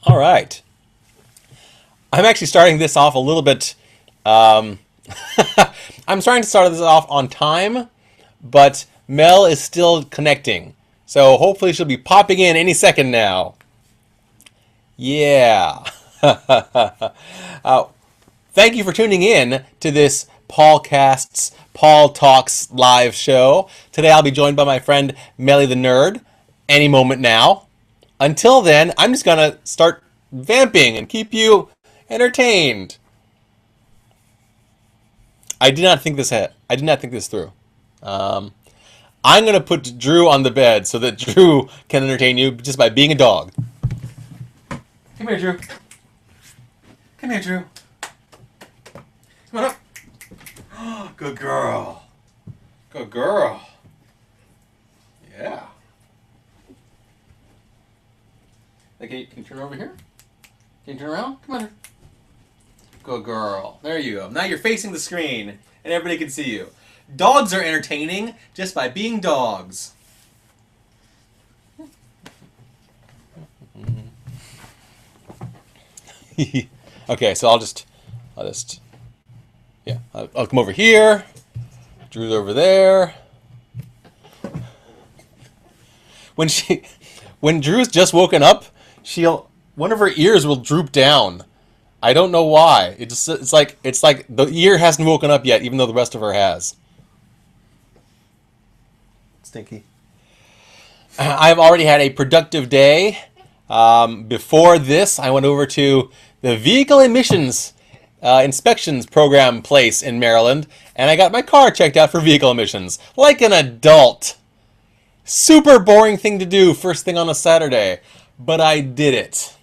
All right. I'm actually starting this off a little bit. I'm starting to start this off on time, but Mel is still connecting. So hopefully she'll be popping in any second now. Yeah. Thank you for tuning in to this PaulCast's Paul Talks live show. Today I'll be joined by my friend Melly the Nerd any moment now. Until then, I'm just going to start vamping and keep you entertained. I did not think this through. I'm going to put Drew on the bed so that Drew can entertain you just by being a dog. Come here, Drew. Come here, Drew. Come on up. Good girl. Good girl. Yeah. Okay, can you turn over here? Can you turn around? Come on. Good girl. There you go. Now you're facing the screen and everybody can see you. Dogs are entertaining just by being dogs. Okay, so I'll just, yeah, I'll come over here. Drew's over there. When Drew's just woken up, one of her ears will droop down. I don't know why. It's like the ear hasn't woken up yet, even though the rest of her has. Stinky. I've already had a productive day. Before this, I went over to the vehicle emissions inspections program place in Maryland, and I got my car checked out for vehicle emissions, like an adult. Super boring thing to do first thing on a Saturday, but I did it.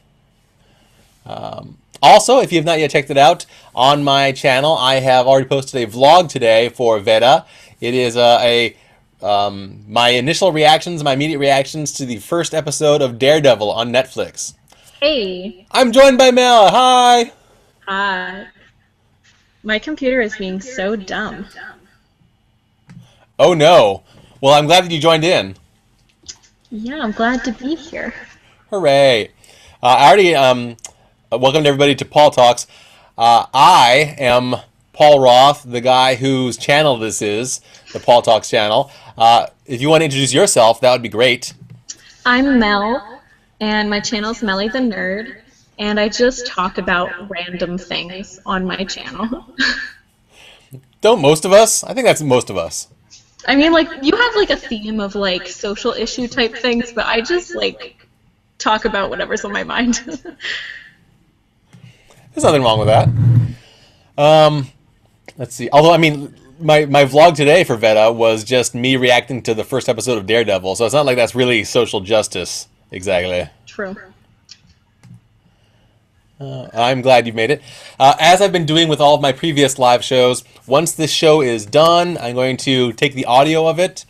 Also, if you have not yet checked it out, on my channel, I have already posted a vlog today for VEDA. It is my initial reactions, my immediate reactions to the first episode of Daredevil on Netflix. Hey. I'm joined by Mel. Hi. Hi. My computer is being so dumb. Oh no. Well, I'm glad that you joined in. Yeah, I'm glad to be here. Hooray. I already welcomed everybody to Paul Talks. I am Paul Roth, the guy whose channel this is, the Paul Talks channel. If you want to introduce yourself, that would be great. I'm Mel, and my channel's Melly the Nerd, and I just talk about random things on my channel. Don't most of us? I think that's most of us. I mean, like, you have, like, a theme of, like, social issue type things, but I just, like, talk about whatever's on my mind. There's nothing wrong with that. Let's see. Although, I mean, my vlog today for VEDA was just me reacting to the first episode of Daredevil, so it's not like that's really social justice, exactly. True. I'm glad you've made it. As I've been doing with all of my previous live shows, once this show is done, I'm going to take the audio of it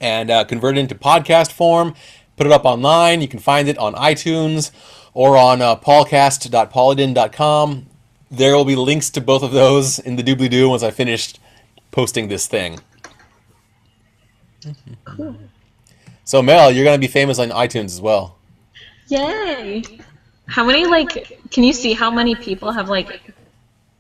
and convert it into podcast form, put it up online. You can find it on iTunes or on paulcast.paladin.com. There will be links to both of those in the doobly-doo once I finished posting this thing. Cool. So, Mel, you're going to be famous on iTunes as well. Yay! How many, like, can you see how many people have, like,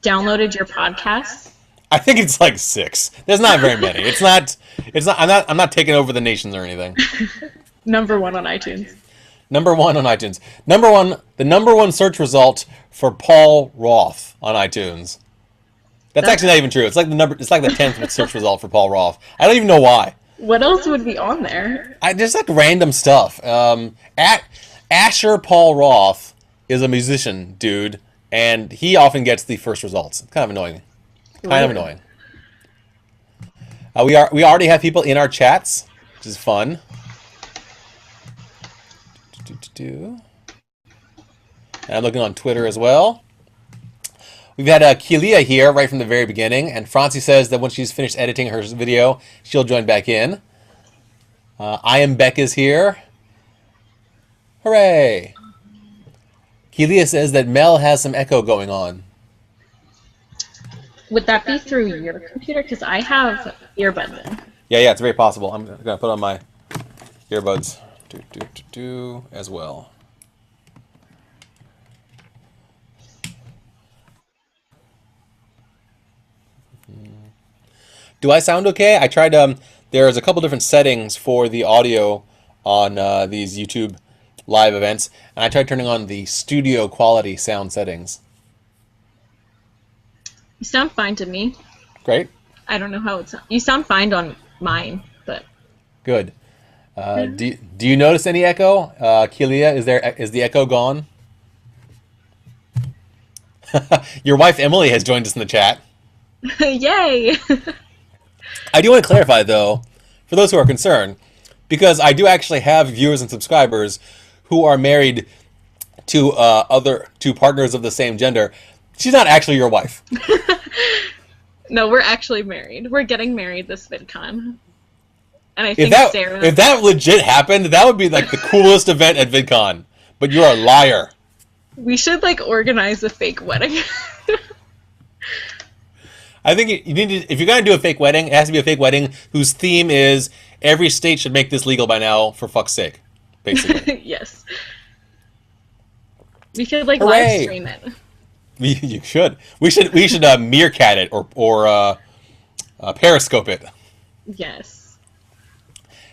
downloaded your podcast? I think it's like 6. There's not very many. It's not, I'm not taking over the nations or anything. Number 1 on iTunes. Number 1 on iTunes. The number one search result for Paul Roth on iTunes. That's actually not even true. It's like the 10th search result for Paul Roth. I don't even know why. What else would be on there? Just like random stuff. Asher Paul Roth is a musician dude, and he often gets the first results. It's kind of annoying. We already have people in our chats, which is fun. And I'm looking on Twitter as well. We've had Kelia here right from the very beginning, and Francie says that when she's finished editing her video, she'll join back in. I am Beck is here. Hooray! Kelia says that Mel has some echo going on. Would that be through your computer? Because I have earbuds in. Yeah, it's very possible. I'm going to put on my earbuds as well. Do I sound okay? I tried. There's a couple different settings for the audio on these YouTube live events, and I tried turning on the studio quality sound settings. You sound fine to me. Great. I don't know how it's. You sound fine on mine, but. Good. Do you notice any echo? Kelia, is the echo gone? Your wife Emily has joined us in the chat. Yay! I do want to clarify, though, for those who are concerned, because I do actually have viewers and subscribers who are married to to partners of the same gender. She's not actually your wife. No, we're actually married. We're getting married this VidCon. And I think Sarah... If that legit happened, that would be like the coolest event at VidCon. But you're a liar. We should like organize a fake wedding. I think you need to, if you're gonna do a fake wedding, it has to be a fake wedding whose theme is every state should make this legal by now, for fuck's sake, basically. Yes. We should like Hooray. live stream it. You should. We should meerkat it or periscope it. Yes.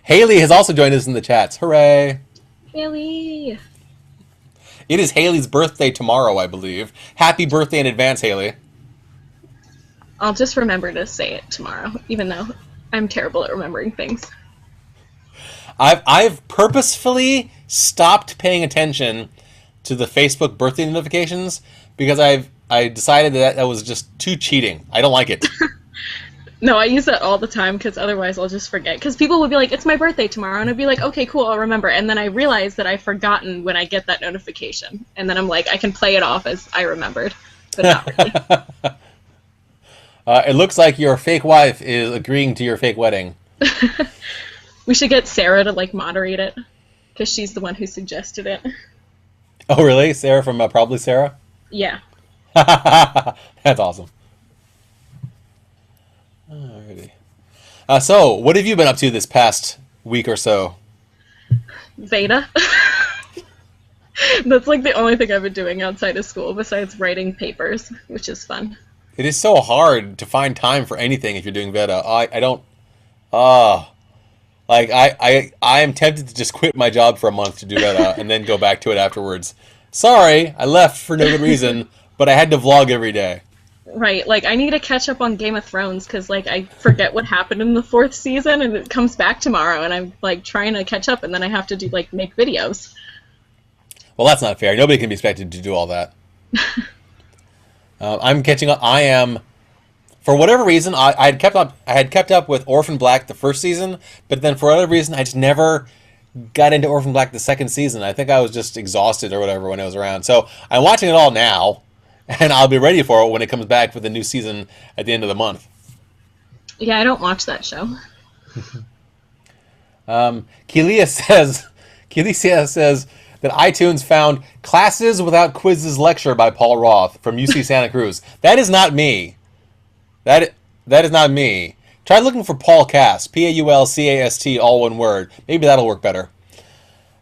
Haley has also joined us in the chats. Hooray! Haley. It is Haley's birthday tomorrow, I believe. Happy birthday in advance, Haley. I'll just remember to say it tomorrow, even though I'm terrible at remembering things. I've purposefully stopped paying attention to the Facebook birthday notifications because I decided that was just too cheating. I don't like it. No, I use that all the time because otherwise I'll just forget. Because people will be like, it's my birthday tomorrow, and I'd be like, okay, cool, I'll remember. And then I realize that I've forgotten when I get that notification. And then I'm like, I can play it off as I remembered, but not really. It looks like your fake wife is agreeing to your fake wedding. We should get Sarah to like moderate it because she's the one who suggested it. Oh, really? Sarah from Probably Sarah? Yeah. That's awesome. Alrighty. So, what have you been up to this past week or so? VEDA. That's like the only thing I've been doing outside of school besides writing papers, which is fun. It is so hard to find time for anything if you're doing VEDA. I don't... like, I am tempted to just quit my job for a month to do VEDA and then go back to it afterwards. Sorry, I left for no good reason, but I had to vlog every day. Right, like, I need to catch up on Game of Thrones, because, like, I forget what happened in the 4th season, and it comes back tomorrow, and I'm, like, trying to catch up, and then I have to do, like, make videos. Well, that's not fair. Nobody can be expected to do all that. I'm catching up. I am, for whatever reason, I had kept up with Orphan Black the first season, but then for whatever reason, I just never got into Orphan Black the second season. I think I was just exhausted or whatever when it was around. So I'm watching it all now, and I'll be ready for it when it comes back for the new season at the end of the month. Yeah, I don't watch that show. Kelia says that iTunes found Classes Without Quizzes lecture by Paul Roth from UC Santa Cruz. That is not me. That is not me. Try looking for PaulCast, Paulcast, all one word. Maybe that'll work better.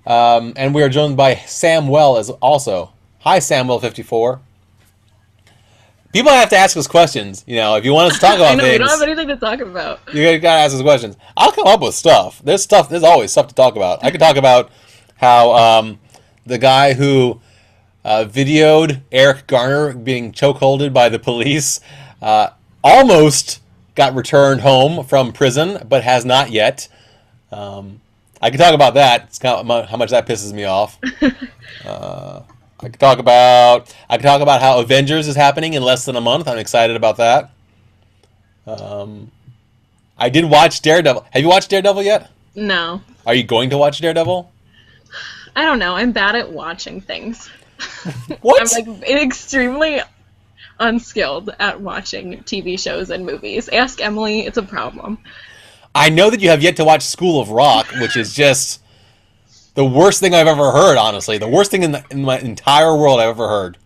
And we are joined by Sam Well as also. Hi, Samwell54. People have to ask us questions. You know, if you want us to talk about I know, things, we don't have anything to talk about. You gotta ask us questions. I'll come up with stuff. There's always stuff to talk about. I could talk about how the guy who videoed Eric Garner being chokeholded by the police almost got returned home from prison, but has not yet. I could talk about that. It's kind of how much that pisses me off. I could talk about how Avengers is happening in less than a month. I'm excited about that. I did watch Daredevil. Have you watched Daredevil yet? No. Are you going to watch Daredevil? I don't know. I'm bad at watching things. What? I'm like extremely unskilled at watching TV shows and movies. Ask Emily. It's a problem. I know that you have yet to watch School of Rock, which is just the worst thing I've ever heard, honestly. The worst thing in my entire world I've ever heard.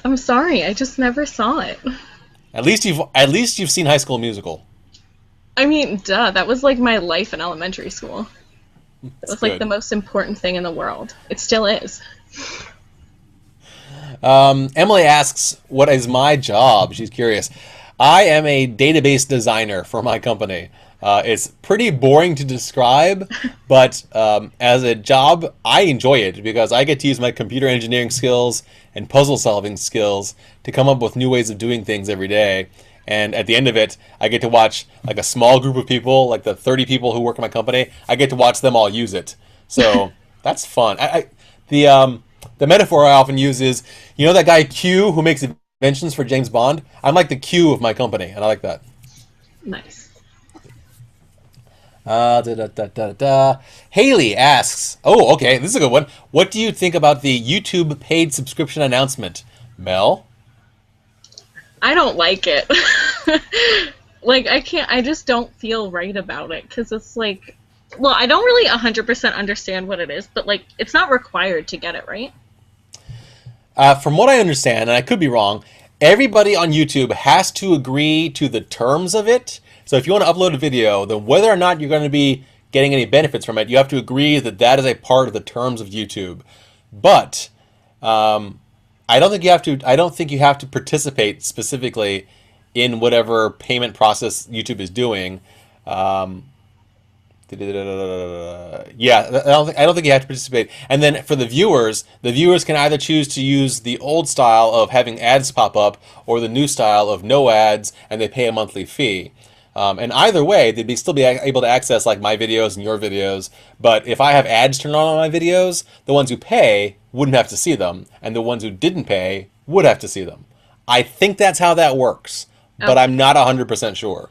I'm sorry. I just never saw it. At least you've seen High School Musical. I mean, duh. That was like my life in elementary school. It was like the most important thing in the world. It still is. Emily asks, what is my job? She's curious. I am a database designer for my company. It's pretty boring to describe, but as a job, I enjoy it because I get to use my computer engineering skills and puzzle solving skills to come up with new ways of doing things every day. And at the end of it, I get to watch like a small group of people, like the 30 people who work in my company. I get to watch them all use it. So that's fun. The metaphor I often use is, you know that guy Q who makes inventions for James Bond? I'm like the Q of my company, and I like that. Nice. Haley asks, oh, okay, this is a good one. What do you think about the YouTube paid subscription announcement? Mel? I don't like it. Like, I just don't feel right about it, because it's like, well, I don't really 100% understand what it is, but like, it's not required to get it, right? From what I understand, and I could be wrong, everybody on YouTube has to agree to the terms of it. So if you want to upload a video, then whether or not you're going to be getting any benefits from it, you have to agree that that is a part of the terms of YouTube. But I don't think you have to. I don't think you have to participate specifically in whatever payment process YouTube is doing. Yeah, I don't think you have to participate. And then for the viewers can either choose to use the old style of having ads pop up or the new style of no ads, and they pay a monthly fee. And either way, they'd still be able to access like my videos and your videos. But if I have ads turned on my videos, the ones who pay wouldn't have to see them, and the ones who didn't pay would have to see them. I think that's how that works, but I'm not 100% sure.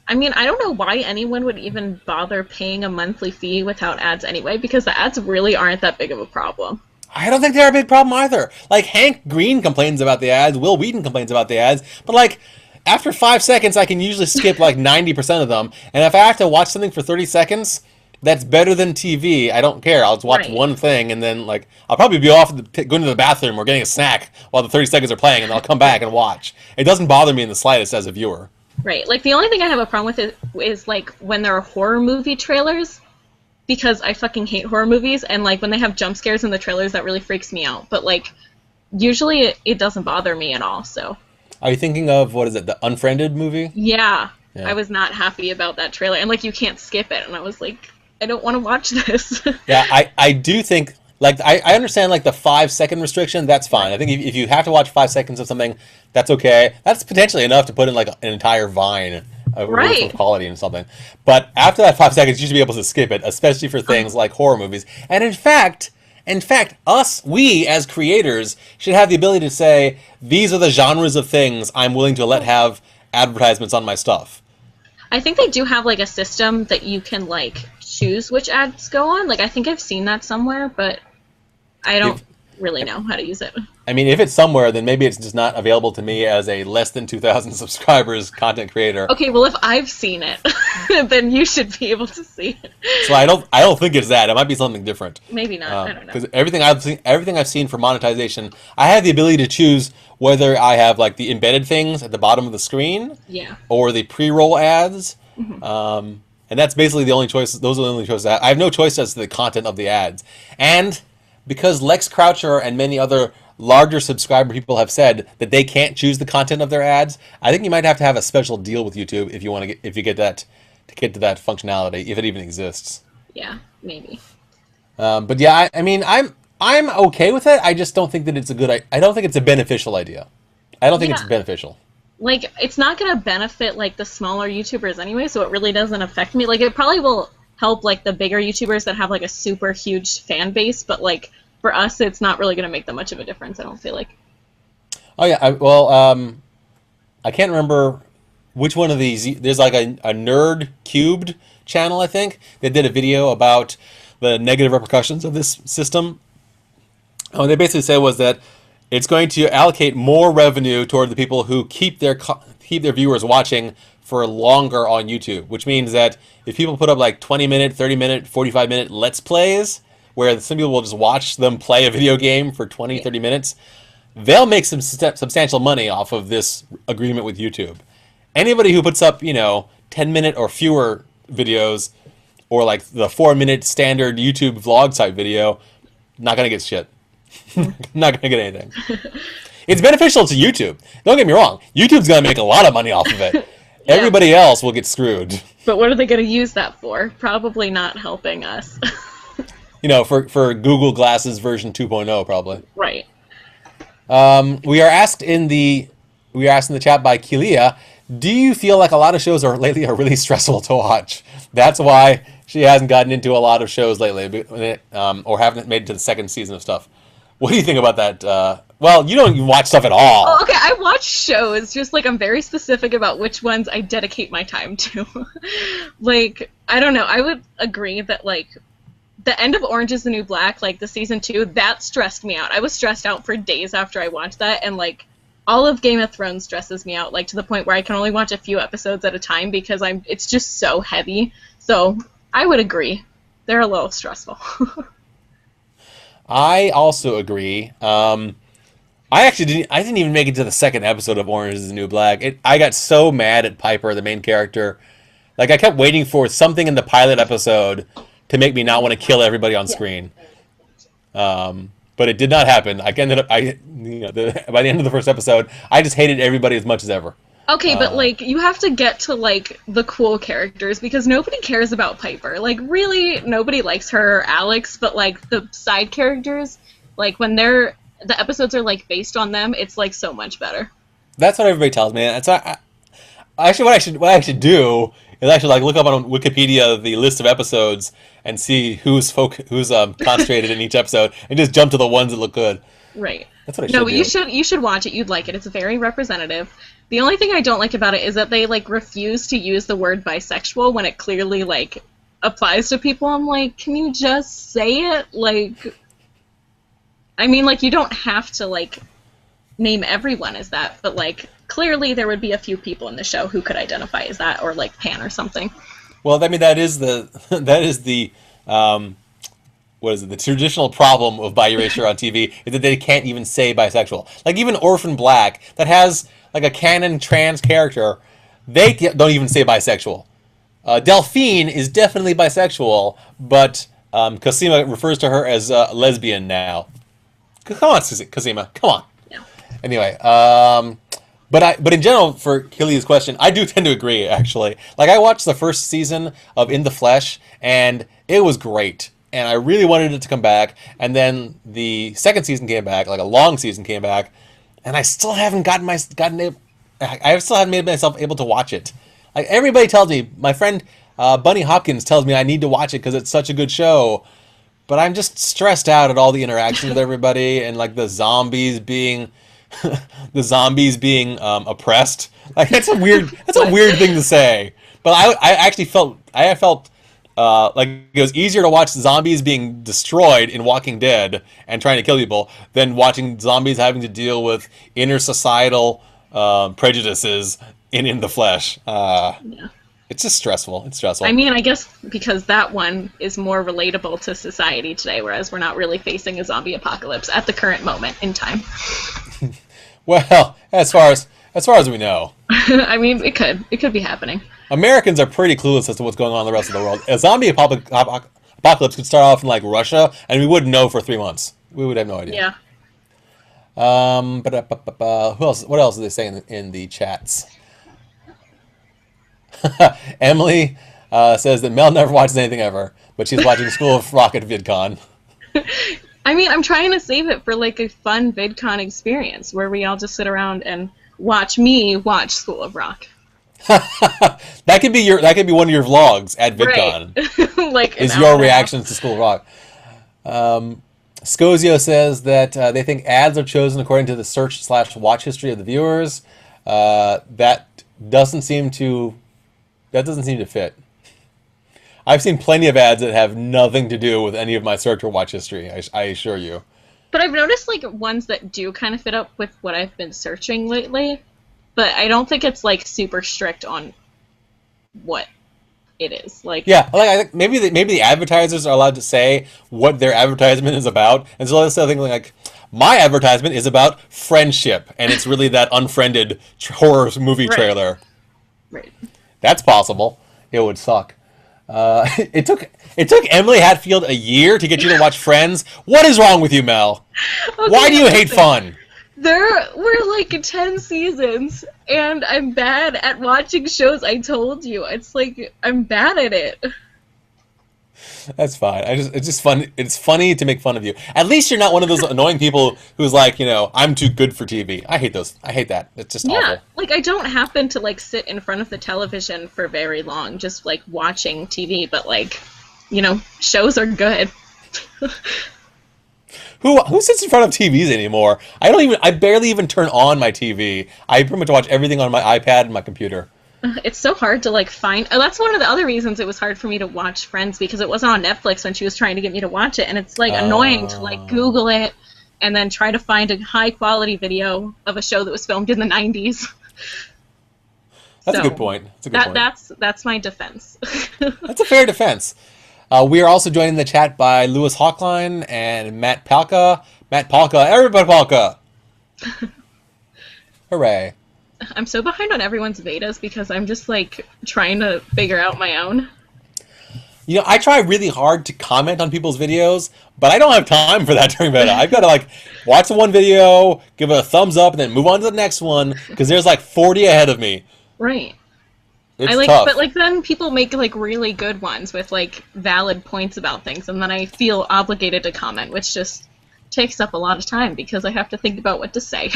I mean, I don't know why anyone would even bother paying a monthly fee without ads anyway, because the ads really aren't that big of a problem. I don't think they're a big problem either. Like, Hank Green complains about the ads, Will Wheaton complains about the ads, but like, after 5 seconds, I can usually skip like 90% of them. And if I have to watch something for 30 seconds, that's better than TV. I don't care. I'll just watch one thing, and then like I'll probably be off going to the bathroom or getting a snack while the 30 seconds are playing, and I'll come back and watch. It doesn't bother me in the slightest as a viewer. Right. Like, the only thing I have a problem with is like when there are horror movie trailers, because I fucking hate horror movies, and like when they have jump scares in the trailers, that really freaks me out. But like, usually it doesn't bother me at all. So. Are you thinking of, what is it, the Unfriended movie? Yeah. I was not happy about that trailer. And, like, you can't skip it. And I was like, I don't want to watch this. Yeah, I do think, like, I understand, like, the 5-second restriction. That's fine. I think if you have to watch 5 seconds of something, that's okay. That's potentially enough to put in, like, an entire Vine of quality and something. But after that 5 seconds, you should be able to skip it, especially for things like horror movies. And in fact, we as creators should have the ability to say, these are the genres of things I'm willing to let have advertisements on my stuff. I think they do have like a system that you can like choose which ads go on. Like, I think I've seen that somewhere, but I don't really know how to use it. I mean, if it's somewhere, then maybe it's just not available to me as a less than 2,000 subscribers content creator. Okay, well, if I've seen it, then you should be able to see it. So I don't think it's that. It might be something different. Maybe not. I don't know. Because everything I've seen for monetization, I have the ability to choose whether I have like the embedded things at the bottom of the screen, or the pre-roll ads. Mm-hmm. And that's basically the only choice. Those are the only choices. I have no choice as to the content of the ads. And because Lex Croucher and many other larger subscriber people have said that they can't choose the content of their ads, I think you might have to have a special deal with YouTube if you want to get that functionality, if it even exists. Yeah, maybe. But yeah, I mean, I'm okay with it. I just don't think that it's a good. I don't think it's a beneficial idea. I don't think it's beneficial. Like, it's not gonna benefit like the smaller YouTubers anyway, so it really doesn't affect me. Like, it probably will help like the bigger YouTubers that have like a super huge fan base, but like for us, it's not really gonna make that much of a difference. I don't feel like. Oh yeah, I can't remember which one of these. There's like a Nerd Cubed channel, I think, that did a video about the negative repercussions of this system. What they basically said was that it's going to allocate more revenue toward the people who keep their viewers watching for longer on YouTube, which means that if people put up like 20-minute, 30-minute, 45-minute Let's Plays, where some people will just watch them play a video game for 20, 30 minutes, they'll make some substantial money off of this agreement with YouTube. Anybody who puts up, 10-minute or fewer videos, or like the 4-minute standard YouTube vlog type video, not going to get shit. Not going to get anything. It's beneficial to YouTube. Don't get me wrong. YouTube's going to make a lot of money off of it. Yeah. Everybody else will get screwed. But what are they going to use that for? Probably not helping us. For Google Glasses version 2.0, probably. Right. We are asked in the chat by Kelia, do you feel like a lot of shows lately are really stressful to watch? That's why she hasn't gotten into a lot of shows lately, or haven't made it to the second season of stuff. What do you think about that? Well, you don't even watch stuff at all. Oh, okay, I watch shows, just I'm very specific about which ones I dedicate my time to. I don't know, I would agree that, the end of Orange is the New Black, the season 2, that stressed me out. I was stressed out for days after I watched that, and, all of Game of Thrones stresses me out, to the point where I can only watch a few episodes at a time because it's just so heavy. So, I would agree. They're a little stressful. I also agree. I didn't even make it to the second episode of Orange is the New Black. I got so mad at Piper, the main character. I kept waiting for something in the pilot episode to make me not want to kill everybody on screen. But it did not happen. I ended up, by the end of the first episode, I just hated everybody as much as ever. Okay, but you have to get to the cool characters because nobody cares about Piper. Really, nobody likes her or Alex, but the side characters, when the episodes are based on them, it's so much better. That's what everybody tells me. That's actually what I should do is actually look up on Wikipedia the list of episodes and see who's concentrated in each episode and just jump to the ones that look good. Right. That's what I should do. No, but you should watch it. You'd like it. It's very representative. The only thing I don't like about it is that they refuse to use the word bisexual when it clearly applies to people. I'm can you just say it? I mean, you don't have to name everyone as that, but clearly there would be a few people in the show who could identify as that, or pan or something. Well, I mean that is the what is it? The traditional problem of bi erasure on TV is that they can't even say bisexual. Even Orphan Black, that has a canon trans character, they don't even say bisexual. Delphine is definitely bisexual, but Cosima refers to her as lesbian now. Come on, Cosima, come on. Yeah. Anyway, but in general, for Kilia's question, I do tend to agree, actually. I watched the first season of In the Flesh, and it was great. And I really wanted it to come back. And then the second season came back, a long season came back, and I still haven't I still haven't made myself able to watch it. Everybody tells me, my friend Bunny Hopkins tells me I need to watch it because it's such a good show. But I'm just stressed out at all the interactions with everybody and the zombies being oppressed. That's a weird thing to say. But I actually felt it was easier to watch zombies being destroyed in Walking Dead and trying to kill people than watching zombies having to deal with intersocietal prejudices in the flesh. Yeah. It's just stressful. It's stressful. I mean, I guess because that one is more relatable to society today, whereas we're not really facing a zombie apocalypse at the current moment in time. Well, as far as we know. I mean, it could be happening. Americans are pretty clueless as to what's going on in the rest of the world. A zombie apocalypse could start off in Russia, and we wouldn't know for 3 months. We would have no idea. Yeah. Who else? What else are they saying in the chats? Emily says that Mel never watches anything ever, but she's watching School of Rock at VidCon. I mean, I'm trying to save it for a fun VidCon experience where we all just sit around and watch me watch School of Rock. that could be one of your vlogs at VidCon. Right. Is your reactions to School of Rock. Scozio says that they think ads are chosen according to the search/watch history of the viewers. That doesn't seem to fit. I've seen plenty of ads that have nothing to do with any of my search or watch history, I assure you. But I've noticed ones that do kind of fit up with what I've been searching lately, but I don't think it's super strict on what it is. Yeah, I think maybe the advertisers are allowed to say what their advertisement is about, and so let's say something my advertisement is about friendship, and it's really that unfriended horror movie trailer. Right. That's possible. It would suck. It took Emily Hatfield a year to get you to watch Friends. What is wrong with you, Mel? Okay, why do you hate fun? There were like 10 seasons, and I'm bad at watching shows. I told you. It's like, I'm bad at it. That's fine. It's just fun. It's funny to make fun of you. At least you're not one of those annoying people who's like, I'm too good for TV. I hate those. I hate that. It's just Yeah, awful. like I don't happen to like sit in front of the television for very long, just like watching TV, but like, shows are good. Who sits in front of TVs anymore? I barely even turn on my TV. I pretty much watch everything on my iPad and my computer. It's so hard to like find. Oh, that's one of the other reasons it was hard for me to watch Friends, because it wasn't on Netflix when she was trying to get me to watch it, and it's like annoying to like Google it and then try to find a high quality video of a show that was filmed in the 90s. That's a good point. That's my defense. That's a fair defense. We are also joined in the chat by Lewis Hawkline and Matt Palka. Everybody Palka! Hooray. I'm so behind on everyone's Vedas because I'm just like trying to figure out my own. I try really hard to comment on people's videos, but I don't have time for that during Veda. I've got to like watch one video, give it a thumbs up, and then move on to the next one because there's like 40 ahead of me. Right. It's tough. But like then people make like really good ones with like valid points about things, and then I feel obligated to comment, which just takes up a lot of time because I have to think about what to say.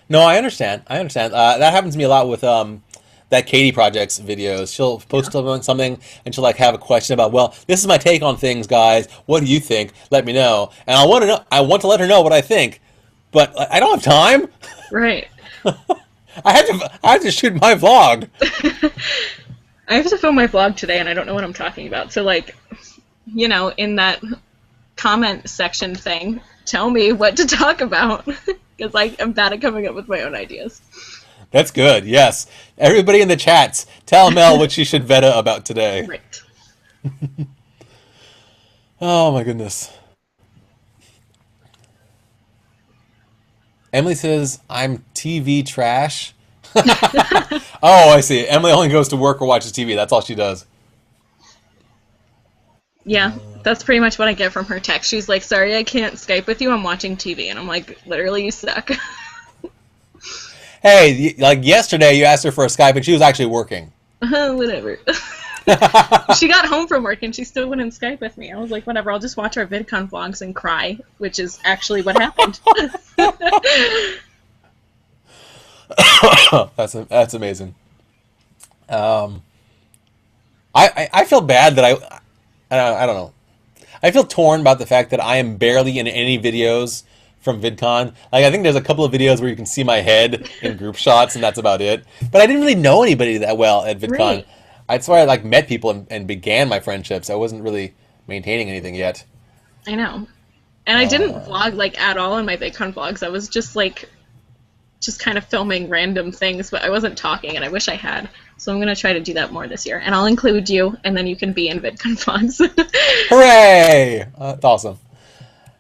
No, I understand. That happens to me a lot with that Katie Project's videos. She'll post something and she'll like have a question about, well, this is my take on things, guys. What do you think? Let me know. And I want to let her know what I think, but I don't have time. Right. I have to shoot my vlog. I have to film my vlog today, and I don't know what I'm talking about. So like, in that comment section thing, tell me what to talk about. Because I'm bad at coming up with my own ideas. That's good, yes. Everybody in the chats, tell Mel what she should Veda about today. Right. Oh my goodness. Emily says, I'm TV trash. Oh, I see. Emily only goes to work or watches TV. That's all she does. Yeah, that's pretty much what I get from her text. She's like, sorry, I can't Skype with you. I'm watching TV. And I'm like, literally, you suck. Hey, like yesterday you asked her for a Skype and she was actually working. Whatever. She got home from work and she still wouldn't Skype with me. I was like, whatever, I'll just watch our VidCon vlogs and cry, which is actually what happened. That's amazing. I feel bad that I don't know. I feel torn about the fact that I am barely in any videos from VidCon. Like, I think there's a couple of videos where you can see my head in group shots, and that's about it. But I didn't really know anybody that well at VidCon. Right. That's why I like met people and began my friendships. I wasn't really maintaining anything yet. I know. And I didn't vlog like at all in my VidCon vlogs. I was just kind of filming random things, but I wasn't talking, and I wish I had. So I'm going to try to do that more this year. And I'll include you, and then you can be in VidCon vlogs. Hooray! That's awesome.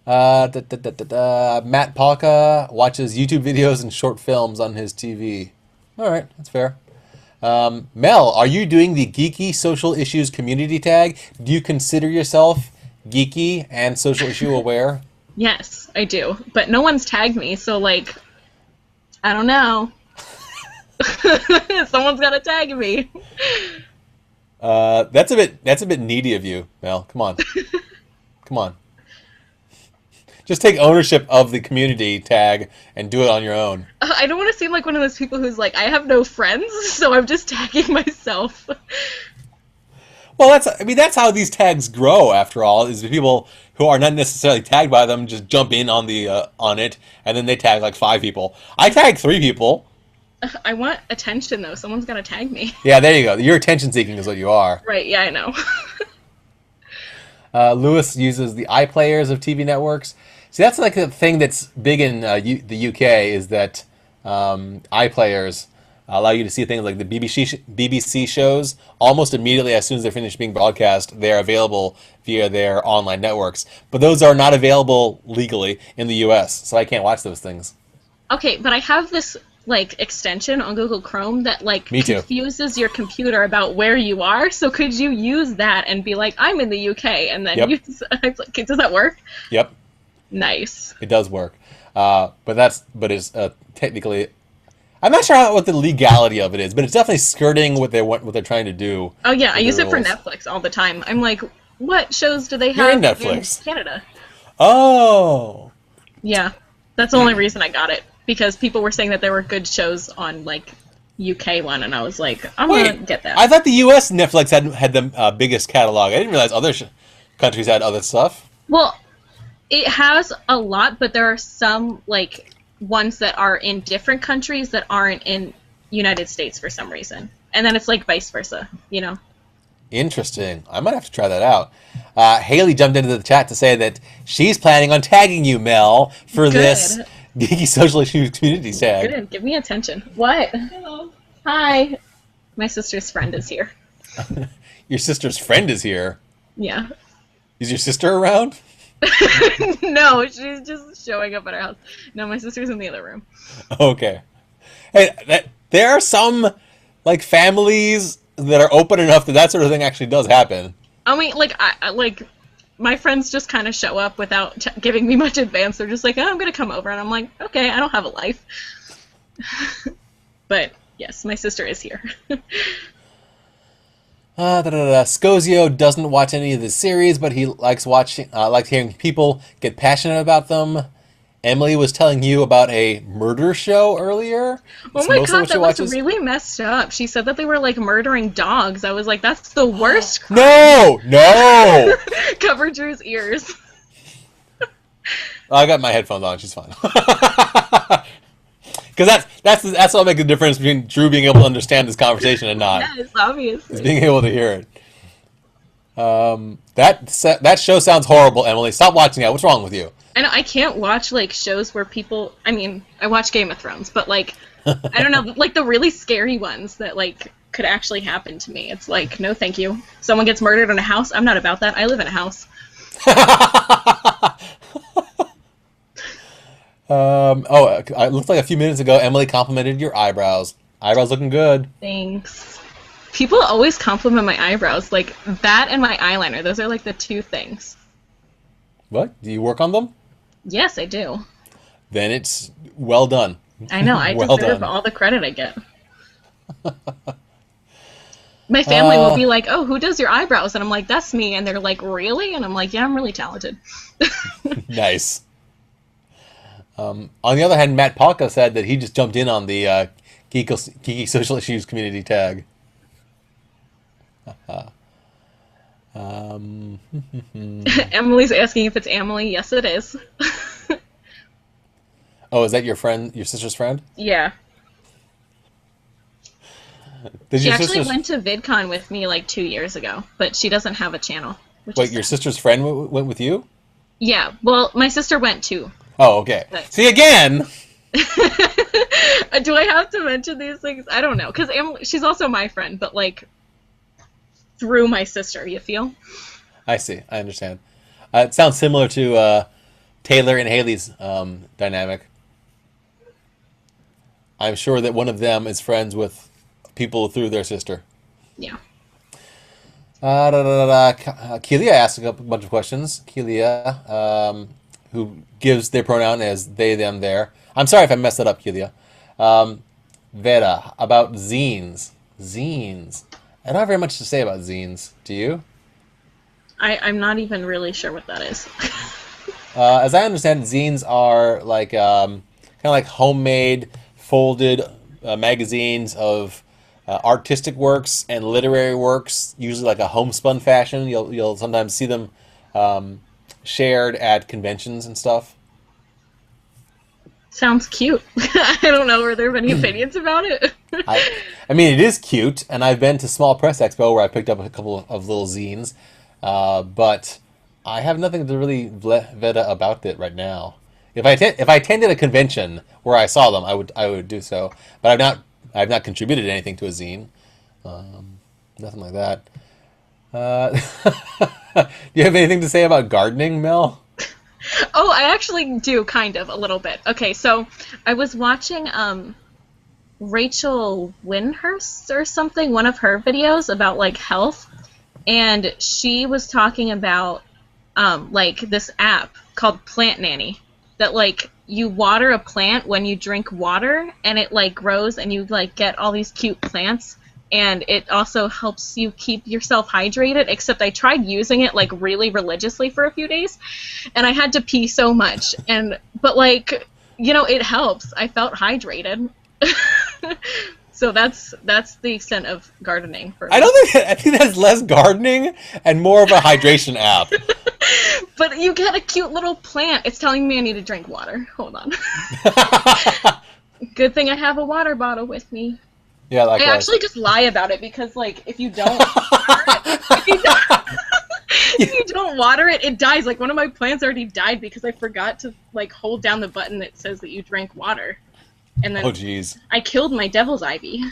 Matt Palka watches YouTube videos and short films on his TV. All right, that's fair. Mel, are you doing the geeky social issues community tag? Do you consider yourself geeky and social issue aware? Yes, I do. But no one's tagged me, so like, I don't know. Someone's got to tag me. That's a bit needy of you, Mel. Come on. Come on. Just take ownership of the community tag and do it on your own. I don't want to seem like one of those people who's like, I have no friends, so I'm just tagging myself. Well, that's how these tags grow. After all, is the people who are not necessarily tagged by them just jump in on it, and then they tag like 5 people. I tag 3 people. I want attention though. Someone's got to tag me. Yeah, there you go. You're attention seeking is what you are. Right. Yeah, I know. Lewis uses the iPlayers of TV networks. See, that's like a thing that's big in the UK is that iPlayers allow you to see things like the BBC shows almost immediately as soon as they're finished being broadcast. They're available via their online networks. But those are not available legally in the US, so I can't watch those things. Okay, but I have this like extension on Google Chrome that like Me too. confuses your computer about where you are. So could you use that and be like, I'm in the UK, and then Yep. use? I was like, does that work? Yep. Nice. It does work. But it's technically, I'm not sure what the legality of it is, but it's definitely skirting what they're trying to do. Oh yeah, I with use the it for rules. Netflix all the time. I'm like, what shows do they You're in have Netflix. Canada? Oh. Yeah, that's the only reason I got it, because people were saying that there were good shows on like UK one, and I was like, I'm gonna get that. I thought the U.S. Netflix had the biggest catalog. I didn't realize other countries had other stuff. Well, it has a lot, but there are some like ones that are in different countries that aren't in United States for some reason, and then it's like vice versa, you know. Interesting. I might have to try that out. Haley jumped into the chat to say that she's planning on tagging you, Mel, for Good. this Geeky Social Issues Community tag. Good, give me attention. What? Hello. Hi. My sister's friend is here. Your sister's friend is here. Yeah. Is your sister around? No, she's just showing up at our house. No, my sister's in the other room. Okay. Hey, there are some like families that are open enough that sort of thing actually does happen. I mean, like, like my friends just kind of show up without giving me much advance. They're just like, oh, I'm gonna come over, and I'm like, okay, I don't have a life. But yes, my sister is here. Scozio doesn't watch any of the series, but he likes hearing people get passionate about them. Emily was telling you about a murder show earlier. Oh my god, that was really messed up. She said that they were like murdering dogs. I was like, that's the worst crime. No! Cover Drew's ears. I got my headphones on. She's fine. Because that's what makes the difference between Drew being able to understand this conversation and not. Yes, obviously. Is being able to hear it. That show sounds horrible, Emily. Stop watching that. What's wrong with you? I know, I can't watch like shows where people. I mean, I watch Game of Thrones, but like, I don't know, like the really scary ones that like could actually happen to me. It's like, no, thank you. Someone gets murdered in a house. I'm not about that. I live in a house. It looked like a few minutes ago Emily complimented your eyebrows. Eyebrows looking good. Thanks. People always compliment my eyebrows, like that and my eyeliner. Those are like the two things. What? Do you work on them? Yes, I do. Then it's well done. I know. I Well deserve done. all the credit I get. My family will be like, oh, who does your eyebrows? And I'm like, that's me. And they're like, really? And I'm like, yeah, I'm really talented. Nice. On the other hand, Matt Palka said that he just jumped in on the Geeky Social Issues Community tag. Emily's asking if it's Emily. Yes, it is. Oh, is that your friend, your sister's friend? Yeah. Did She your actually sister's, went to VidCon with me like 2 years ago, but she doesn't have a channel. wait, your sister's friend went with you? Yeah, well, my sister went too. Oh, okay. But- See, again! Do I have to mention these things? I don't know, because she's also my friend, but like through my sister, you feel? I see. I understand. It sounds similar to Taylor and Haley's dynamic. I'm sure that one of them is friends with people through their sister. Yeah. Kelia asked a bunch of questions. Kelia, who gives their pronoun as they, them, their. I'm sorry if I messed that up, Kelia. Veda, about zines. Zines. I don't have very much to say about zines. Do you? I'm not even really sure what that is. As I understand, zines are like kind of like homemade, folded magazines of artistic works and literary works, usually like a homespun fashion. You'll sometimes see them shared at conventions and stuff. Sounds cute. I don't know. Are there any opinions about it? I mean, it is cute, and I've been to Small Press Expo where I picked up a couple of little zines, but I have nothing to really veta about it right now. If I attended a convention where I saw them, I would do so, but I've not contributed anything to a zine, nothing like that. Do you have anything to say about gardening, Mel? Oh, I actually do, kind of, a little bit. Okay, so I was watching Rachel Winhurst or something, one of her videos about like health, and she was talking about like this app called Plant Nanny that like you water a plant when you drink water and it like grows and you like get all these cute plants, and it also helps you keep yourself hydrated, except I tried using it like really religiously for a few days and I had to pee so much, but like, you know, it helps. I felt hydrated. So that's the extent of gardening for me. I think that's less gardening and more of a hydration app. But you get a cute little plant. It's telling me I need to drink water. Hold on. Good thing I have a water bottle with me. Yeah, likewise. I actually just lie about it because, like, if you don't water it, if you don't water it, it dies. Like, one of my plants already died because I forgot to, like, hold down the button that says that you drank water. And then oh, jeez. I killed my devil's ivy.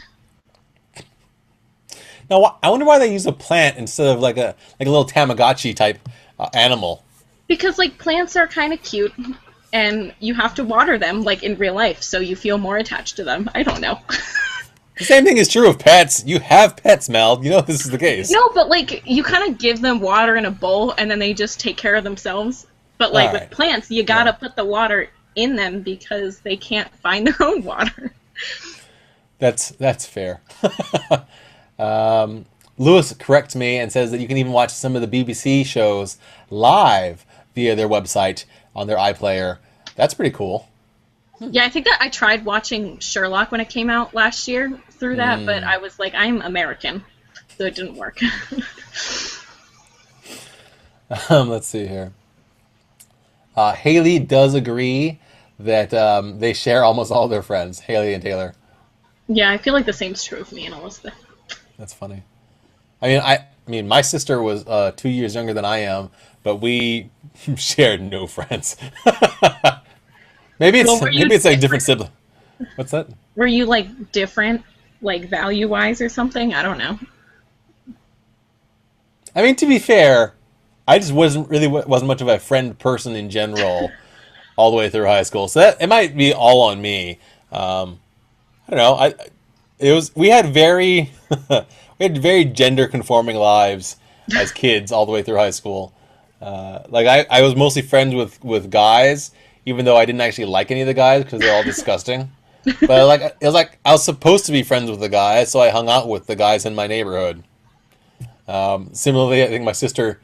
Now, I wonder why they use a plant instead of like a little Tamagotchi type animal. Because, like, plants are kind of cute, and you have to water them, like, in real life, so you feel more attached to them. I don't know. The same thing is true of pets. You have pets, Mel. You know this is the case. No, but, like, you kind of give them water in a bowl, and then they just take care of themselves. But, like, with plants, you gotta put the water in them because they can't find their own water. That's fair. Lewis corrects me and says that you can even watch some of the BBC shows live via their website on their iPlayer. That's pretty cool. Yeah, I think that I tried watching Sherlock when it came out last year through that, but I was like, I'm American, so it didn't work. Let's see here. Haley does agree that they share almost all their friends, Haley and Taylor. Yeah, I feel like the same's true of me and Elizabeth. That's funny. I mean, my sister was 2 years younger than I am, but we shared no friends. maybe it's like different sibling. What's that? Were you like different, like value-wise or something? I don't know. I mean, to be fair, I just wasn't much of a friend person in general, all the way through high school. So that it might be all on me. I don't know. We had very gender conforming lives as kids all the way through high school. Like I was mostly friends with guys, even though I didn't actually like any of the guys because they're all disgusting. But it was like I was supposed to be friends with the guys, so I hung out with the guys in my neighborhood. Similarly, I think my sister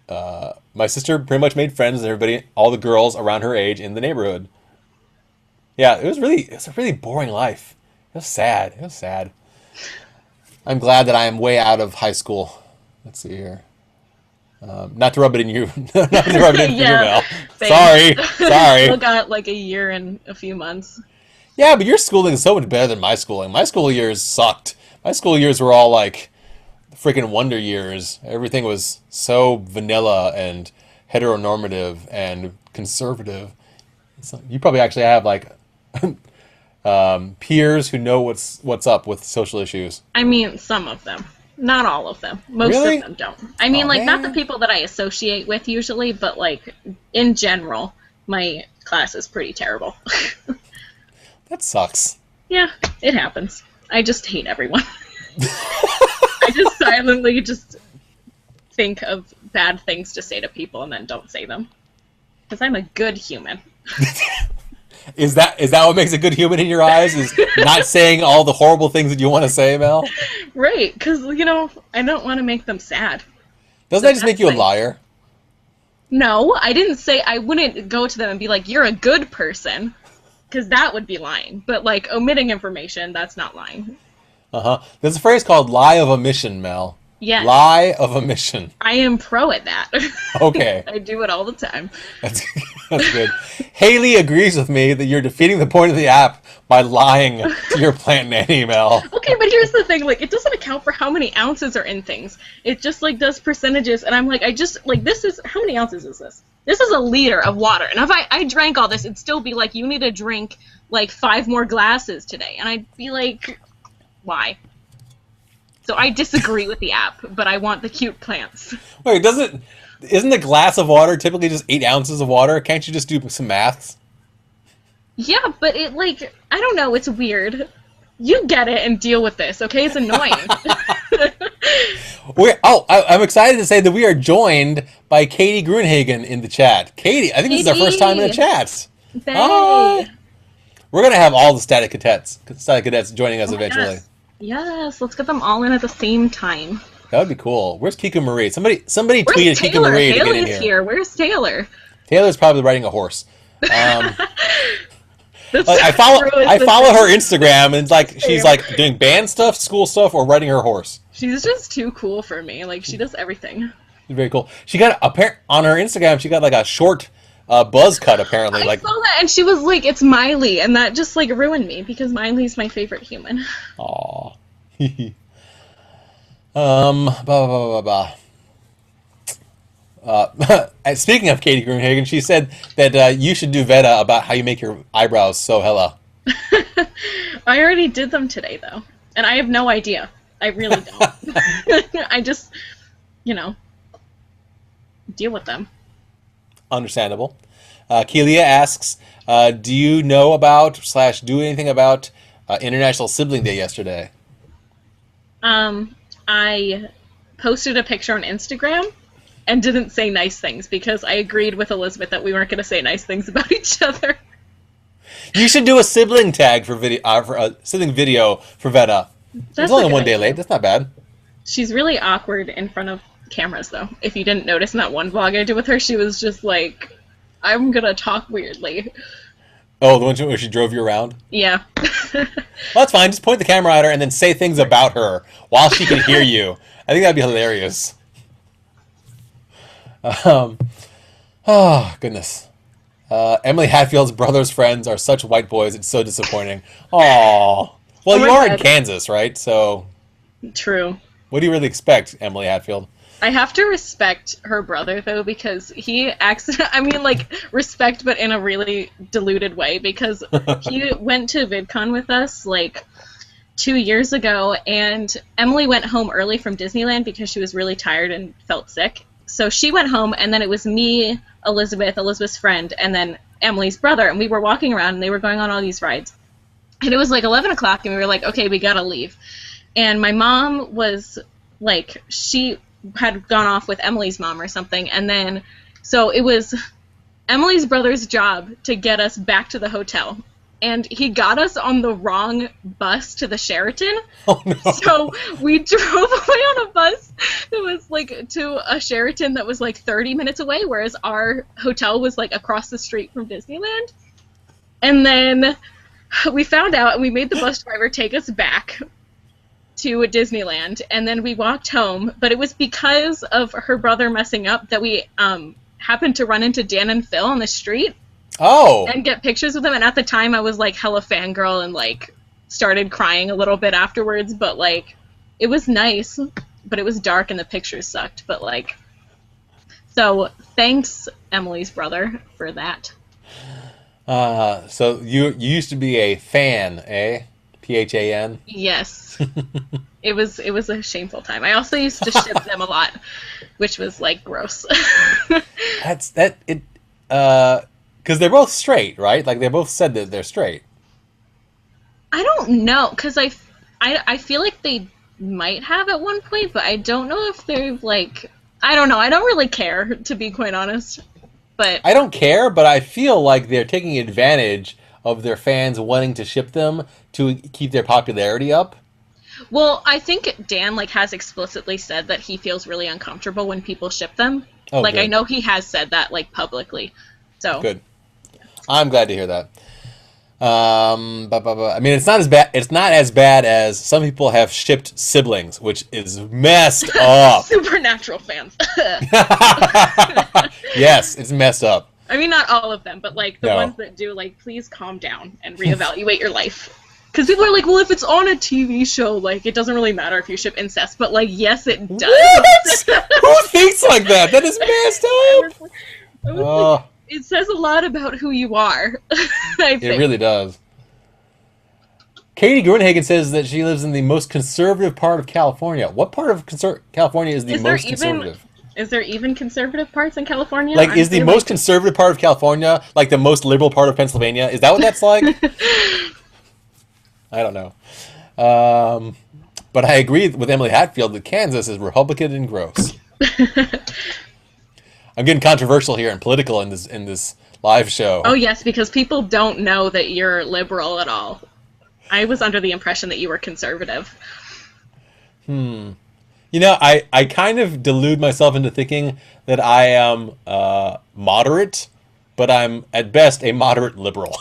pretty much made friends with everybody, all the girls around her age in the neighborhood. Yeah, it was a really boring life. It was sad. I'm glad that I am way out of high school. Let's see here. Not to rub it in you. Not to rub it in for you, Mel. Sorry. Still got like a year and a few months. Yeah, but your schooling is so much better than my schooling. My school years sucked. My school years were all like freaking wonder years. Everything was so vanilla and heteronormative and conservative. So you probably actually have like peers who know what's up with social issues. I mean, some of them. Not all of them. Most Really? of them don't. I mean, Man. not the people that I associate with usually, but like in general, my class is pretty terrible. That sucks. Yeah, it happens. I just hate everyone. I just silently just think of bad things to say to people and then don't say them. Because I'm a good human. Is that what makes a good human in your eyes? Is not saying all the horrible things that you want to say, Mel? Right, because, I don't want to make them sad. Doesn't that just make you a liar? No, I didn't say I wouldn't go to them and be like, you're a good person. Because that would be lying. But, like, omitting information, that's not lying. Uh-huh. There's a phrase called lie of omission, Mel. Yes. Lie of omission. I am pro at that. Okay. I do it all the time. That's good. Haley agrees with me that you're defeating the point of the app by lying to your plant nanny, Mel. Okay, but here's the thing. Like, it doesn't account for how many ounces are in things. It just, like, does percentages. And I'm like, this is, how many ounces is this? This is a liter of water. And if I drank all this, it'd still be like, you need to drink, like, 5 more glasses today. And I'd be like, why? So I disagree with the app, but I want the cute plants. Wait, isn't a glass of water typically just 8 ounces of water? Can't you just do some maths? Yeah, but it, like, I don't know, it's weird. You get it and deal with this, okay? It's annoying. I'm excited to say that we are joined by Katie Grunhagen in the chat. Katie, I think this is our first time in the chat. Hey. We're going to have all the static cadets joining us eventually. Gosh. Yes, let's get them all in at the same time. That would be cool. Where's Kika Marie? Somebody tweeted Kika Taylor? Marie to get in Taylor's here. here. Where's Taylor? Taylor's probably riding a horse. I follow her Instagram, and it's like she's like doing band stuff, school stuff, or riding her horse. She's just too cool for me. Like, she does everything. Very cool. She got on her Instagram. She got like a short buzz cut apparently. I saw that, and she was like, "It's Miley," and that just like ruined me because Miley's my favorite human. Aw. Blah, blah, blah, blah. Speaking of Katie Grunhagen, she said that you should do VEDA about how you make your eyebrows so hella. I already did them today, though, and I have no idea. I really don't. I just, deal with them. Understandable. Kelia asks, do you know about / do anything about International Sibling Day yesterday? I posted a picture on Instagram and didn't say nice things because I agreed with Elizabeth that we weren't going to say nice things about each other. You should do a sibling tag for a sibling video for VEDA. It's only one day late. That's not bad. She's really awkward in front of cameras, though. If you didn't notice in that one vlog I did with her, she was just like, I'm going to talk weirdly. Oh, the one where she drove you around? Yeah. Well, that's fine. Just point the camera at her and then say things about her while she can hear you. I think that'd be hilarious. Oh, goodness. Emily Hatfield's brother's friends are such white boys. It's so disappointing. Aw. Well, you are in Kansas, right? So. True. What do you really expect, Emily Hatfield? I have to respect her brother, though, because he respect, but in a really diluted way, because he went to VidCon with us, 2 years ago, and Emily went home early from Disneyland because she was really tired and felt sick. So she went home, and then it was me, Elizabeth's friend, and then Emily's brother, and we were walking around, and they were going on all these rides. And it was 11 o'clock, and we were like, okay, we gotta leave. And my mom was, she had gone off with Emily's mom or something, and then, so it was Emily's brother's job to get us back to the hotel. And he got us on the wrong bus to the Sheraton. Oh, no. So we drove away on a bus that was to a Sheraton that was 30 minutes away, whereas our hotel was across the street from Disneyland. And then we found out, and we made the bus driver take us back to Disneyland, and then we walked home. But it was because of her brother messing up that we happened to run into Dan and Phil on the street. Oh. And get pictures with them, and at the time I was hella fangirl and started crying a little bit afterwards, but it was nice, but it was dark and the pictures sucked, but so thanks Emily's brother for that. So you used to be a fan, eh? PHAN? Yes. It was a shameful time. I also used to ship them a lot, which was gross. Because they're both straight, right? They both said that they're straight. I don't know, because I feel like they might have at one point, but I don't know if they're I don't know. I don't really care, to be quite honest. But I don't care, but I feel like they're taking advantage of their fans wanting to ship them to keep their popularity up. Well, I think Dan has explicitly said that he feels really uncomfortable when people ship them. Oh, good. I know he has said that publicly. So good. I'm glad to hear that. I mean, it's not as bad. It's not as bad as some people have shipped siblings, which is messed up. Supernatural fans. Yes, it's messed up. I mean, not all of them, but the ones that do. Please calm down and reevaluate your life. Because people are well, if it's on a TV show, it doesn't really matter if you ship incest. But yes, it does. What? Who thinks like that? That is messed up. I was it says a lot about who you are. I think. It really does. Katie Grunhagen says that she lives in the most conservative part of California. What part of California is the most conservative? Is there even conservative parts in California? Is the most conservative part of California the most liberal part of Pennsylvania? Is that what that's like? I don't know. But I agree with Emily Hatfield that Kansas is Republican and gross. I'm getting controversial here and political in this live show. Oh yes, because people don't know that you're liberal at all. I was under the impression that you were conservative. You know, I kind of delude myself into thinking that I am moderate, but I'm at best a moderate liberal.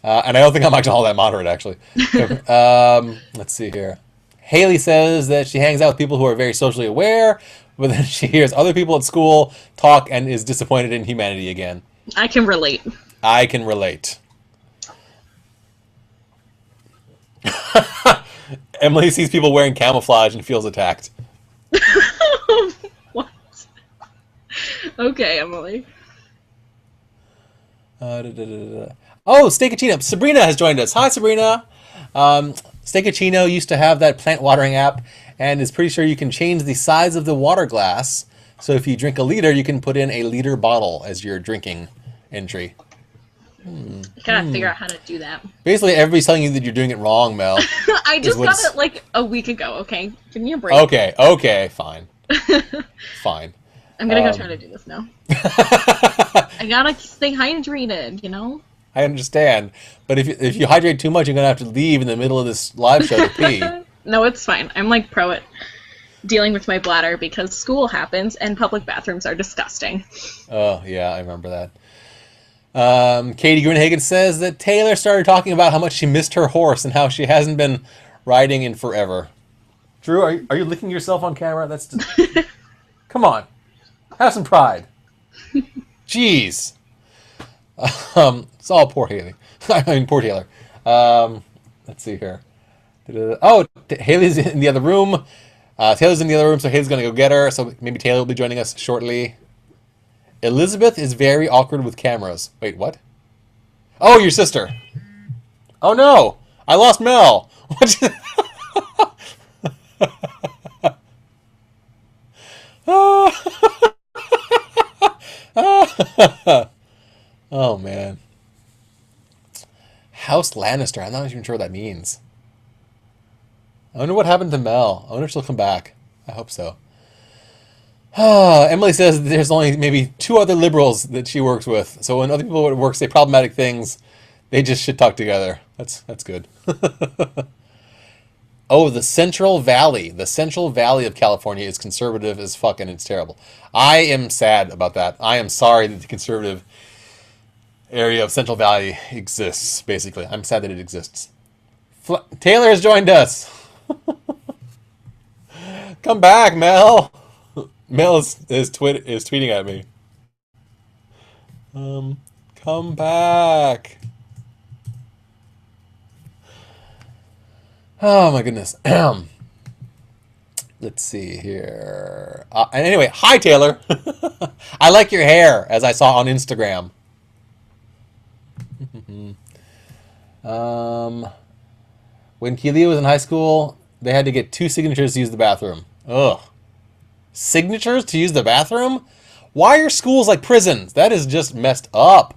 And I don't think I'm actually all that moderate, actually. Let's see here. Haley says that she hangs out with people who are very socially aware, but then she hears other people at school talk and is disappointed in humanity again. I can relate. I can relate. Emily sees people wearing camouflage and feels attacked. What? Okay, Emily. Oh, Steakachino. Sabrina has joined us. Hi, Sabrina. Steakachino used to have that plant watering app and is pretty sure you can change the size of the water glass. So if you drink a liter, you can put in a liter bottle as your drinking entry. I gotta figure out how to do that. Basically, everybody's telling you that you're doing it wrong, Mel. I just got it like a week ago, okay? Give me a break. Okay, fine. Fine. I'm gonna go try to do this now. I gotta stay hydrated, you know? I understand. But if you hydrate too much, you're going to have to leave in the middle of this live show to pee. No, it's fine. I'm like pro at dealing with my bladder because school happens and public bathrooms are disgusting. Oh, yeah, I remember that. Katie Grunhagen says that Taylor started talking about how much she missed her horse and how she hasn't been riding in forever. Drew, are you licking yourself on camera? That's Come on. Have some pride. Jeez. It's all poor Haley. I mean, poor Taylor. Let's see here. Oh, Haley's in the other room. Taylor's in the other room, so Haley's going to go get her. So maybe Taylor will be joining us shortly. Elizabeth is very awkward with cameras. Wait, what? Oh, your sister. Oh, no. I lost Mel. Oh, man. House Lannister. I'm not even sure what that means. I wonder what happened to Mel. I wonder if she'll come back. I hope so. Emily says there's only maybe 2 other liberals that she works with. So when other people at work say problematic things, they just should talk together. That's good. Oh, the Central Valley. The Central Valley of California is conservative as fuck, and it's terrible. I am sad about that. I am sorry that the conservative area of Central Valley exists, basically. I'm sad that it exists. Taylor has joined us. Come back, Mel. Mel is tweeting at me. Come back. Oh my goodness. Let's see here. And anyway, hi Taylor. I like your hair, as I saw on Instagram. When Keely was in high school, they had to get 2 signatures to use the bathroom. Ugh. Signatures to use the bathroom? Why are schools like prisons? That is just messed up.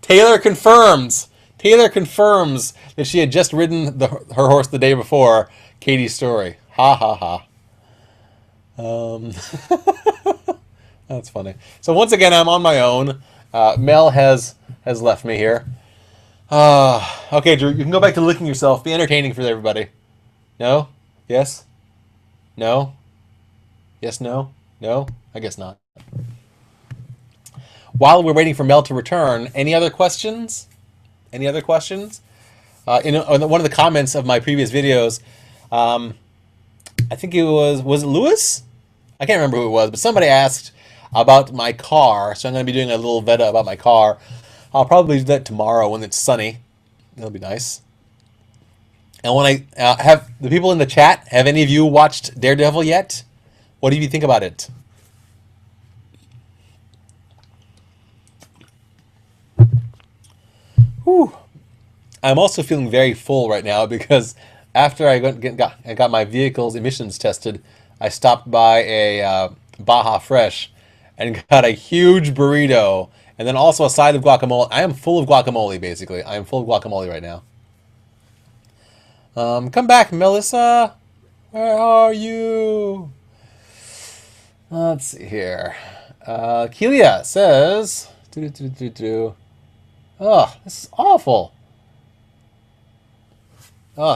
Taylor confirms that she had just ridden her horse the day before Katie's story. Ha ha ha. That's funny. So once again, I'm on my own. Mel has left me here. Okay, Drew, you can go back to licking yourself. Be entertaining for everybody. No? Yes? No? Yes, no? No? I guess not. While we're waiting for Mel to return, any other questions? Any other questions? In one of the comments of my previous videos, I think it was it Lewis? I can't remember who it was, but somebody asked about my car, so I'm going to be doing a little VEDA about my car. I'll probably do that tomorrow when it's sunny. That'll be nice. And when I have the people in the chat, have any of you watched Daredevil yet? What do you think about it? Whew. I'm also feeling very full right now because after I got my vehicle's emissions tested, I stopped by a Baja Fresh and got a huge burrito and then also a side of guacamole. I am full of guacamole, basically. I am full of guacamole right now. Come back, Melissa. Where are you? Let's see here. Kelia says, oh, this is awful.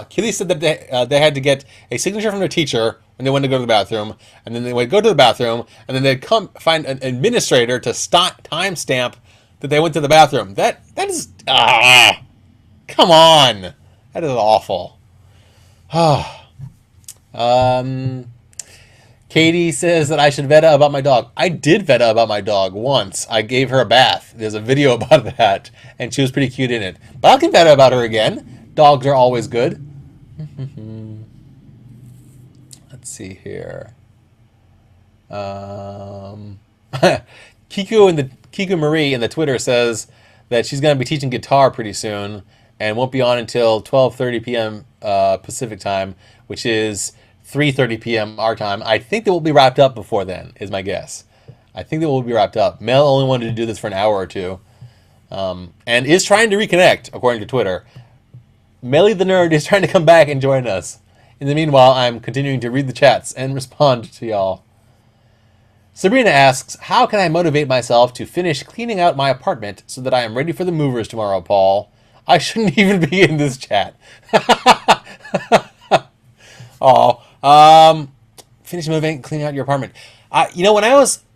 Keely said that they had to get a signature from their teacher when they went to go to the bathroom, and then they would go to the bathroom, and then they'd come find an administrator to timestamp that they went to the bathroom. That is come on, that is awful. Katie says that I should VEDA about my dog. I did VEDA about my dog once. I gave her a bath. There's a video about that, and she was pretty cute in it. But I can VEDA about her again. Dogs are always good. Let's see here. Kiku Marie in the Twitter says that she's going to be teaching guitar pretty soon and won't be on until 12:30 p.m. Pacific time, which is 3:30 p.m. our time. I think that we'll be wrapped up before then, is my guess. I think that we'll be wrapped up. Mel only wanted to do this for an hour or two, and is trying to reconnect, according to Twitter. mellythenerd is trying to come back and join us. In the meanwhile, I'm continuing to read the chats and respond to y'all. Sabrina asks, how can I motivate myself to finish cleaning out my apartment so that I am ready for the movers tomorrow, Paul? I shouldn't even be in this chat. Finish moving, cleaning out your apartment.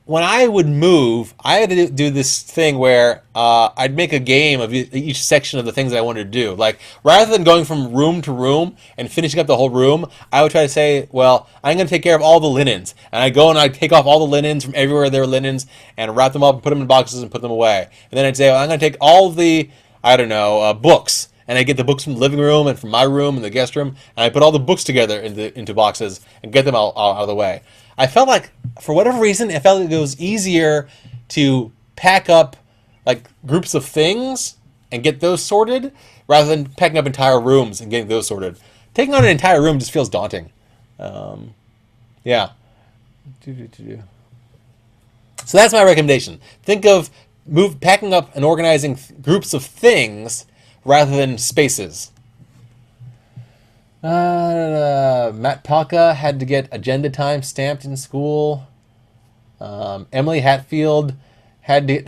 When I would move, I had to do this thing where I'd make a game of each section of the things that I wanted to do. Like, rather than going from room to room and finishing up the whole room, I would try to say, well, I'm going to take care of all the linens. And I'd go and I'd take off all the linens from everywhere there were linens and wrap them up and put them in boxes and put them away. And then I'd say, well, I'm going to take all of the, books. And I get the books from the living room and from my room and the guest room, and I put all the books together into boxes and get them all out of the way. I felt like, for whatever reason, it felt like it was easier to pack up like groups of things and get those sorted rather than packing up entire rooms and getting those sorted. Taking on an entire room just feels daunting. Yeah. So that's my recommendation. Think of packing up and organizing groups of things rather than spaces. Matt Palka had to get agenda time stamped in school. Emily Hatfield had to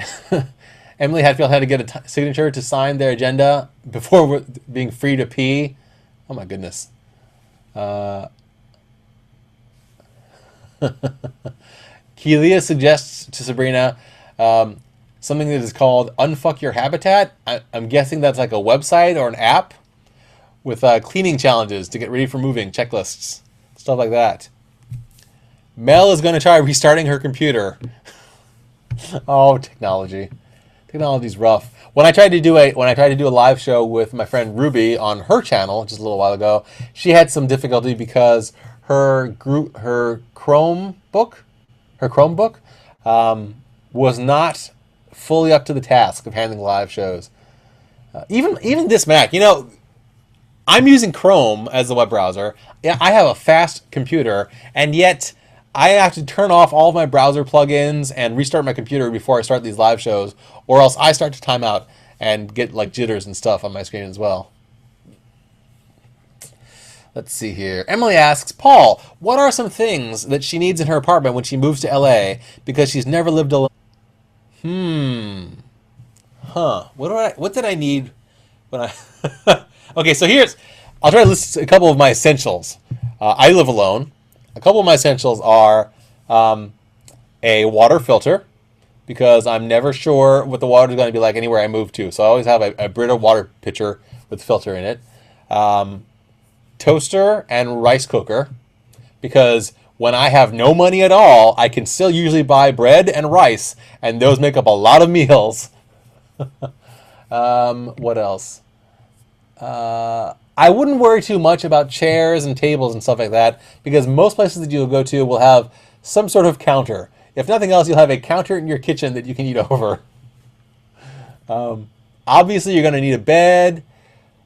get a signature to sign their agenda before being free to pee. Oh my goodness. Kelia suggests to Sabrina something that is called Unfuck Your Habitat. I'm guessing that's like a website or an app with cleaning challenges to get ready for moving, checklists, stuff like that. Mel is going to try restarting her computer. Oh, technology. Technology's rough. When I tried to do a live show with my friend Ruby on her channel just a little while ago, she had some difficulty because her Chromebook was not fully up to the task of handling live shows. Even this Mac, I'm using Chrome as the web browser. Yeah, I have a fast computer, and yet I have to turn off all of my browser plugins and restart my computer before I start these live shows, or else I start to time out and get like jitters and stuff on my screen as well. Let's see here. Emily asks, Paul, what are some things that she needs in her apartment when she moves to LA because she's never lived alone? What did I need when I... Okay, so I'll try to list a couple of my essentials. I live alone. A couple of my essentials are a water filter, because I'm never sure what the water is going to be like anywhere I move to. So I always have a Brita water pitcher with filter in it. Toaster and rice cooker, because when I have no money at all, I can still usually buy bread and rice, and those make up a lot of meals. What else? I wouldn't worry too much about chairs and tables and stuff like that, because most places that you'll go to will have some sort of counter. If nothing else, you'll have a counter in your kitchen that you can eat over. Obviously, you're going to need a bed.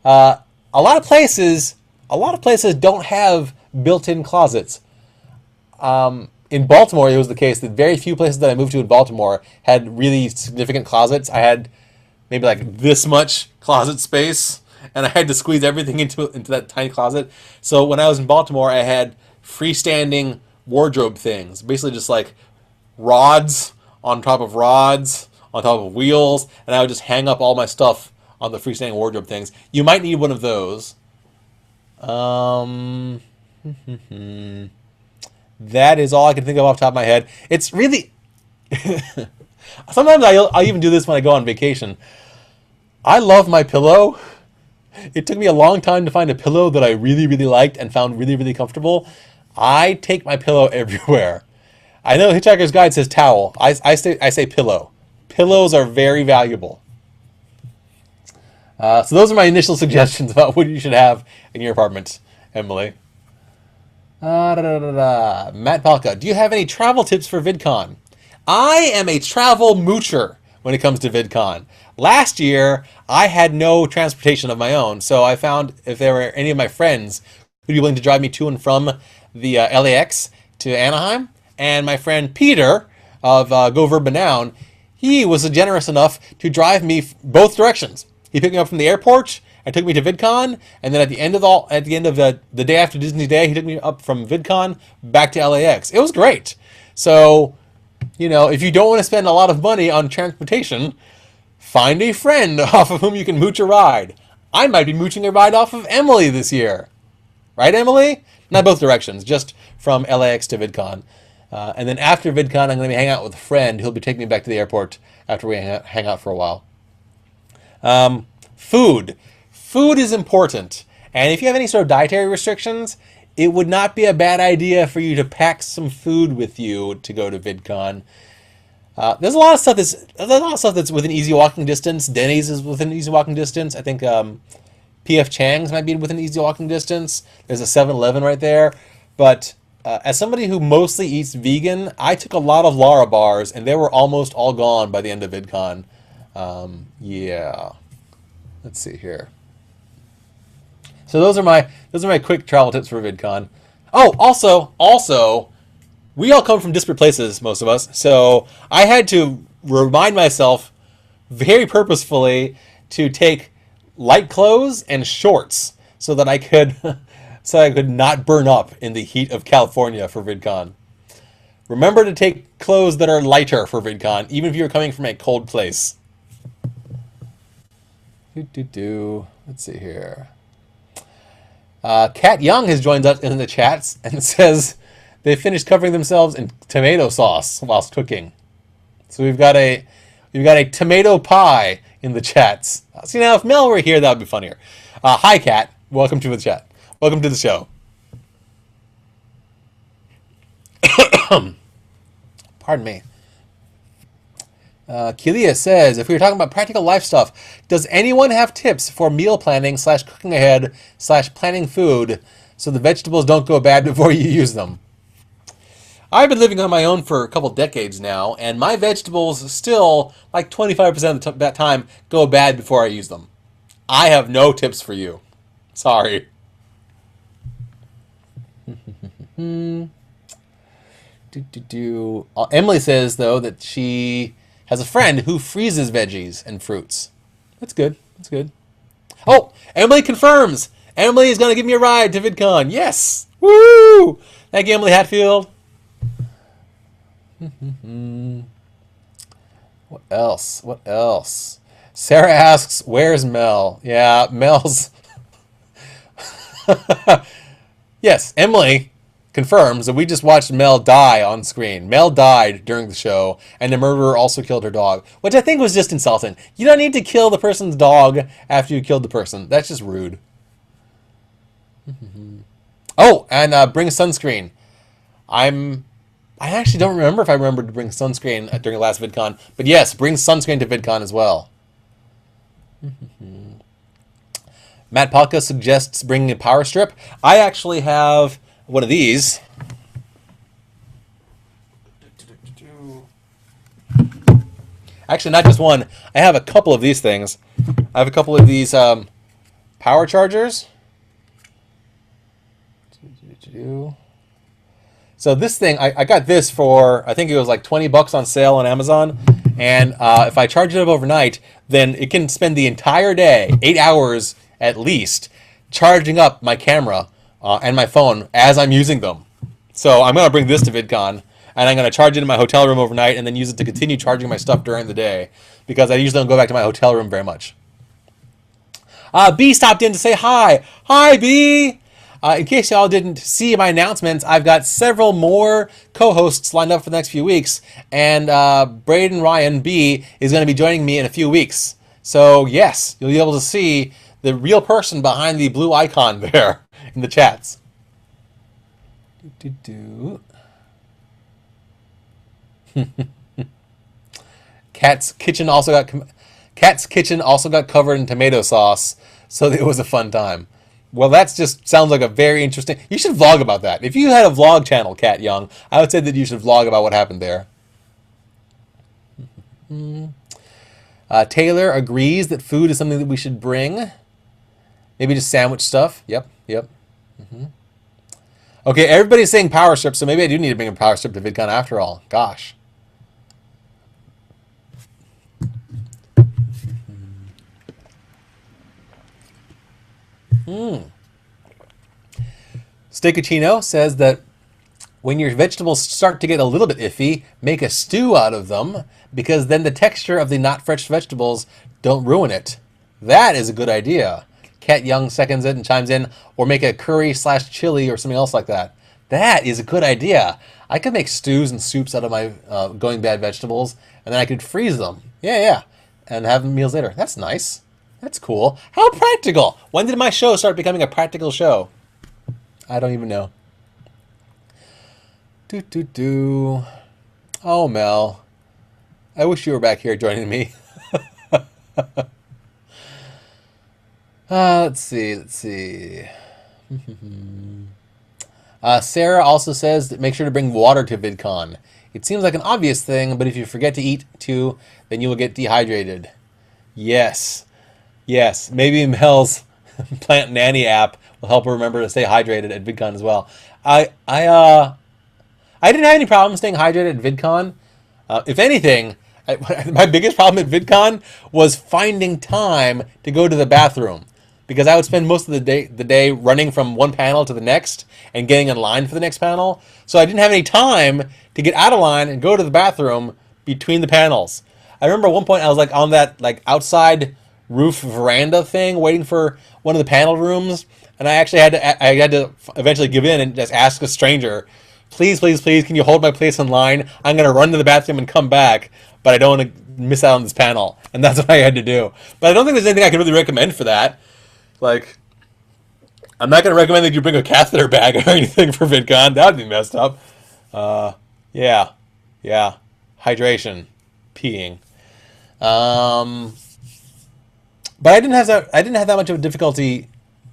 A lot of places don't have built-in closets. in Baltimore, it was the case that very few places that I moved to in Baltimore had really significant closets. I had maybe like this much closet space, and I had to squeeze everything into that tiny closet. So when I was in Baltimore, I had freestanding wardrobe things, basically just like rods on top of rods on top of wheels, and I would just hang up all my stuff on the freestanding wardrobe things. You might need one of those. That is all I can think of off the top of my head. It's really... Sometimes I'll even do this when I go on vacation. I love my pillow. It took me a long time to find a pillow that I really, really liked and found really, really comfortable. I take my pillow everywhere. I know Hitchhiker's Guide says towel. I say pillow. Pillows are very valuable. So those are my initial suggestions about what you should have in your apartment, Emily. Matt Palka, do you have any travel tips for VidCon? I am a travel moocher when it comes to VidCon. Last year, I had no transportation of my own, so I found if there were any of my friends who'd be willing to drive me to and from the LAX to Anaheim, and my friend Peter of Go Verba Noun, he was generous enough to drive me both directions. He picked me up from the airport and took me to VidCon, and then at the end of the day after Disney Day, he took me up from VidCon back to LAX. It was great. So, if you don't want to spend a lot of money on transportation, find a friend off of whom you can mooch a ride. I might be mooching a ride off of Emily this year. Right, Emily? Not both directions, just from LAX to VidCon. And then after VidCon, I'm going to be hanging out with a friend who'll be taking me back to the airport after we hang out for a while. Food. Food is important. And if you have any sort of dietary restrictions, it would not be a bad idea for you to pack some food with you to go to VidCon. There's a lot of stuff that's within easy walking distance. Denny's is within easy walking distance. I think P.F. Chang's might be within easy walking distance. There's a 7-Eleven right there. But as somebody who mostly eats vegan, I took a lot of Lara bars, and they were almost all gone by the end of VidCon. Yeah. Let's see here. So those are my quick travel tips for VidCon. Oh, also, we all come from disparate places, most of us. So I had to remind myself very purposefully to take light clothes and shorts so that I could not burn up in the heat of California for VidCon. Remember to take clothes that are lighter for VidCon, even if you're coming from a cold place. Let's see here. Kat Young has joined us in the chats and says they finished covering themselves in tomato sauce whilst cooking. So we've got a tomato pie in the chats. See, now if Mel were here, that would be funnier. Hi, Kat. Welcome to the chat. Welcome to the show. Pardon me. Kelia says, if we were talking about practical life stuff, does anyone have tips for meal planning / cooking ahead / planning food so the vegetables don't go bad before you use them? I've been living on my own for a couple decades now, and my vegetables still, like 25% of that time, go bad before I use them. I have no tips for you. Sorry. Emily says, though, that she has a friend who freezes veggies and fruits. That's good. That's good. Oh, Emily confirms. Emily is going to give me a ride to VidCon. Yes. Woo! Thank you, Emily Hatfield. What else? What else? Sarah asks, where's Mel? Yeah, Mel's... Yes, Emily confirms that we just watched Mel die on screen. Mel died during the show, and the murderer also killed her dog, which I think was just insulting. You don't need to kill the person's dog after you killed the person. That's just rude. Oh, and bring sunscreen. I actually don't remember if I remembered to bring sunscreen during the last VidCon, but yes, bring sunscreen to VidCon as well. Matt Palka suggests bringing a power strip. I actually have one of these. Actually, not just one. I have a couple of these things. I have a couple of these power chargers. So this thing, I got this for, I think it was like 20 bucks on sale on Amazon. And if I charge it up overnight, then it can spend the entire day, 8 hours at least, charging up my camera and my phone as I'm using them. So I'm going to bring this to VidCon, and I'm going to charge it in my hotel room overnight and then use it to continue charging my stuff during the day, because I usually don't go back to my hotel room very much. B stopped in to say hi. Hi, B! In case y'all didn't see my announcements, I've got several more co-hosts lined up for the next few weeks, and Braden Ryan B is going to be joining me in a few weeks. So yes, you'll be able to see the real person behind the blue icon there in the chats. Cat's Kitchen also got covered in tomato sauce, so it was a fun time. Well, that just sounds like a very interesting... You should vlog about that. If you had a vlog channel, Cat Young, I would say that you should vlog about what happened there. Taylor agrees that food is something that we should bring. Maybe just sandwich stuff. Yep. Okay, everybody's saying power strip, so maybe I do need to bring a power strip to VidCon after all. Gosh. Steakachino says that when your vegetables start to get a little bit iffy, make a stew out of them, because then the texture of the not fresh vegetables don't ruin it. That is a good idea. Cat Young seconds it and chimes in, or make a curry/chili or something else like that. That is a good idea. I could make stews and soups out of my going bad vegetables, and then I could freeze them. Yeah. And have meals later. That's nice. That's cool. How practical. When did my show start becoming a practical show? I don't even know. Oh, Mel. I wish you were back here joining me. Let's see. Sarah also says that make sure to bring water to VidCon. It seems like an obvious thing, but if you forget to eat too, then you will get dehydrated. Yes. Maybe Mel's Plant Nanny app will help her remember to stay hydrated at VidCon as well. I didn't have any problem staying hydrated at VidCon. If anything, my biggest problem at VidCon was finding time to go to the bathroom, because I would spend most of the day running from one panel to the next and getting in line for the next panel. So I didn't have any time to get out of line and go to the bathroom between the panels. I remember at one point I was like on that outside roof veranda thing waiting for one of the panel rooms, and I actually had to eventually give in and just ask a stranger, please, can you hold my place in line? I'm going to run to the bathroom and come back, but I don't want to miss out on this panel. And that's what I had to do. But I don't think there's anything I can really recommend for that. I'm not going to recommend that you bring a catheter bag or anything for VidCon. That would be messed up. Yeah. Hydration. Peeing. But I didn't have that much of a difficulty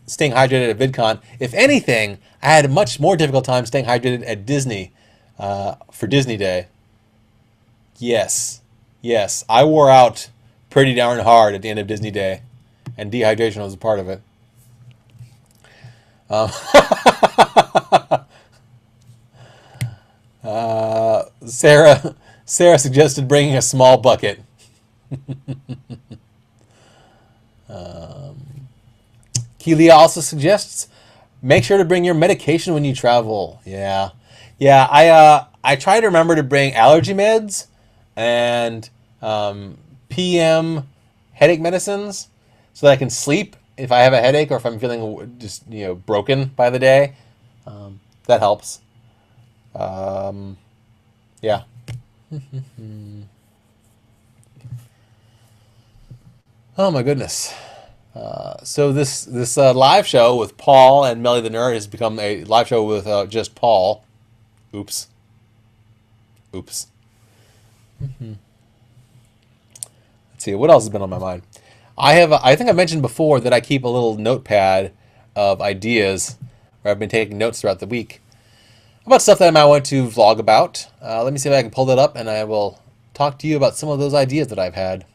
staying hydrated at VidCon. If anything, I had a much more difficult time staying hydrated at Disney for Disney Day. Yes, I wore out pretty darn hard at the end of Disney Day, and dehydration was a part of it. Sarah suggested bringing a small bucket. Keelia also suggests make sure to bring your medication when you travel. Yeah. I try to remember to bring allergy meds and PM headache medicines so that I can sleep if I have a headache or if I'm feeling just broken by the day. That helps. Yeah. Oh my goodness. So this live show with Paul and Melly the Nerd has become a live show with just Paul. Oops. Let's see, what else has been on my mind? I think I mentioned before that I keep a little notepad of ideas where I've been taking notes throughout the week about stuff that I might want to vlog about. Let me see if I can pull that up, and I will talk to you about some of those ideas that I've had.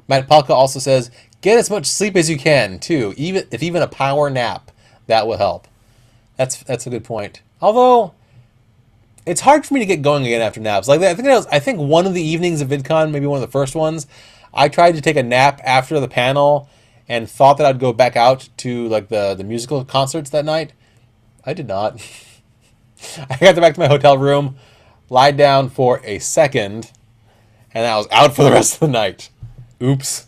Matt Palka also says, get as much sleep as you can, too. Even a power nap, that will help. That's a good point. Although, it's hard for me to get going again after naps. Like I think one of the evenings of VidCon, maybe one of the first ones, I tried to take a nap after the panel and thought that I'd go back out to like the musical concerts that night. I did not. I got back to my hotel room, lied down for a second, and I was out for the rest of the night. Oops.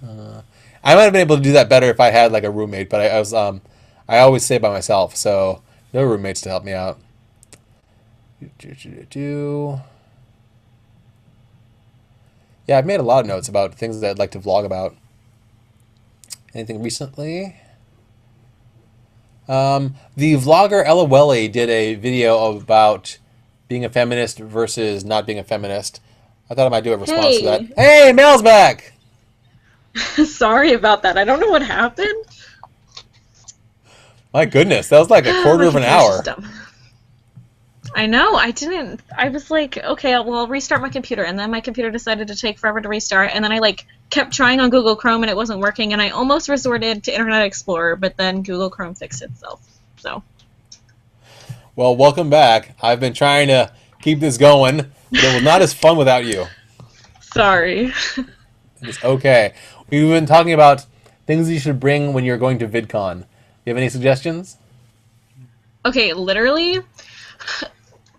I might have been able to do that better if I had like a roommate, but I always stay by myself, so no roommates to help me out. Yeah, I've made a lot of notes about things that I'd like to vlog about. Anything recently? The vlogger Ella Welly did a video about being a feminist versus not being a feminist. I thought I might do a response to that. Hey, Mel's back! Sorry about that. I don't know what happened. My goodness, that was like a quarter of an hour. I know. I was like, okay, well, I'll restart my computer, and then my computer decided to take forever to restart, and then I like kept trying on Google Chrome and it wasn't working, and I almost resorted to Internet Explorer, but then Google Chrome fixed itself. So. Well, welcome back. I've been trying to keep this going, but it was not as fun without you. Sorry. It's okay. We've been talking about things you should bring when you're going to VidCon. Do you have any suggestions? Okay, literally,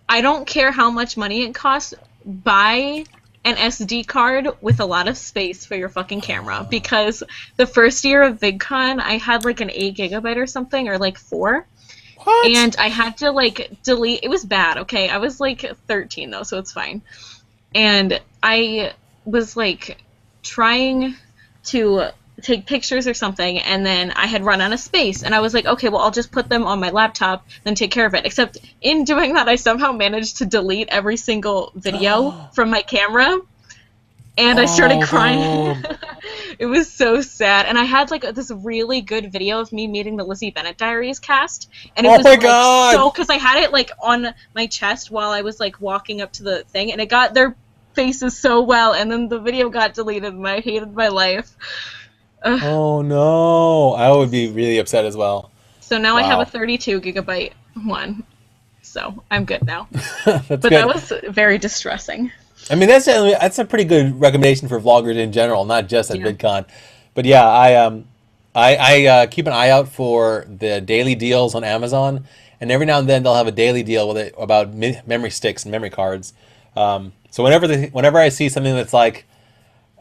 I don't care how much money it costs. Buy an SD card with a lot of space for your fucking camera. Because the first year of VidCon, I had like an 8 gigabyte or something, or like 4. What? And I had to like delete. It was bad, okay? I was like 13 though, so it's fine. And I was like trying to take pictures or something, and then I had run out of space, and I was like, okay, well, I'll just put them on my laptop, then take care of it. Except in doing that, I somehow managed to delete every single video from my camera, and I started crying. It was so sad. And I had like this really good video of me meeting the Lizzie Bennet Diaries cast, and it was like so, because I had it like on my chest while I was like walking up to the thing, and it got their faces so well, and then the video got deleted, and I hated my life. Oh no, I would be really upset as well. So now I have a 32 gigabyte one, so I'm good now. That's but good. That was very distressing. I mean, that's a pretty good recommendation for vloggers in general, not just at VidCon. But yeah, I keep an eye out for the daily deals on Amazon, and every now and then they'll have a daily deal with it about memory sticks and memory cards. So whenever I see something that's like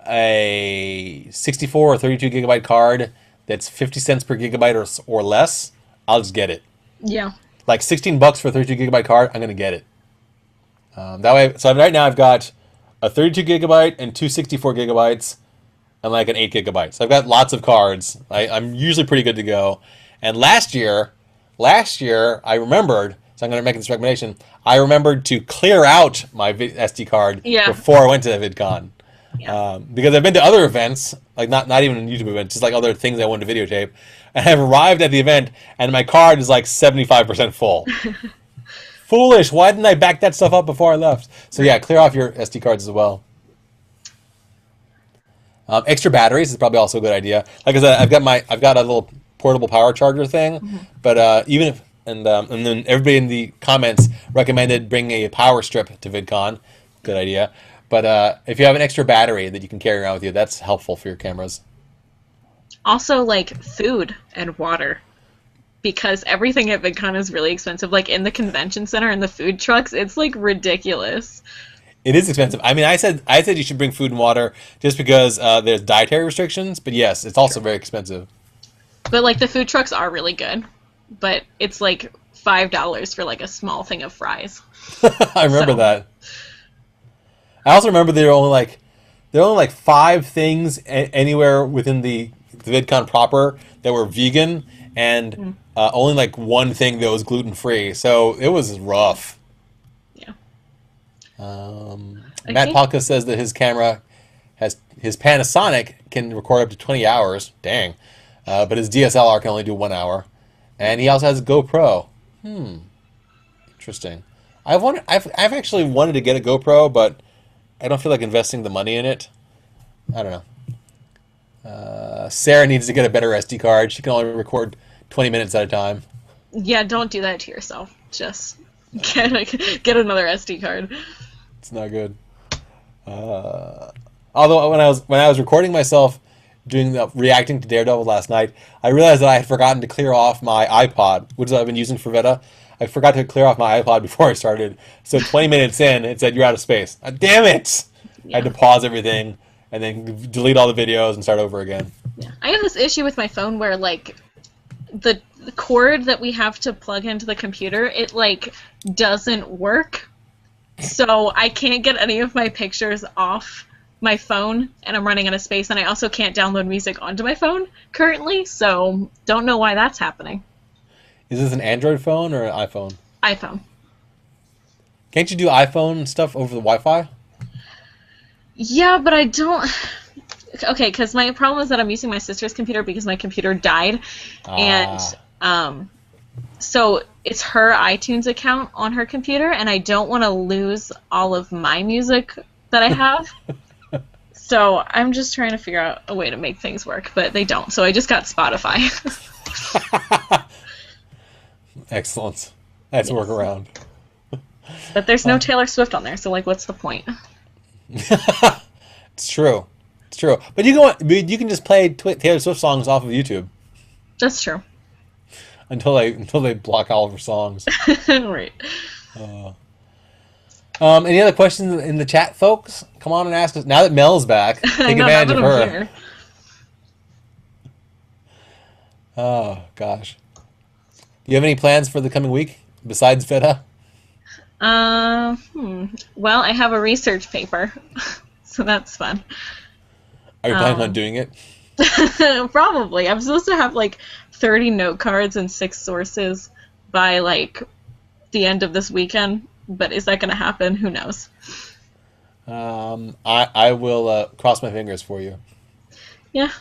a 64 or 32 gigabyte card that's 50 cents per gigabyte or less, I'll just get it. Yeah. Like $16 for a 32 gigabyte card, I'm gonna get it. That way, so right now I've got a 32 gigabyte and two 64 gigabytes and like an 8 gigabyte. So I've got lots of cards. I'm usually pretty good to go. And last year I remembered, so I'm going to make this recommendation, I remembered to clear out my SD card before I went to VidCon. Yeah. Because I've been to other events, like not even a YouTube event, just like other things I wanted to videotape. And I've arrived at the event and my card is like 75% full. Foolish. Why didn't I back that stuff up before I left? So yeah, clear off your SD cards as well. Extra batteries is probably also a good idea. Like I said, I've got a little portable power charger thing, but even if and then everybody in the comments recommended bringing a power strip to VidCon. Good idea. But if you have an extra battery that you can carry around with you, that's helpful for your cameras. Also, like food and water. Because everything at VidCon is really expensive. Like in the convention center and the food trucks, it's like ridiculous. It is expensive. I mean, I said you should bring food and water just because there's dietary restrictions. But yes, it's also very expensive. But like the food trucks are really good. But it's like $5 for like a small thing of fries. I remember that. I also remember there are only like 5 things anywhere within the VidCon proper that were vegan, and only like 1 thing that was gluten-free. So it was rough. Yeah. Matt Palka says that his camera his Panasonic can record up to 20 hours. Dang. But his DSLR can only do 1 hour. And he also has a GoPro. Interesting. I've actually wanted to get a GoPro, but I don't feel like investing the money in it. I don't know. Sarah needs to get a better SD card. She can only record 20 minutes at a time. Yeah, don't do that to yourself. Just Get another SD card. It's not good. Although when I was recording myself doing the reacting to Daredevil last night, I realized that I had forgotten to clear off my iPod, which I've been using for VEDA. I forgot to clear off my iPod before I started. So 20 minutes in, it said, "You're out of space." Damn it! I had to pause everything and then delete all the videos and start over again. Yeah. I have this issue with my phone where, like, the cord that we have to plug into the computer, it, like, doesn't work. So I can't get any of my pictures off my phone, and I'm running out of space, and I also can't download music onto my phone currently, so don't know why that's happening. Is this an Android phone or an iPhone? iPhone. Can't you do iPhone stuff over the Wi-Fi? Yeah, but I don't... Okay, because my problem is that I'm using my sister's computer because my computer died, and so it's her iTunes account on her computer, and I don't want to lose all of my music that I have. So I'm just trying to figure out a way to make things work, but they don't. So I just got Spotify. Excellent. That's a workaround. But there's no Taylor Swift on there, so, like, what's the point? It's true. It's true. But you can just play Taylor Swift songs off of YouTube That's true. until they block all of her songs. Right. Any other questions in the chat, folks? Come on and ask us. Now that Mel's back, take advantage of her. Here. Oh, gosh. Do you have any plans for the coming week besides VEDA? Well, I have a research paper, so that's fun. Are you planning on doing it? Probably. I'm supposed to have, like, 30 note cards and 6 sources by, like, the end of this weekend, but is that going to happen? Who knows? I will cross my fingers for you. Yeah.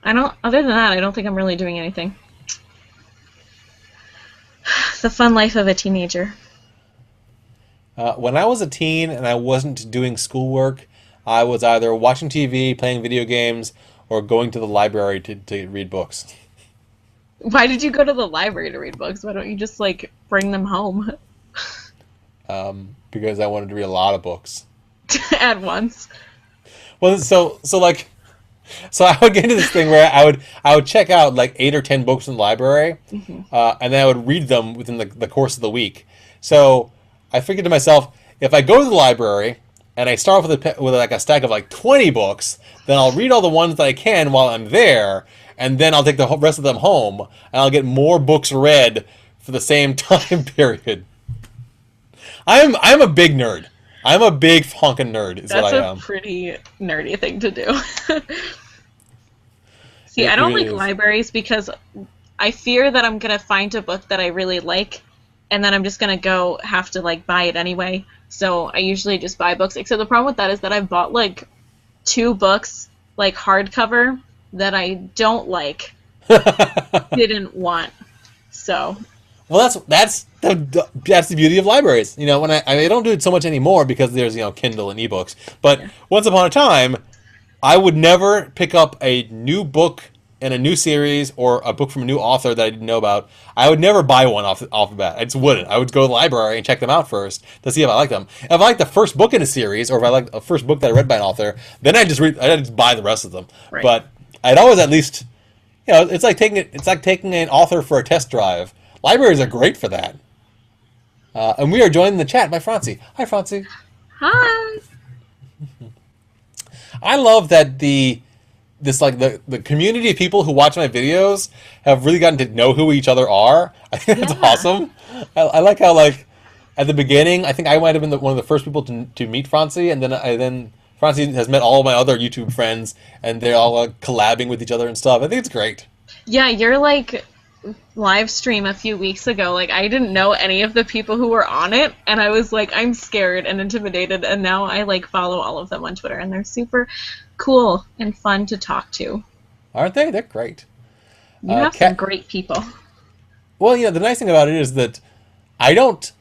Other than that, I don't think I'm really doing anything. The fun life of a teenager. When I was a teen and I wasn't doing schoolwork, I was either watching TV, playing video games, or going to the library to read books. Why did you go to the library to read books? Why don't you just, like, bring them home? Because I wanted to read a lot of books. At once. Well, so I would get into this thing where I would check out like 8 or 10 books in the library, and then I would read them within the course of the week. So I figured to myself, if I go to the library and I start off with like a stack of like 20 books, then I'll read all the ones that I can while I'm there, and then I'll take the rest of them home, and I'll get more books read for the same time period. I'm a big nerd. I'm a big honking nerd, is what I am. That's a pretty nerdy thing to do. See, I don't like libraries because I fear that I'm going to find a book that I really like, and then I'm just going to have to, like, buy it anyway. So I usually just buy books. Except the problem with that is that I've bought, like, 2 books, like, hardcover, that I don't like, didn't want. So... Well, that's the beauty of libraries. You know, when I don't do it so much anymore because there's, Kindle and ebooks. But once upon a time, I would never pick up a new book in a new series or a book from a new author that I didn't know about. I would never buy one off the bat. I just wouldn't. I would go to the library and check them out first to see if I like them. If I like the first book in a series, or if I like the first book that I read by an author, then I just buy the rest of them. Right. But I'd always at least, it's like taking an author for a test drive. Libraries are great for that. And we are joined in the chat by Francie. Hi, Francie. Hi. I love that the community of people who watch my videos have really gotten to know who each other are. I think that's awesome. I like how, like, at the beginning, I think I might have been one of the first people to meet Francie, and then Francie has met all of my other YouTube friends, and they're all collabing with each other and stuff. I think it's great. Yeah, you're like... live stream a few weeks ago, like, I didn't know any of the people who were on it, and I was like, I'm scared and intimidated, and now I, like, follow all of them on Twitter, and they're super cool and fun to talk to. Aren't they? They're great. You have some great people. Well, the nice thing about it is that I don't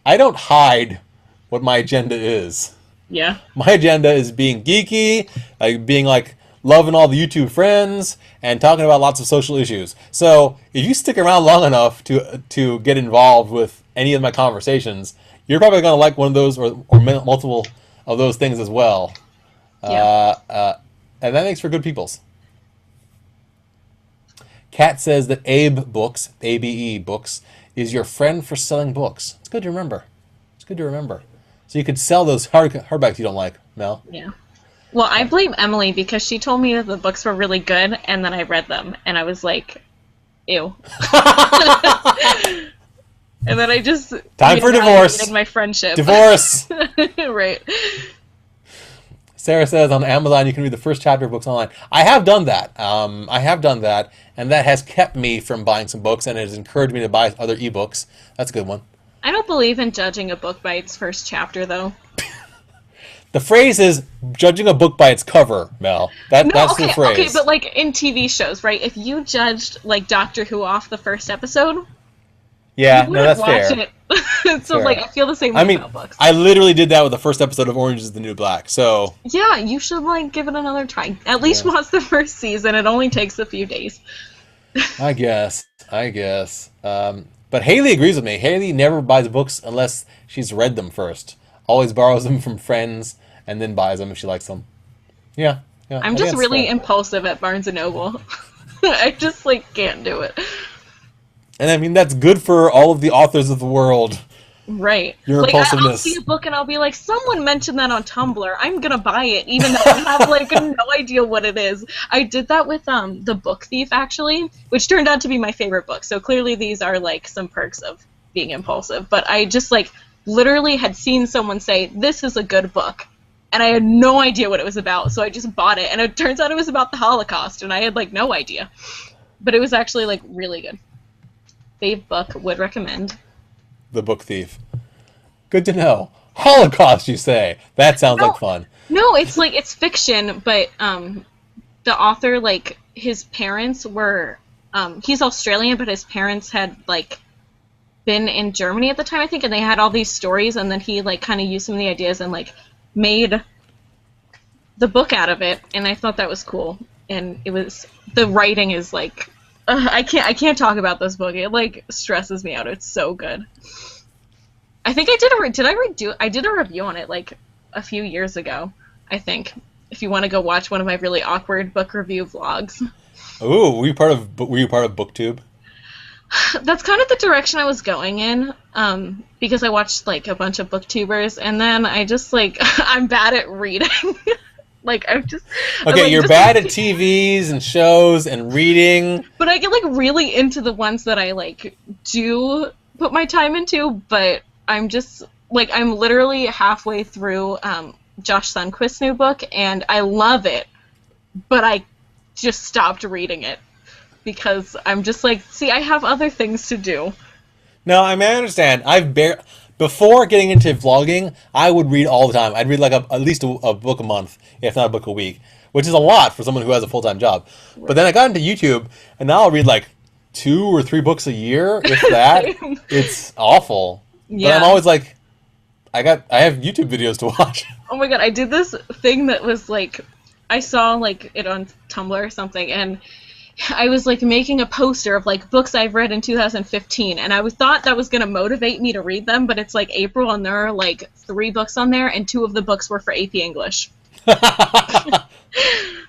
hide what my agenda is. Yeah. My agenda is being geeky, like being like loving all the YouTube friends, and talking about lots of social issues. So if you stick around long enough to get involved with any of my conversations, you're probably going to like one of those or multiple of those things as well. Yeah. And that makes for good peoples. Kat says that Abe Books, ABE Books, is your friend for selling books. It's good to remember. It's good to remember. So you could sell those hardbacks you don't like, Mel. Yeah. Well, I blame Emily because she told me that the books were really good, and then I read them, and I was like, ew. And then I just time for divorce. In my friendship. Divorce. Right. Sarah says on Amazon you can read the first chapter of books online. I have done that. And that has kept me from buying some books, and it has encouraged me to buy other ebooks. That's a good one. I don't believe in judging a book by its first chapter, though. The phrase is judging a book by its cover, Mel. That's the phrase. Okay, but like in TV shows, right? If you judged like Doctor Who off the first episode, yeah, you no, that's fair. It. So fair. Like I feel the same way about books. I literally did that with the first episode of Orange is the New Black. So yeah, you should like give it another try. At least watch the first season. It only takes a few days. I guess. But Haley agrees with me. Haley never buys books unless she's read them first. Always borrows them from friends and then buys them if she likes them. Yeah. I'm just really impulsive at Barnes & Noble. I just like can't do it. And I mean that's good for all of the authors of the world. Right. Your like, impulsiveness. I'll see a book and I'll be like, someone mentioned that on Tumblr. I'm gonna buy it, even though I have like no idea what it is. I did that with The Book Thief, actually, which turned out to be my favorite book. So clearly these are like some perks of being impulsive. But I just like literally had seen someone say, this is a good book. And I had no idea what it was about, so I just bought it. And it turns out it was about the Holocaust, and I had like no idea. But it was actually like really good. Fave book, would recommend. The Book Thief. Good to know. Holocaust, you say? That sounds like fun. No, it's like it's fiction, but the author, like his parents were he's Australian, but his parents had like been in Germany at the time, I think, and they had all these stories, and then he like kind of used some of the ideas and like made the book out of it, and I thought that was cool. And it was the writing is like I can't talk about this book. It like stresses me out. It's so good. I think I did a review on it like a few years ago, I think. If you want to go watch one of my really awkward book review vlogs. Ooh, were you part of BookTube? That's kind of the direction I was going in, because I watched like a bunch of booktubers, and then I just like I'm bad at reading. Like I'm just okay. Like, you're just, bad like, at TVs and shows and reading. But I get like really into the ones that I like do put my time into. But I'm just like I'm literally halfway through Josh Sundquist's new book, and I love it, but I just stopped reading it because I'm just like, see, I have other things to do. No, I mean I understand. Before getting into vlogging, I would read all the time. I'd read like at least a book a month, if not a book a week, which is a lot for someone who has a full-time job. Right. But then I got into YouTube, and now I'll read like 2 or 3 books a year, if that. It's awful. Yeah. But I'm always like, I have YouTube videos to watch. Oh my god, I did this thing that was like, I saw like it on Tumblr or something, and I was like making a poster of like books I've read in 2015, and I thought that was going to motivate me to read them, but it's like April and there are like 3 books on there, and 2 of the books were for AP English.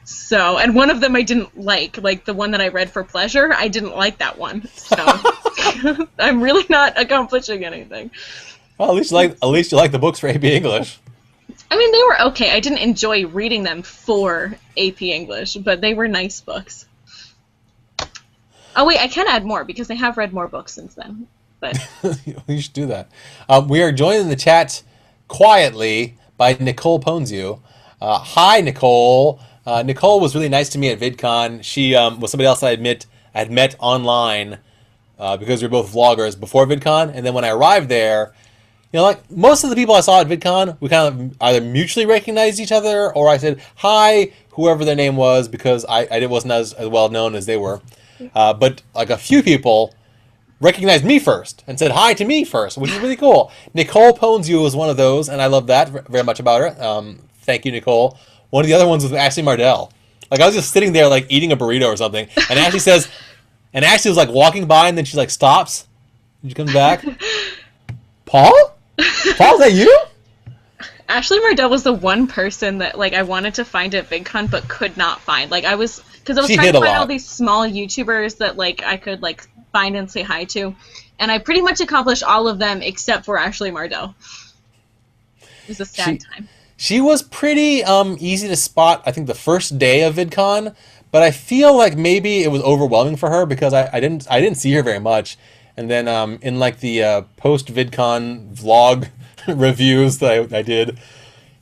So, and one of them I didn't like the one that I read for pleasure, I didn't like that one. So I'm really not accomplishing anything. Well, at least you like the books for AP English. I mean, they were okay. I didn't enjoy reading them for AP English, but they were nice books. Oh wait, I can add more because I have read more books since then. But you should do that. We are joined in the chat quietly by Nicole Ponzu. Hi, Nicole. Nicole was really nice to me at VidCon. She was somebody else I had met online because we were both vloggers before VidCon, and then when I arrived there, you know, like most of the people I saw at VidCon, we kind of either mutually recognized each other, or I said hi, whoever their name was, because I wasn't as well known as they were. But like a few people recognized me first and said hi to me first, which is really cool. Nicole Ponzu was one of those, and I love that very much about her. Thank you, Nicole. One of the other ones was Ashley Mardell. Like I was just sitting there like eating a burrito or something, and Ashley was like walking by, and then she like stops, and she comes back. Paul, is that you? Ashley Mardell was the one person that like I wanted to find at VidCon but could not find. Like I was trying to find all these small YouTubers that like I could like find and say hi to, and I pretty much accomplished all of them except for Ashley Mardell. It was a sad time. She was pretty easy to spot, I think, the first day of VidCon, but I feel like maybe it was overwhelming for her because I didn't see her very much. And then in like the post VidCon vlog reviews that I did,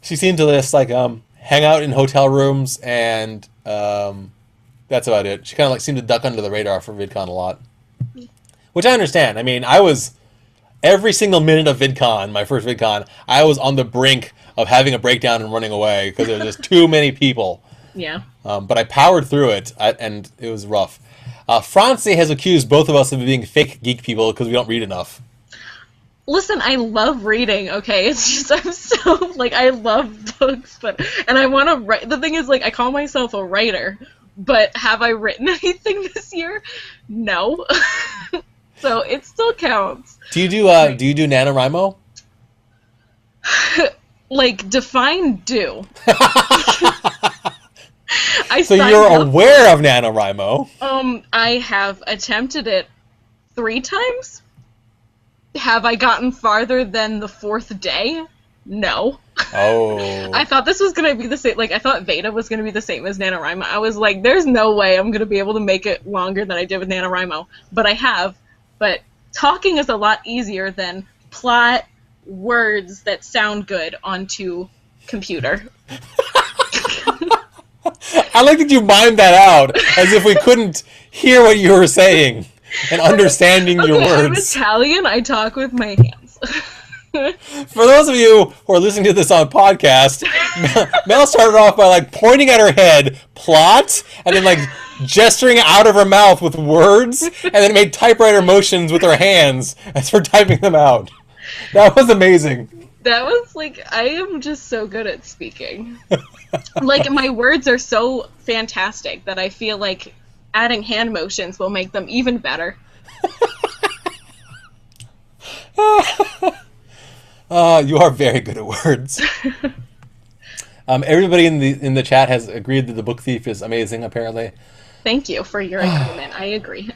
she seemed to just like hang out in hotel rooms, and that's about it. She kind of like seemed to duck under the radar for VidCon a lot, which I understand. I mean, I was every single minute of VidCon, my first VidCon, I was on the brink of having a breakdown and running away because there was just too many people. Yeah. But I powered through it, and it was rough. Francie has accused both of us of being fake geek people because we don't read enough. Listen, I love reading, okay? It's just, I'm so, like, I love books, and I want to write. The thing is, like, I call myself a writer, but have I written anything this year? No. So it still counts. Do you do NaNoWriMo? Like, define do. So you're aware of NaNoWriMo? I have attempted it 3 times. Have I gotten farther than the 4th day? No. Oh. I thought this was going to be the same. Like, I thought VEDA was going to be the same as NaNoWriMo. I was like, there's no way I'm going to be able to make it longer than I did with NaNoWriMo. But I have. But talking is a lot easier than plot words that sound good onto computer. I like that you mimed that out as if we couldn't hear what you were saying and understanding your words. I'm Italian. I talk with my hands. For those of you who are listening to this on podcast, Mel started off by like pointing at her head, plot, and then like gesturing out of her mouth with words, and then made typewriter motions with her hands as we're typing them out. That was amazing. That was like, I am just so good at speaking. Like, my words are so fantastic that I feel like adding hand motions will make them even better. You are very good at words. Everybody in the chat has agreed that The Book Thief is amazing, apparently. Thank you for your agreement. I agree.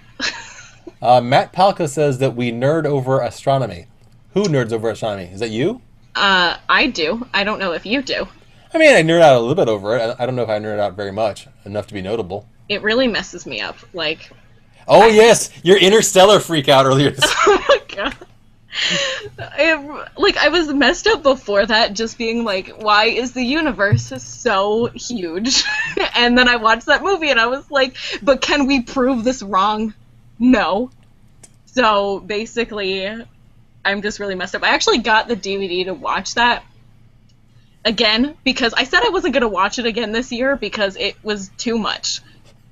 Matt Palka says that we nerd over astronomy. Who nerds over astronomy? Is that you? I do. I don't know if you do. I mean, I nerd out a little bit over it. I don't know if I nerd out very much, enough to be notable. It really messes me up. Like. Oh, yes! Your Interstellar freak out earlier this Oh my god. I was messed up before that, just being like, why is the universe so huge? And then I watched that movie and I was like, but can we prove this wrong? No. So basically, I'm just really messed up. I actually got the DVD to watch that again because I said I wasn't going to watch it again this year because it was too much.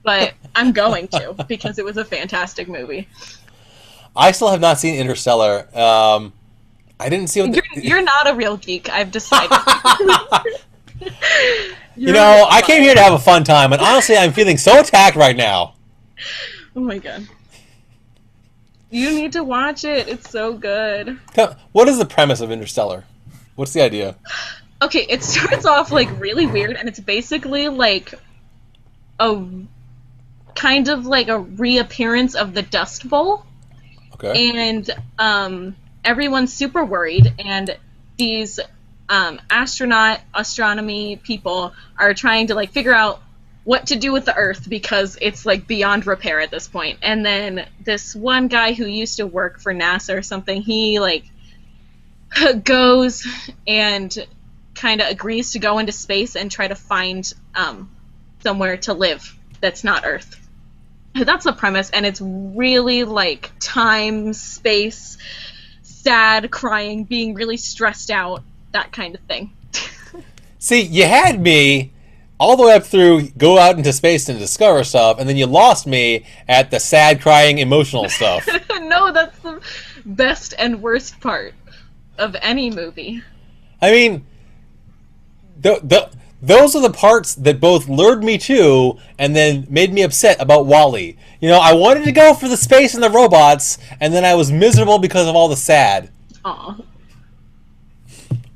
But I'm going to because it was a fantastic movie. I still have not seen Interstellar. I didn't see what you're not a real geek, I've decided. You know, I came here to have a fun time, and honestly, I'm feeling so attacked right now. Oh my god. You need to watch it. It's so good. What is the premise of Interstellar? What's the idea? Okay, it starts off like really weird, and it's basically like a kind of like a reappearance of the Dust Bowl. Okay. And everyone's super worried, and these astronomy people are trying to like figure out what to do with the Earth because it's like beyond repair at this point. And then this one guy who used to work for NASA or something, he like goes and kind of agrees to go into space and try to find somewhere to live that's not Earth. That's the premise, and it's really like time, space, sad, crying, being really stressed out, that kind of thing. See, you had me all the way up through go out into space and discover stuff, and then you lost me at the sad, crying, emotional stuff. No, that's the best and worst part of any movie. I mean, the those are the parts that both lured me to and then made me upset about Wall-E. I wanted to go for the space and the robots, and then I was miserable because of all the sad. Aw.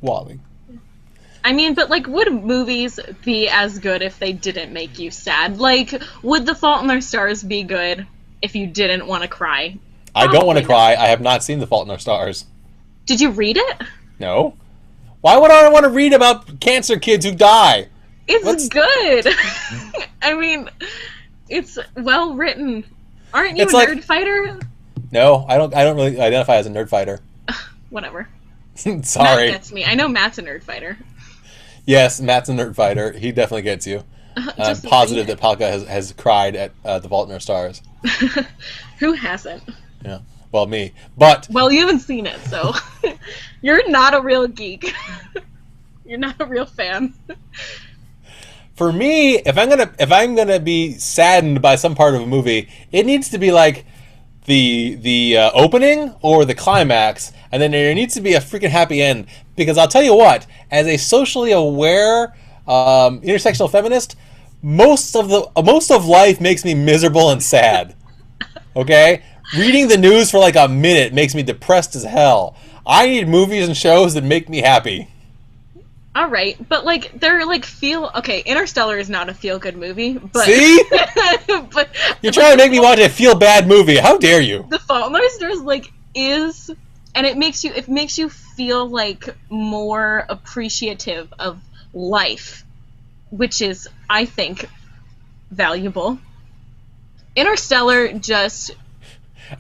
Wall-E. I mean, but, like, would movies be as good if they didn't make you sad? Like, would The Fault in Our Stars be good if you didn't want to cry? I don't want to cry. I have not seen The Fault in Our Stars. Did you read it? No. Why would I want to read about cancer kids who die? It's good. I mean, it's well written. Aren't you a nerd fighter? No, I don't really identify as a nerd fighter. Whatever. Sorry. Matt gets me. I know Matt's a nerd fighter. Yes, Matt's a nerd fighter. He definitely gets you. I'm positive that Palka has cried at The Fault in Our Stars. Who hasn't? Yeah. Well, me. But well, you haven't seen it, so you're not a real geek. You're not a real fan. For me, if I'm gonna be saddened by some part of a movie, it needs to be like the opening or the climax, and then there needs to be a freaking happy end. Because I'll tell you what, as a socially aware intersectional feminist, most of life makes me miserable and sad. Okay? Reading the news for like a minute makes me depressed as hell. I need movies and shows that make me happy. All right, but like they're like Interstellar is not a feel-good movie, but see, but you're trying to make me watch a feel-bad movie. How dare you? The Fault in Our Stars is, and it makes you feel like more appreciative of life, which is, I think, valuable. Interstellar just.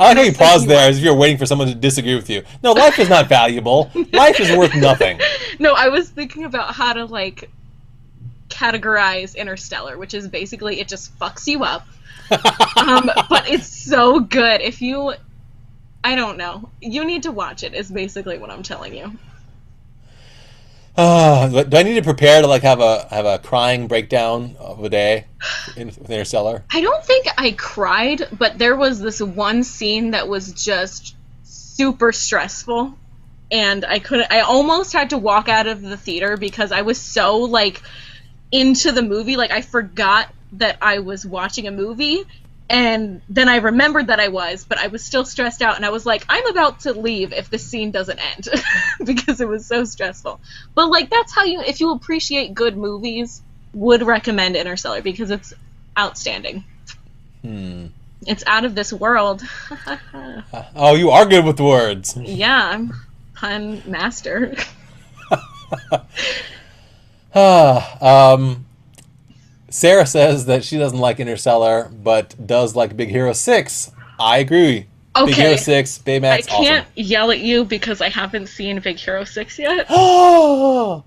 I like how you paused there as if you're waiting for someone to disagree with you. No, life is not valuable. Life is worth nothing. No, I was thinking about how to, like, categorize Interstellar, which is basically it just fucks you up. But it's so good. I don't know. You need to watch it, is basically what I'm telling you. Do I need to prepare to like have a crying breakdown of a day with Interstellar? I don't think I cried, but there was this one scene that was just super stressful, and I almost had to walk out of the theater because I was so like into the movie, like I forgot that I was watching a movie. And then I remembered that but I was still stressed out, and I was like, I'm about to leave if this scene doesn't end, because it was so stressful. But, like, that's how if you appreciate good movies, would recommend Interstellar, because it's outstanding. It's out of this world. Oh, you are good with words. Yeah, I'm pun master. Sarah says that she doesn't like Interstellar, but does like Big Hero 6. I agree. Okay. Big Hero 6, Baymax, I can't yell at you because I haven't seen Big Hero 6 yet. Oh!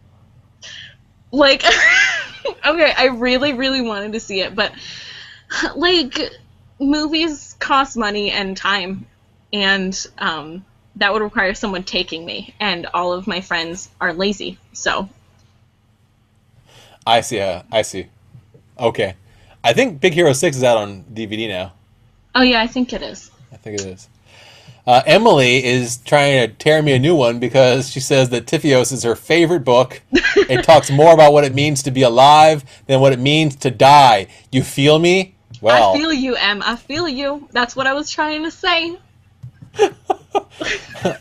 Like, okay, I really, really wanted to see it, but, like, movies cost money and time, and that would require someone taking me, and all of my friends are lazy, so. I see. Okay. I think Big Hero 6 is out on DVD now. Oh, yeah, I think it is. Emily is trying to tear me a new one because she says that Tiffios is her favorite book. It talks more about what it means to be alive than what it means to die. You feel me? Well, I feel you, Em. I feel you. That's what I was trying to say.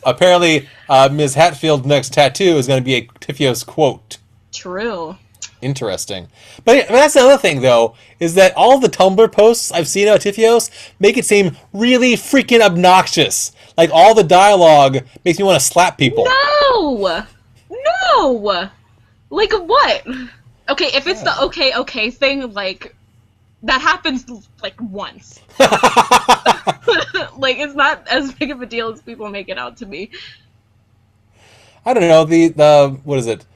Apparently, Ms. Hatfield's next tattoo is going to be a Tiffios quote. True. Interesting. But that's the other thing, though, is that all the Tumblr posts I've seen about Tiffios make it seem really freaking obnoxious. Like, all the dialogue makes me want to slap people. No! Like, what? Okay, if it's the okay thing, like, that happens, like, once. Like, it's not as big of a deal as people make it out to be. I don't know, the what is it?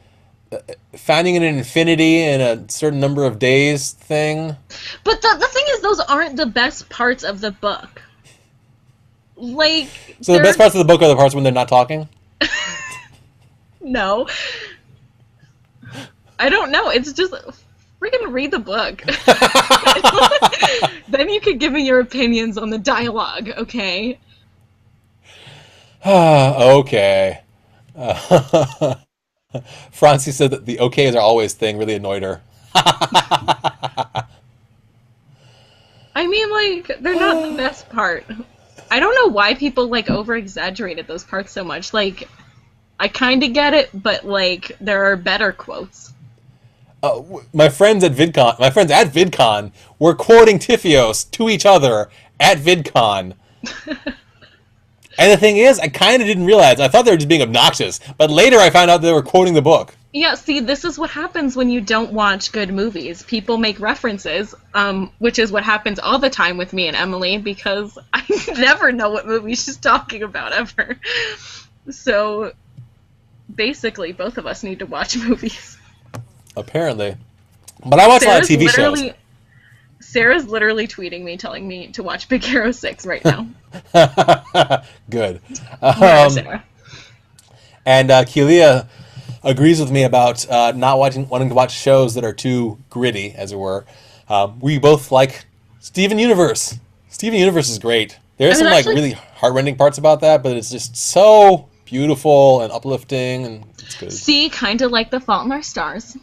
Finding an infinity in a certain number of days thing. But the thing is, those aren't the best parts of the book. Like, so the best parts of the book are the parts when they're not talking? No. I don't know. It's just freaking read the book. Then you could give me your opinions on the dialogue, okay? Okay. Francie said that the okays are always thing really annoyed her. I mean, like, they're not the best part. I don't know why people, like, over-exaggerated those parts so much. Like, I kind of get it, but, like, there are better quotes. My friends at VidCon were quoting Tifios to each other at VidCon. And the thing is, I kind of didn't realize. I thought they were just being obnoxious. But later I found out they were quoting the book. Yeah, see, this is what happens when you don't watch good movies. People make references, which is what happens all the time with me and Emily, because I never know what movie she's talking about, ever. So, basically, both of us need to watch movies. Apparently. But I watch a lot of TV shows. Sarah's literally tweeting me, telling me to watch Big Hero 6 right now. Good. Sarah. And Kelia agrees with me about not wanting to watch shows that are too gritty, as it were. We both like Steven Universe. Steven Universe is great. There's some like really heartrending parts about that, but it's just so beautiful and uplifting, and it's good. See, kind of like The Fault in Our Stars.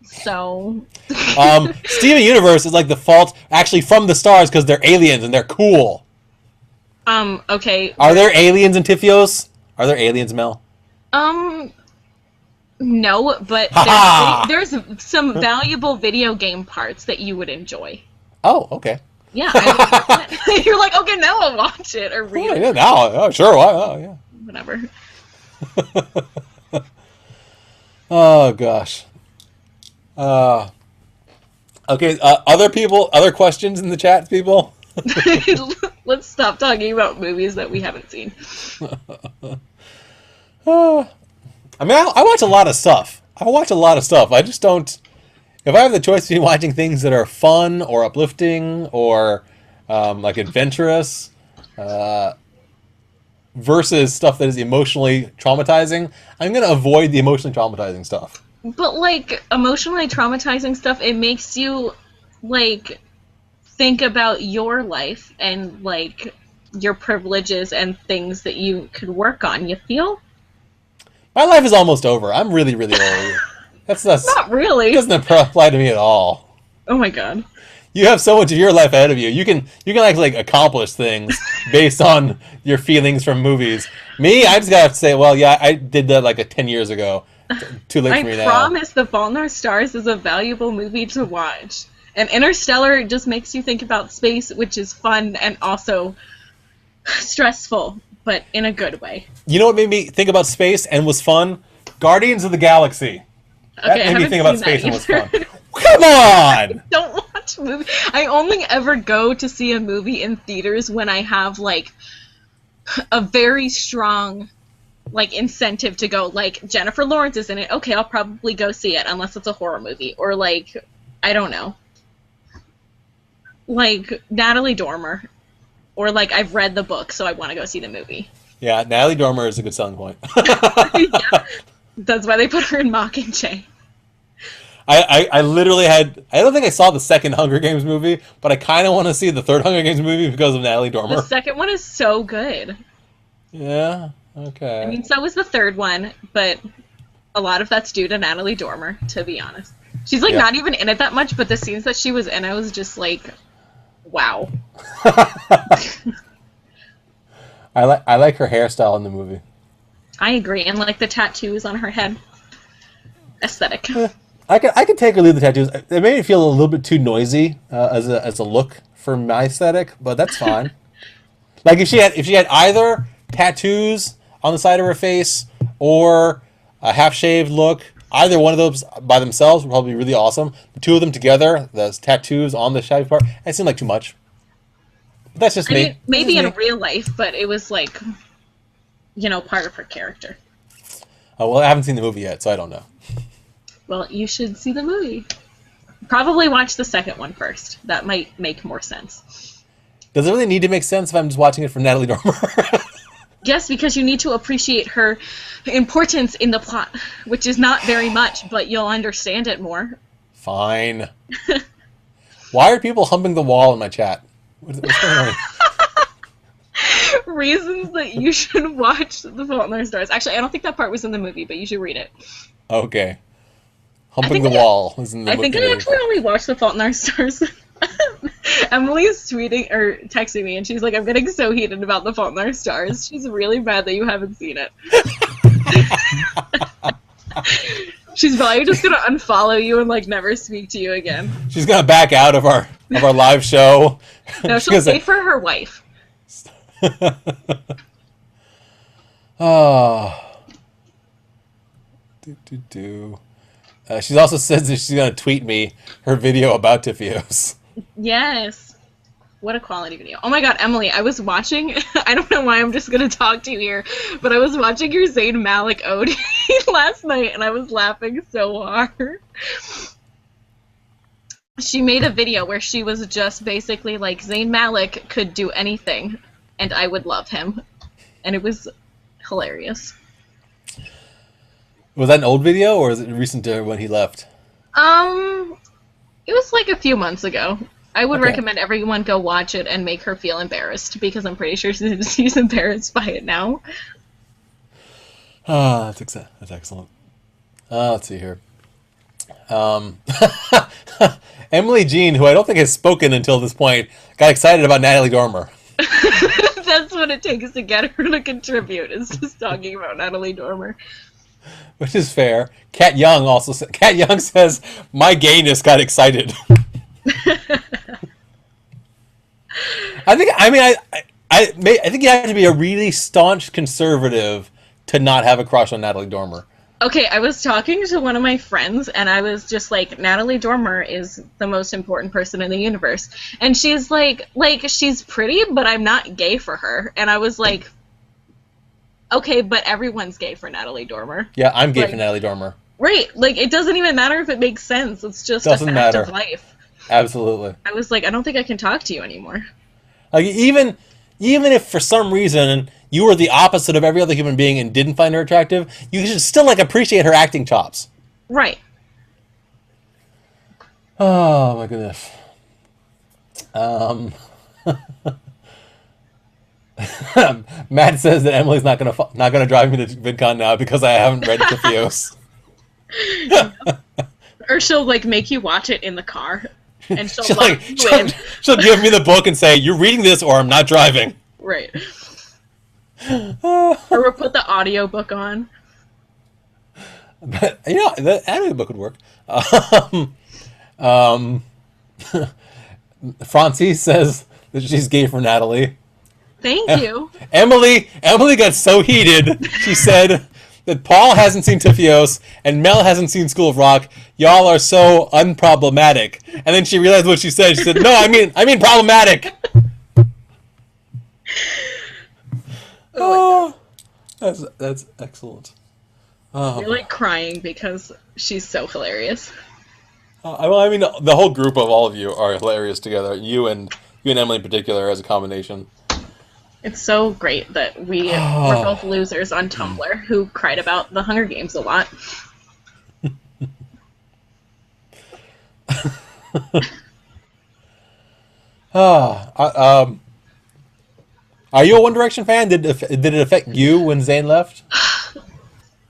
So. Steven Universe is like The Fault, actually from the stars, because they're aliens and they're cool. Okay. Are there aliens in Tifios? Are there aliens, Mel? No, but there's some valuable video game parts that you would enjoy. Oh, okay. Yeah. You're like, okay, now I'll watch it or read it. Yeah, now, sure, why? Oh, yeah. Whatever. Oh, gosh. Okay, other questions in the chat, people? Let's stop talking about movies that we haven't seen. I mean, I watch a lot of stuff. I just don't... If I have the choice between watching things that are fun or uplifting or like adventurous versus stuff that is emotionally traumatizing, I'm going to avoid the emotionally traumatizing stuff. But, like, emotionally traumatizing stuff, it makes you, like, think about your life and, like, your privileges and things that you could work on, you feel? My life is almost over. I'm really, really old. That's not really. It doesn't apply to me at all. Oh my god. You have so much of your life ahead of you. You can actually like accomplish things based on your feelings from movies. Me, I just gotta have to say, well, yeah, I did that like 10 years ago. Too late for me now. I promise The Fault in Our Stars is a valuable movie to watch. And Interstellar just makes you think about space, which is fun and also stressful, but in a good way. You know what made me think about space and was fun? Guardians of the Galaxy. That made me think about space and was fun. Come on! Don't watch movies. I only ever go to see a movie in theaters when I have, like, a very strong, like, incentive to go. Like, Jennifer Lawrence is in it. Okay, I'll probably go see it, unless it's a horror movie. Or, like, I don't know. Like, Natalie Dormer. Or, like, I've read the book, so I want to go see the movie. Yeah, Natalie Dormer is a good selling point. Yeah. That's why they put her in Mockingjay. I literally had... I don't think I saw the second Hunger Games movie, but I kind of want to see the third Hunger Games movie because of Natalie Dormer. The second one is so good. Yeah, okay. I mean, so was the third one, but a lot of that's due to Natalie Dormer, to be honest. She's, like, not even in it that much, but the scenes that she was in, I was just like, wow. I like her hairstyle in the movie. I agree, and, like, the tattoos on her head. Aesthetic. I could take or leave the tattoos. It made me feel a little bit too noisy as a look for my aesthetic, but that's fine. Like if she had either tattoos on the side of her face or a half-shaved look, either one of those by themselves would probably be really awesome. The two of them together, the tattoos on the shaved part, it seemed like too much. But that's just me. Mean, maybe in real life, but it was like, you know, part of her character. Oh, well, I haven't seen the movie yet, so I don't know. Well, you should see the movie. Probably watch the second one first. That might make more sense. Does it really need to make sense if I'm just watching it from Natalie Dormer? Yes, because you need to appreciate her importance in the plot, which is not very much, but you'll understand it more. Fine. Why are people humping the wall in my chat? What's going on? Reasons that you should watch The Fault in Our Stars. Actually, I don't think that part was in the movie, but you should read it. Okay. Humping the Wall is in the movie. I think I actually only watched The Fault in Our Stars. Emily's tweeting or texting me, and she's like, "I'm getting so heated about The Fault in Our Stars." She's really mad that you haven't seen it. She's probably just gonna unfollow you and like never speak to you again. She's gonna back out of our live show. No, she'll stay for her wife. Oh. She also says that she's gonna tweet me her video about Tifios. Yes. What a quality video. Oh my god, Emily, I was watching, I don't know why I'm just going to talk to you here, but I was watching your Zayn Malik ode last night, and I was laughing so hard. She made a video where she was just basically like, Zayn Malik could do anything, and I would love him. And it was hilarious. Was that an old video, or is it recent to when he left? It was like a few months ago. I would Okay. recommend everyone go watch it and make her feel embarrassed, because I'm pretty sure she's embarrassed by it now. Ah, that's excellent. Let's see here. Emily Jean, who I don't think has spoken until this point, got excited about Natalie Dormer. That's what it takes to get her to contribute, is just talking about Natalie Dormer. Which is fair. Kat Young says, my gayness got excited. I think you have to be a really staunch conservative to not have a crush on Natalie Dormer. Okay, I was talking to one of my friends, and I was just like, Natalie Dormer is the most important person in the universe. And she's like, she's pretty, but I'm not gay for her. And I was like, okay, but everyone's gay for Natalie Dormer. Yeah, I'm gay for Natalie Dormer. Right, like, it doesn't even matter if it makes sense. It's just a fact of life. Absolutely. I was like, I don't think I can talk to you anymore. Like, even if for some reason you were the opposite of every other human being and didn't find her attractive, you should still like appreciate her acting chops. Right. Oh my goodness. Matt says that Emily's not gonna drive me to VidCon now because I haven't read Tifios. Or she'll like make you watch it in the car, and she'll she'll give me the book and say, "You're reading this, or I'm not driving." Right. Or we'll put the audiobook on. But the audiobook would work. Francie says that she's gay for Natalie. Thank you. Emily got so heated. She said that Paul hasn't seen Tifios and Mel hasn't seen School of Rock. Y'all are so unproblematic. And then she realized what she said. She said, "No, I mean problematic." Oh, that's excellent. You're like crying because she's so hilarious. The whole group of all of you are hilarious together. You and Emily in particular as a combination. It's so great that we're both losers on Tumblr who cried about the Hunger Games a lot. Are you a One Direction fan? Did it affect you when Zayn left?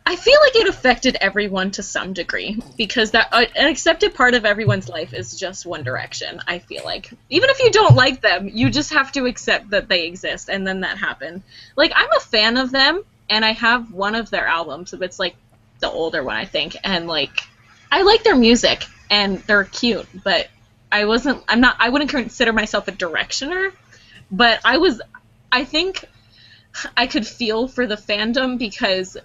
I feel like it affected everyone to some degree, because that an accepted part of everyone's life is just One Direction, I feel like. Even if you don't like them, you just have to accept that they exist, and then that happened. Like, I'm a fan of them, and I have one of their albums, it's like the older one, I think, and like, I like their music, and they're cute, but I wouldn't consider myself a Directioner, but I think I could feel for the fandom, because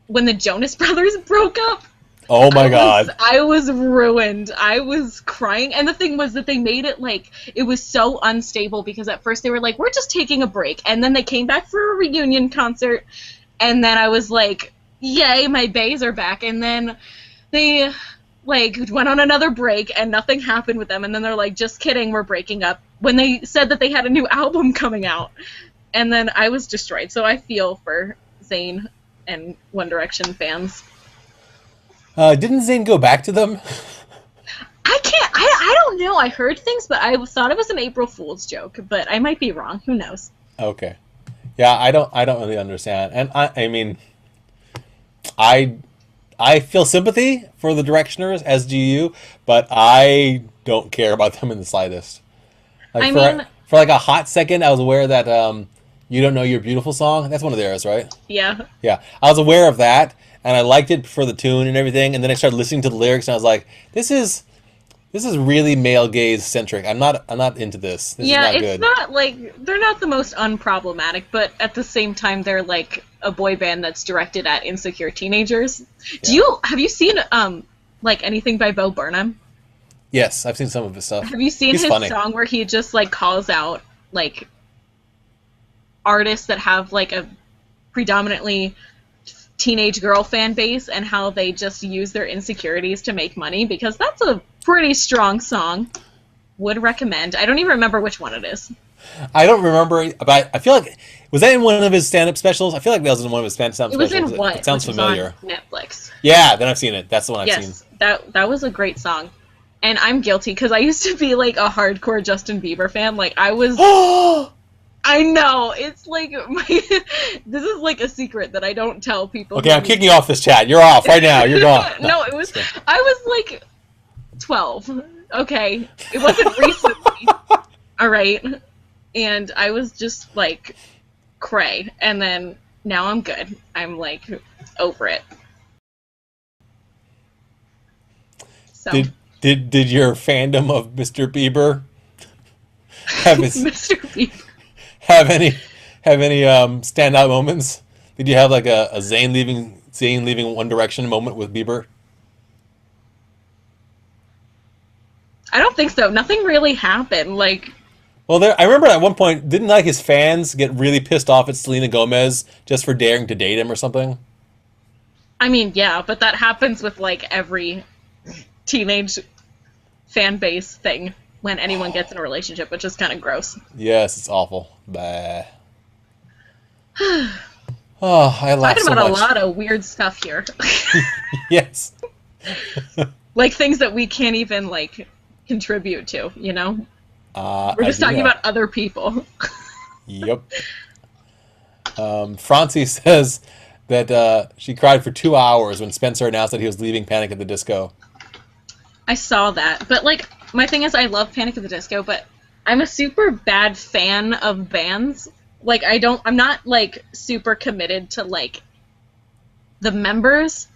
when the Jonas Brothers broke up, oh my god, I was ruined. I was crying, and the thing was that they made it like it was so unstable, because at first they were like, we're just taking a break, and then they came back for a reunion concert, and then I was like, yay, my bays are back, and then they like went on another break and nothing happened with them, and then they're like, just kidding, we're breaking up, when they said that they had a new album coming out, and then I was destroyed. So I feel for Zayn and One Direction fans. Didn't Zayn go back to them? I don't know. I heard things, but I thought it was an April Fool's joke, but I might be wrong. Who knows? Okay. Yeah, I don't really understand. And I mean, I I feel sympathy for the Directioners, as do you, but I don't care about them in the slightest. Like I mean, for like a hot second, I was aware that "You Don't Know You're Beautiful" song. That's one of theirs, right? yeah. Yeah, I was aware of that, and I liked it for the tune and everything. And then I started listening to the lyrics, and I was like, this is really male gaze centric. I'm not into this. This is Yeah, not it's good. not like they're not the most unproblematic, but at the same time they're like a boy band that's directed at insecure teenagers. Yeah. Have you seen like anything by Bo Burnham? Yes, I've seen some of his stuff. Have you seen He's his funny. song where he just like calls out like artists that have like a predominantly teenage girl fan base and how they just use their insecurities to make money? Because that's a pretty strong song. Would recommend. I don't even remember which one it is. I don't remember, but I feel like was that in one of his stand-up specials? I feel like that was in one of his stand-up It was specials. in What? It sounds which familiar. is on Netflix. Yeah, then I've seen it. That's the one I've seen. Yes, that was a great song. And I'm guilty because I used to be like a hardcore Justin Bieber fan. Like I was. I know it's like this is like a secret that I don't tell people. Okay, I'm kicking you off this chat. You're off right now. You're gone. No, it was. I was like 12. Okay, it wasn't recently. All right, and I was just like cray, and then now I'm good. I'm like over it. So. Did your fandom of Mr. Bieber have Mr. Bieber. have any standout moments? Did you have like a Zayn leaving One Direction moment with Bieber? I don't think so. Nothing really happened. Like, Well, I remember at one point, didn't like his fans get really pissed off at Selena Gomez just for daring to date him or something? I mean, yeah, but that happens with like every teenage fan base thing when anyone gets in a relationship, which is kind of gross. Yes, it's awful. Bah. Oh, I laughed Talking so about much. a lot of weird stuff here. Yes. Like things that we can't even like contribute to, you know? We're just talking about. about other people. Yep. Francie says that she cried for 2 hours when Spencer announced that he was leaving Panic at the Disco. I saw that. But like my thing is I love Panic at the Disco, but I'm a super bad fan of bands. Like I'm not like super committed to like the members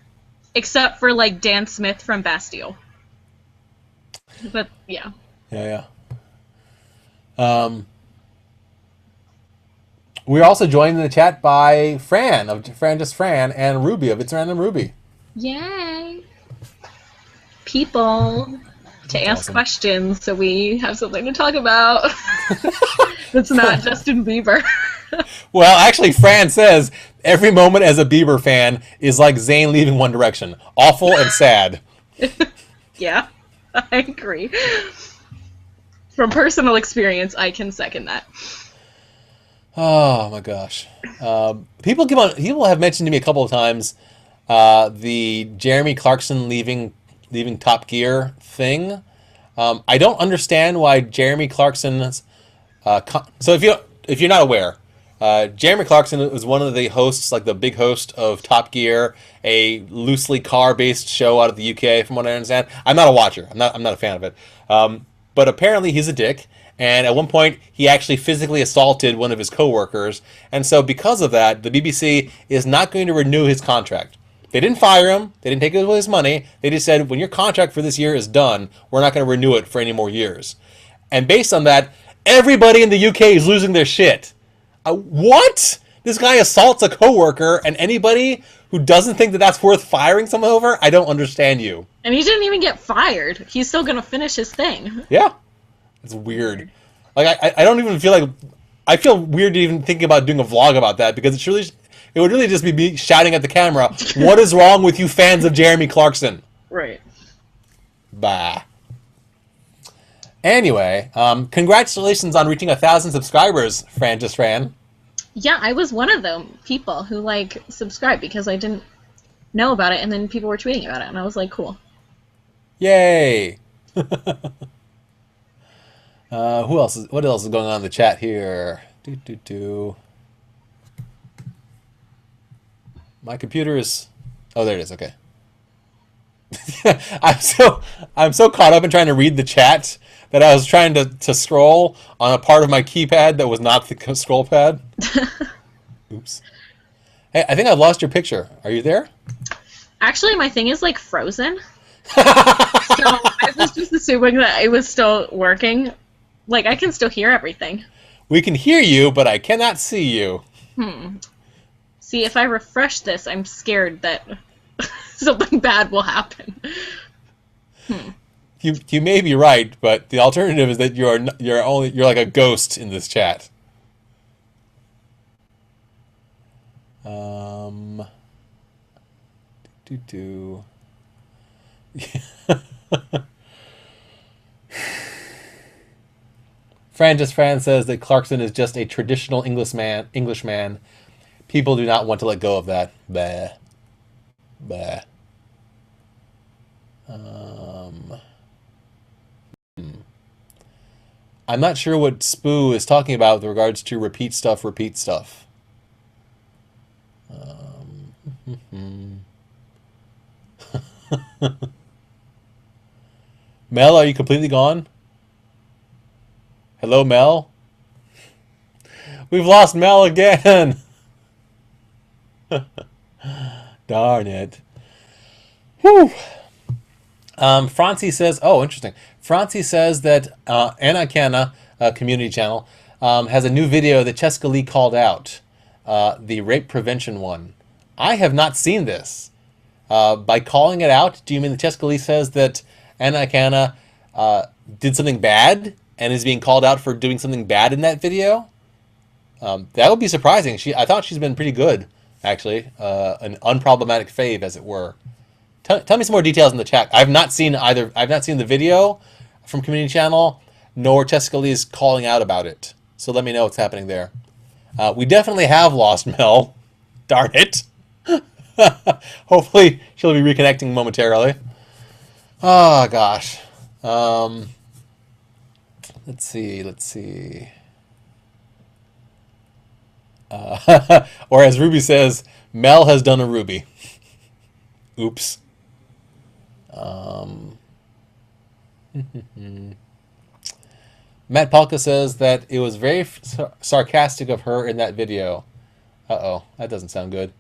except for like Dan Smith from Bastille. But yeah. Yeah. We're also joined in the chat by Fran of Fran and Ruby of It's Random Ruby. Yay! People to ask awesome. questions so we have something to talk about. That's not Justin Bieber. Well, actually, Fran says every moment as a Bieber fan is like Zayn leaving One Direction. Awful and sad. Yeah, I agree. From personal experience, I can second that. Oh my gosh. People have mentioned to me a couple of times the Jeremy Clarkson leaving Top Gear thing. I don't understand why Jeremy Clarkson's. So if you're not aware, Jeremy Clarkson was one of the hosts, like the big host of Top Gear, a loosely car-based show out of the UK, from what I understand. I'm not a watcher. I'm not a fan of it. But apparently he's a dick. And at one point, he actually physically assaulted one of his coworkers. And so because of that, the BBC is not going to renew his contract. They didn't fire him. They didn't take away his money. They just said, when your contract for this year is done, we're not going to renew it for any more years. And based on that, everybody in the UK is losing their shit. What? This guy assaults a coworker, and anybody who doesn't think that that's worth firing someone over, I don't understand you. And he didn't even get fired. He's still gonna finish his thing. Yeah. It's weird. Like, I don't even feel like... I feel weird even thinking about doing a vlog about that, because it would really just be me shouting at the camera, what is wrong with you fans of Jeremy Clarkson? Right. Bah. Anyway, congratulations on reaching 1,000 subscribers, Fran. Yeah, I was one of them people who like subscribed because I didn't know about it, and then people were tweeting about it, and I was like, cool. Yay! What else is going on in the chat here? My computer is... Oh, there it is. Okay. I'm so caught up in trying to read the chat that I was trying to scroll on a part of my keypad that was not the scroll pad. Oops. Hey, I think I've lost your picture. Are you there? Actually, my thing is like frozen. So I was just assuming that it was still working. Like, I can still hear everything. We can hear you, but I cannot see you. See, if I refresh this, I'm scared that something bad will happen. You may be right, but the alternative is that you're like a ghost in this chat. Do. Fran says that Clarkson is just a traditional Englishman. People do not want to let go of that. Bah. Bah. I'm not sure what Spoo is talking about with regards to repeat stuff. Mel, are you completely gone? Hello, Mel? We've lost Mel again! Darn it. Whew. Francie says, oh, interesting. Francie says that Anna Canna, community channel, has a new video that Cheska Lee called out. The rape prevention one. I have not seen this. By calling it out, do you mean that Cheska Lee says that Anna Canna did something bad and is being called out for doing something bad in that video? That would be surprising. I thought she's been pretty good, actually. An unproblematic fave, as it were. Tell me some more details in the chat. I've not seen the video from community channel, nor Cheska Lee's calling out about it. So let me know what's happening there. We definitely have lost Mel. Darn it. Hopefully she'll be reconnecting momentarily. Oh gosh. Let's see. Or as Ruby says, Mel has done a Ruby. Oops. Matt Palka says that it was very sarcastic of her in that video. Uh-oh, that doesn't sound good.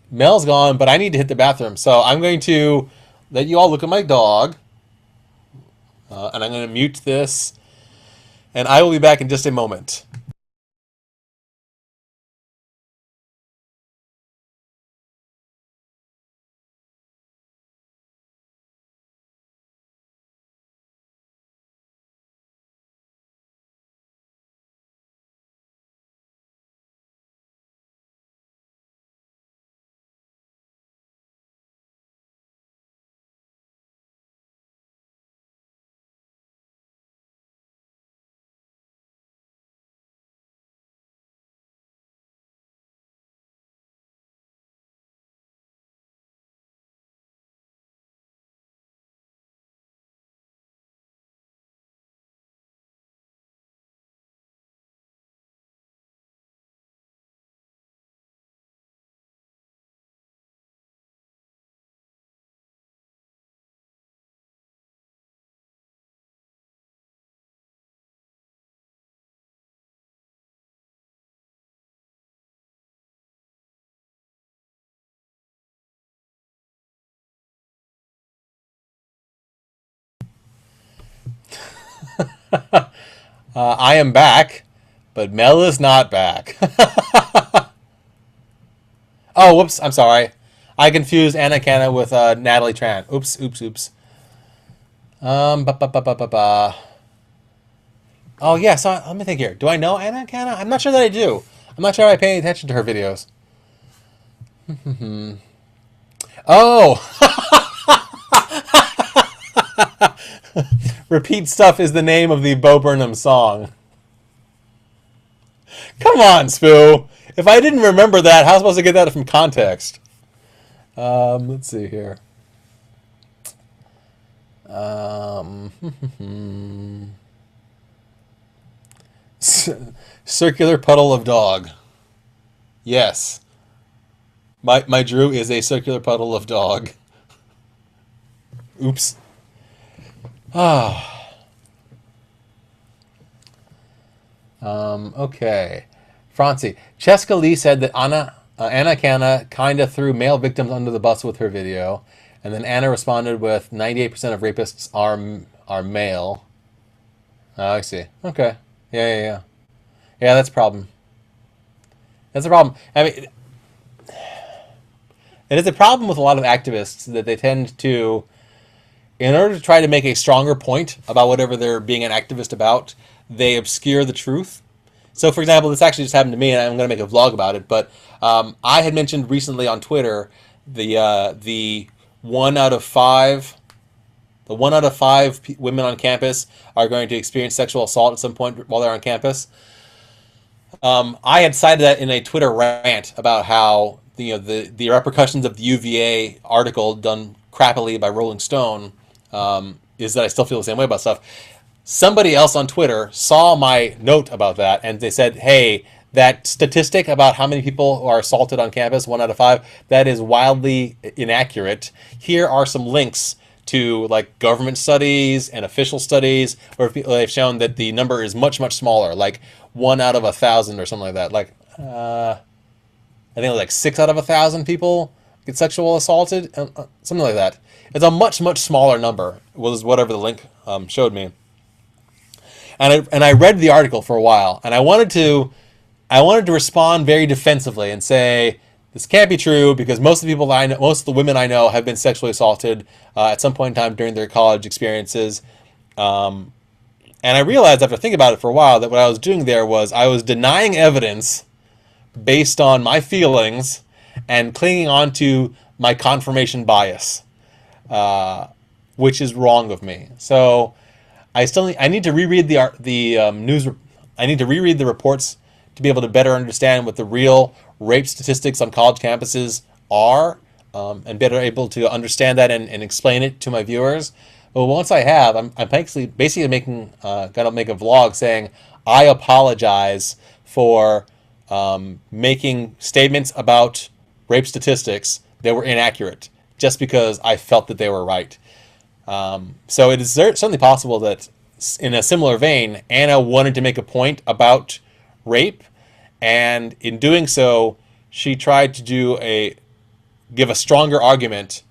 Mel's gone, but I need to hit the bathroom. So I'm going to let you all look at my dog. And I'm going to mute this. And I will be back in just a moment. I am back, but Mel is not back. Oh, whoops, I'm sorry. I confused Anna Canna with Natalie Tran. Oops. Oh, yeah, so let me think here. Do I know Anna Canna? I'm not sure that I do. I'm not sure I pay attention to her videos. Oh! Repeat Stuff is the name of the Bo Burnham song. Come on, Spoo. If I didn't remember that, how am I supposed to get that from context? Let's see here. Circular puddle of dog. Yes. My Drew is a circular puddle of dog. Oops. Ah. Okay. Francie. Cheska Lee said that Anna Canna kind of threw male victims under the bus with her video. And then Anna responded with 98% of rapists are male. Oh, I see. Okay. Yeah. Yeah, that's a problem. That's a problem. I mean, it is a problem with a lot of activists that they tend to, in order to try to make a stronger point about whatever they're being an activist about, they obscure the truth. So, for example, this actually just happened to me, and I'm going to make a vlog about it. But I had mentioned recently on Twitter the 1 out of 5 women on campus are going to experience sexual assault at some point while they're on campus. I had cited that in a Twitter rant about how the repercussions of the UVA article done crappily by Rolling Stone is that I still feel the same way about stuff. Somebody else on Twitter saw my note about that, and they said, hey, that statistic about how many people are assaulted on campus, 1 out of 5, that is wildly inaccurate. Here are some links to like government studies and official studies where they've shown that the number is much, much smaller, like 1 out of 1,000 or something like that. Like, I think it was like 6 out of 1,000 people get sexual assaulted, something like that. It's a much, much smaller number, was whatever the link showed me. And I read the article for a while, and I wanted to respond very defensively and say this can't be true because most of the people I know, most of the women I know have been sexually assaulted at some point in time during their college experiences. And I realized after thinking about it for a while that what I was doing there was I was denying evidence based on my feelings and clinging on to my confirmation bias, which is wrong of me. So I need to reread the news. I need to reread the reports to be able to better understand what the real rape statistics on college campuses are, and better able to understand that and explain it to my viewers. But once I have, I'm basically making gonna make a vlog saying I apologize for making statements about rape statistics that were inaccurate just because I felt that they were right. So it is certainly possible that in a similar vein, Anna wanted to make a point about rape, and in doing so, she tried to give a stronger argument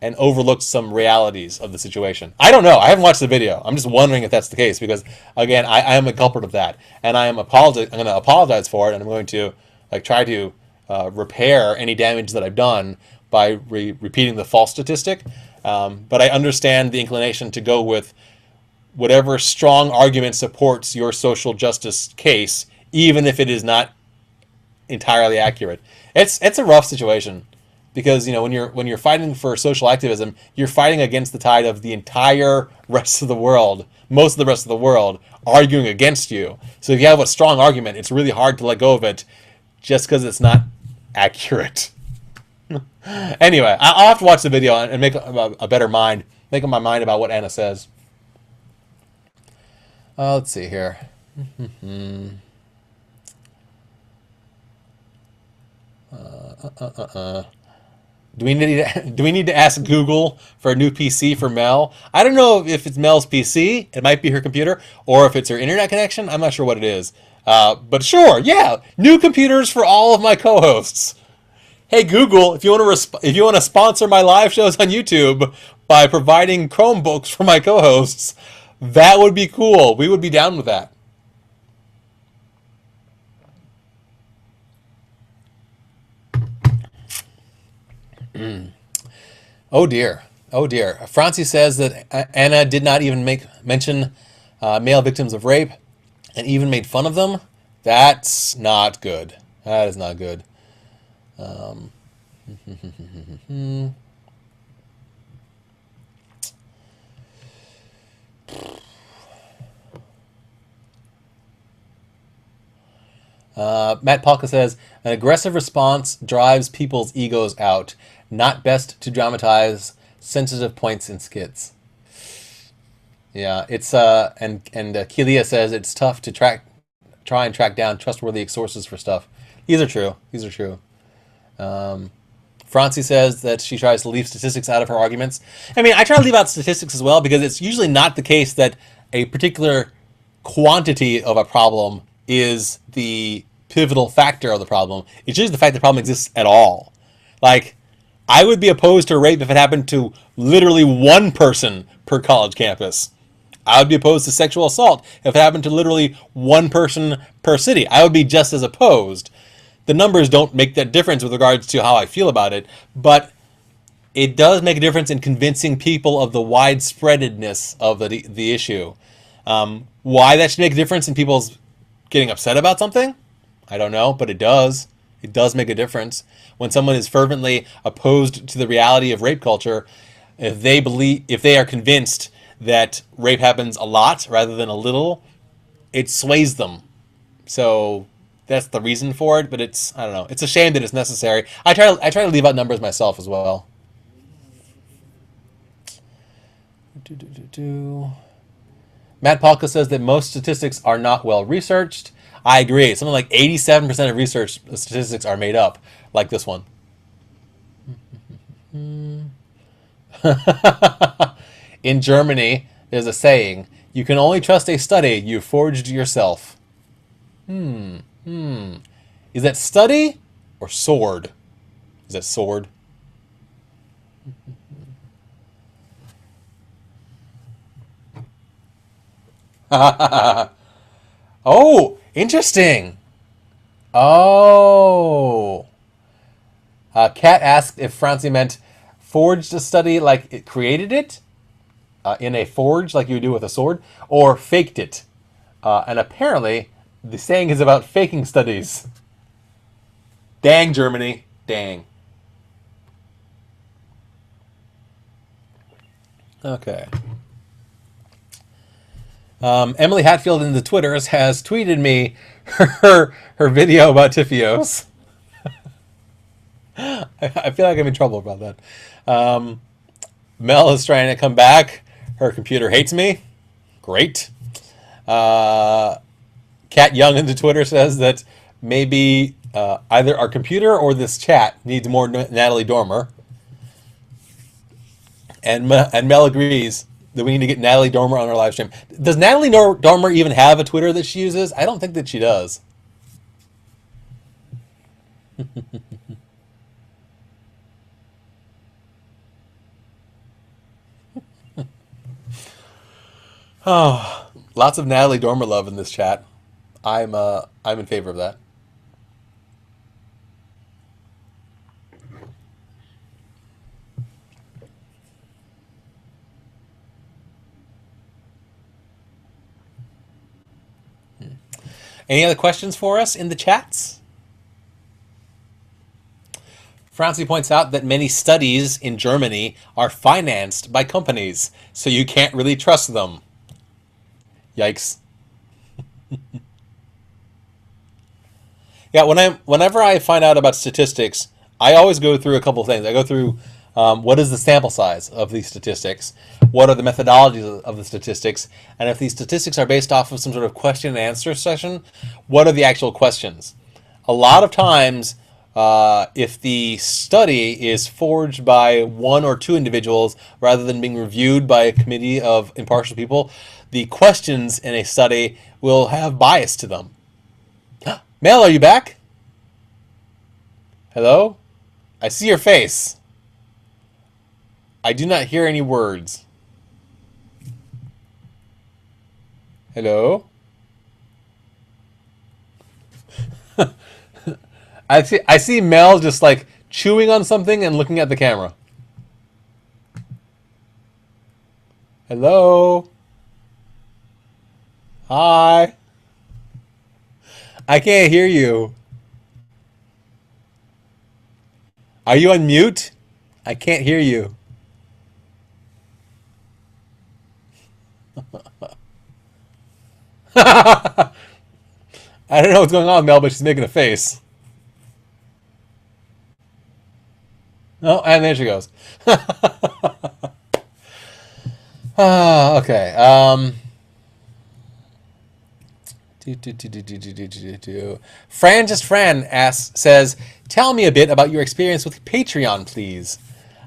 and overlooked some realities of the situation. I don't know. I haven't watched the video. I'm just wondering if that's the case because, again, I am a culprit of that, and I'm going to apologize for it, and I'm going to try to repair any damage that I've done by repeating the false statistic. But I understand the inclination to go with whatever strong argument supports your social justice case, even if it is not entirely accurate. It's a rough situation because when you're fighting for social activism, you're fighting against the tide of the entire rest of the world, most of the rest of the world arguing against you. So if you have a strong argument, it's really hard to let go of it just because it's not accurate. Anyway, I'll have to watch the video and make a better mind, make up my mind about what Anna says. Let's see here. Do we need to ask Google for a new PC for Mel? I don't know if it's Mel's PC. It might be her computer, or if it's her internet connection. I'm not sure what it is. But sure, yeah, new computers for all of my co-hosts. Hey Google, if you want to sponsor my live shows on YouTube by providing Chromebooks for my co-hosts, that would be cool. We would be down with that. Oh dear. Oh dear. Francie says that Anna did not even mention male victims of rape and even made fun of them. That's not good. That is not good. Matt Palka says, an aggressive response drives people's egos out. Not best to dramatize sensitive points in skits. Yeah, it's and Kelia says it's tough to try and track down trustworthy sources for stuff. These are true. These are true. Francie says that she tries to leave statistics out of her arguments. I mean, I try to leave out statistics as well because it's usually not the case that a particular quantity of a problem is the pivotal factor of the problem. It's just the fact the problem exists at all. Like, I would be opposed to rape if it happened to literally one person per college campus. I would be opposed to sexual assault if it happened to literally one person per city. I would be just as opposed. The numbers don't make that difference with regards to how I feel about it, but it does make a difference in convincing people of the widespreadedness of the issue. Why that should make a difference in people's getting upset about something? I don't know, but it does. It does make a difference. When someone is fervently opposed to the reality of rape culture, if they are convinced that rape happens a lot rather than a little, it sways them. So that's the reason for it, but I don't know. It's a shame that it's necessary. I try to leave out numbers myself as well. Matt Palka says that most statistics are not well researched. I agree. Something like 87% of research statistics are made up, like this one. In Germany, there's a saying, you can only trust a study you forged yourself. Is that study or sword? Is that sword? Oh, interesting. Oh. Kat asked if Francie meant forged a study like it created it, in a forge like you would do with a sword, or faked it. And apparently, the saying is about faking studies. Dang, Germany. Dang. Okay. Emily Hatfield in the Twitters has tweeted me her video about Tifios. I feel like I'm in trouble about that. Mel is trying to come back. Her computer hates me. Great. Kat Young in the Twitter says that maybe either our computer or this chat needs more Natalie Dormer. And Mel agrees that we need to get Natalie Dormer on our live stream. Does Natalie Dormer even have a Twitter that she uses? I don't think that she does. Oh, lots of Natalie Dormer love in this chat. I'm in favor of that. Any other questions for us in the chats? Francie points out that many studies in Germany are financed by companies, so you can't really trust them. Yikes. Yeah, whenever I find out about statistics, I always go through a couple of things. I go through what is the sample size of these statistics, what are the methodologies of the statistics, and if these statistics are based off of some sort of question and answer session, what are the actual questions? A lot of times, if the study is forged by one or two individuals rather than being reviewed by a committee of impartial people, the questions in a study will have bias to them. Mel, are you back? Hello? I see your face. I do not hear any words. Hello? I see Mel just like chewing on something and looking at the camera. Hello? Hi? I can't hear you. Are you on mute? I can't hear you. I don't know what's going on, Mel, but she's making a face. Oh, and there she goes. Okay. Fran just Fran says, tell me a bit about your experience with Patreon, please.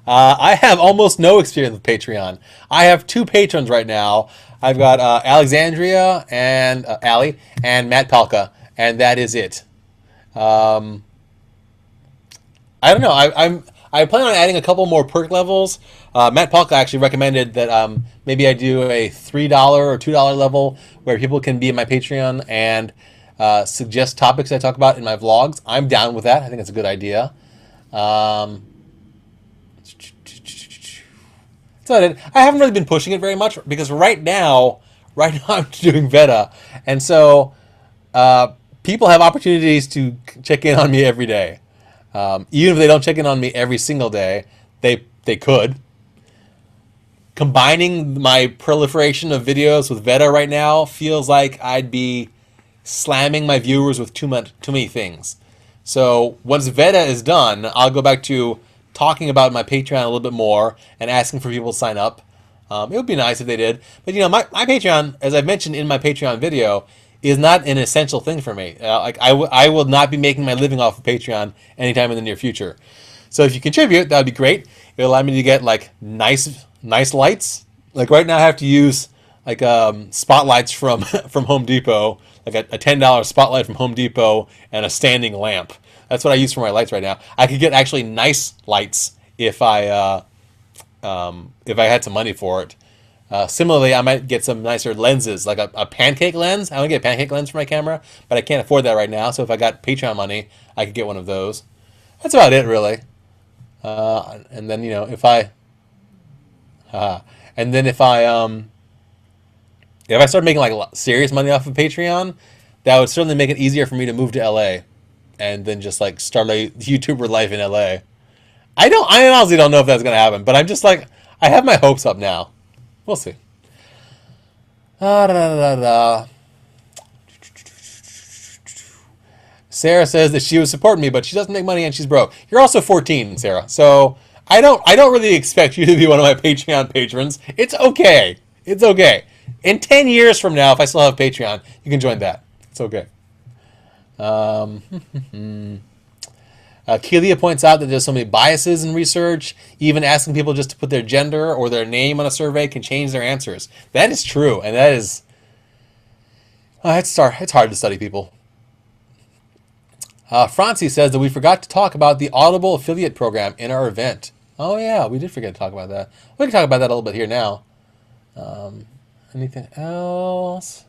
I have almost no experience with Patreon. I have 2 patrons right now. I've got Alexandria and Allie and Matt Palka, and that is it. I don't know. I plan on adding a couple more perk levels. Matt Palka actually recommended that maybe I do a $3 or $2 level where people can be in my Patreon and suggest topics I talk about in my vlogs. I'm down with that. I think it's a good idea. So I haven't really been pushing it very much because right now I'm doing VEDA, and so people have opportunities to check in on me every day. Even if they don't check in on me every single day, they could. Combining my proliferation of videos with VEDA right now feels like I'd be slamming my viewers with too many things. So once VEDA is done, I'll go back to talking about my Patreon a little bit more and asking for people to sign up. It would be nice if they did. But you know, my Patreon, as I've mentioned in my Patreon video, is not an essential thing for me. I will not be making my living off of Patreon anytime in the near future. So if you contribute, that would be great. It'll allow me to get like nice lights. Like right now I have to use like spotlights from Home Depot, like a $10 spotlight from Home Depot and a standing lamp. That's what I use for my lights right now. I could get actually nice lights if I had some money for it. Similarly, I might get some nicer lenses, like a pancake lens. I want to get a pancake lens for my camera, but I can't afford that right now. So if I got Patreon money, I could get one of those. That's about it, really. And then if I start making like serious money off of Patreon, that would certainly make it easier for me to move to LA, and then just like start a YouTuber life in LA. I honestly don't know if that's gonna happen, but I'm just like, I have my hopes up now. We'll see. Sarah says that she would support me, but she doesn't make money and she's broke. You're also 14, Sarah. So I don't really expect you to be one of my Patreon patrons. It's okay. It's okay. In 10 years from now, if I still have Patreon, you can join that. It's okay. Kelia points out that there's so many biases in research. Even asking people just to put their gender or their name on a survey can change their answers. That is true, and that is... it's hard to study people. Francie says that we forgot to talk about the Audible affiliate program in our event. Oh yeah, we did forget to talk about that. We can talk about that a little bit here now. Anything else?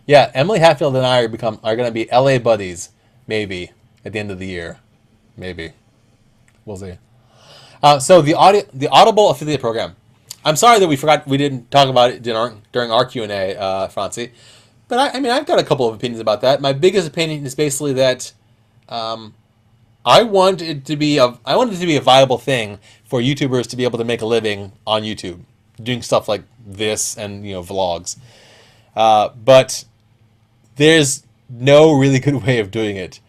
Yeah, Emily Hatfield and I are going to be LA buddies, maybe at the end of the year, maybe. We'll see. So the Audible affiliate program. I'm sorry that we didn't talk about it during our Q&A, Francie. But I've got a couple of opinions about that. My biggest opinion is basically that I want it to be a viable thing for YouTubers to be able to make a living on YouTube, doing stuff like this and vlogs. But there's no really good way of doing it.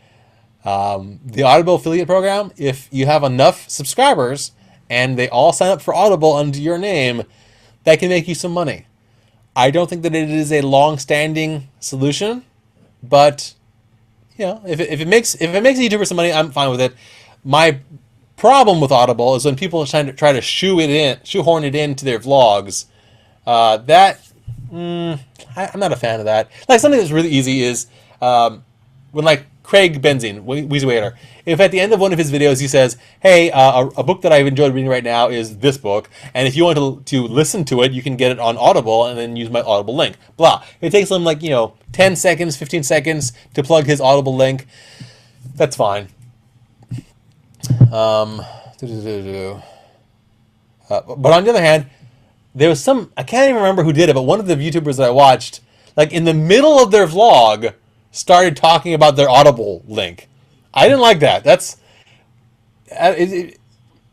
The Audible affiliate program, if you have enough subscribers and they all sign up for Audible under your name, that can make you some money. I don't think that it is a long-standing solution, but if it makes a YouTuber some money, I'm fine with it. My problem with Audible is when people try to shoehorn it into their vlogs. I'm not a fan of that. Like something that's really easy is when like Craig Benzine, Weezy Waiter, if at the end of one of his videos he says, hey, a book that I've enjoyed reading right now is this book, and if you want to listen to it, you can get it on Audible and then use my Audible link. Blah. It takes him like 10 seconds, 15 seconds to plug his Audible link. That's fine. But on the other hand, there was I can't even remember who did it, but one of the YouTubers that I watched, like in the middle of their vlog, started talking about their Audible link. I didn't like that. That's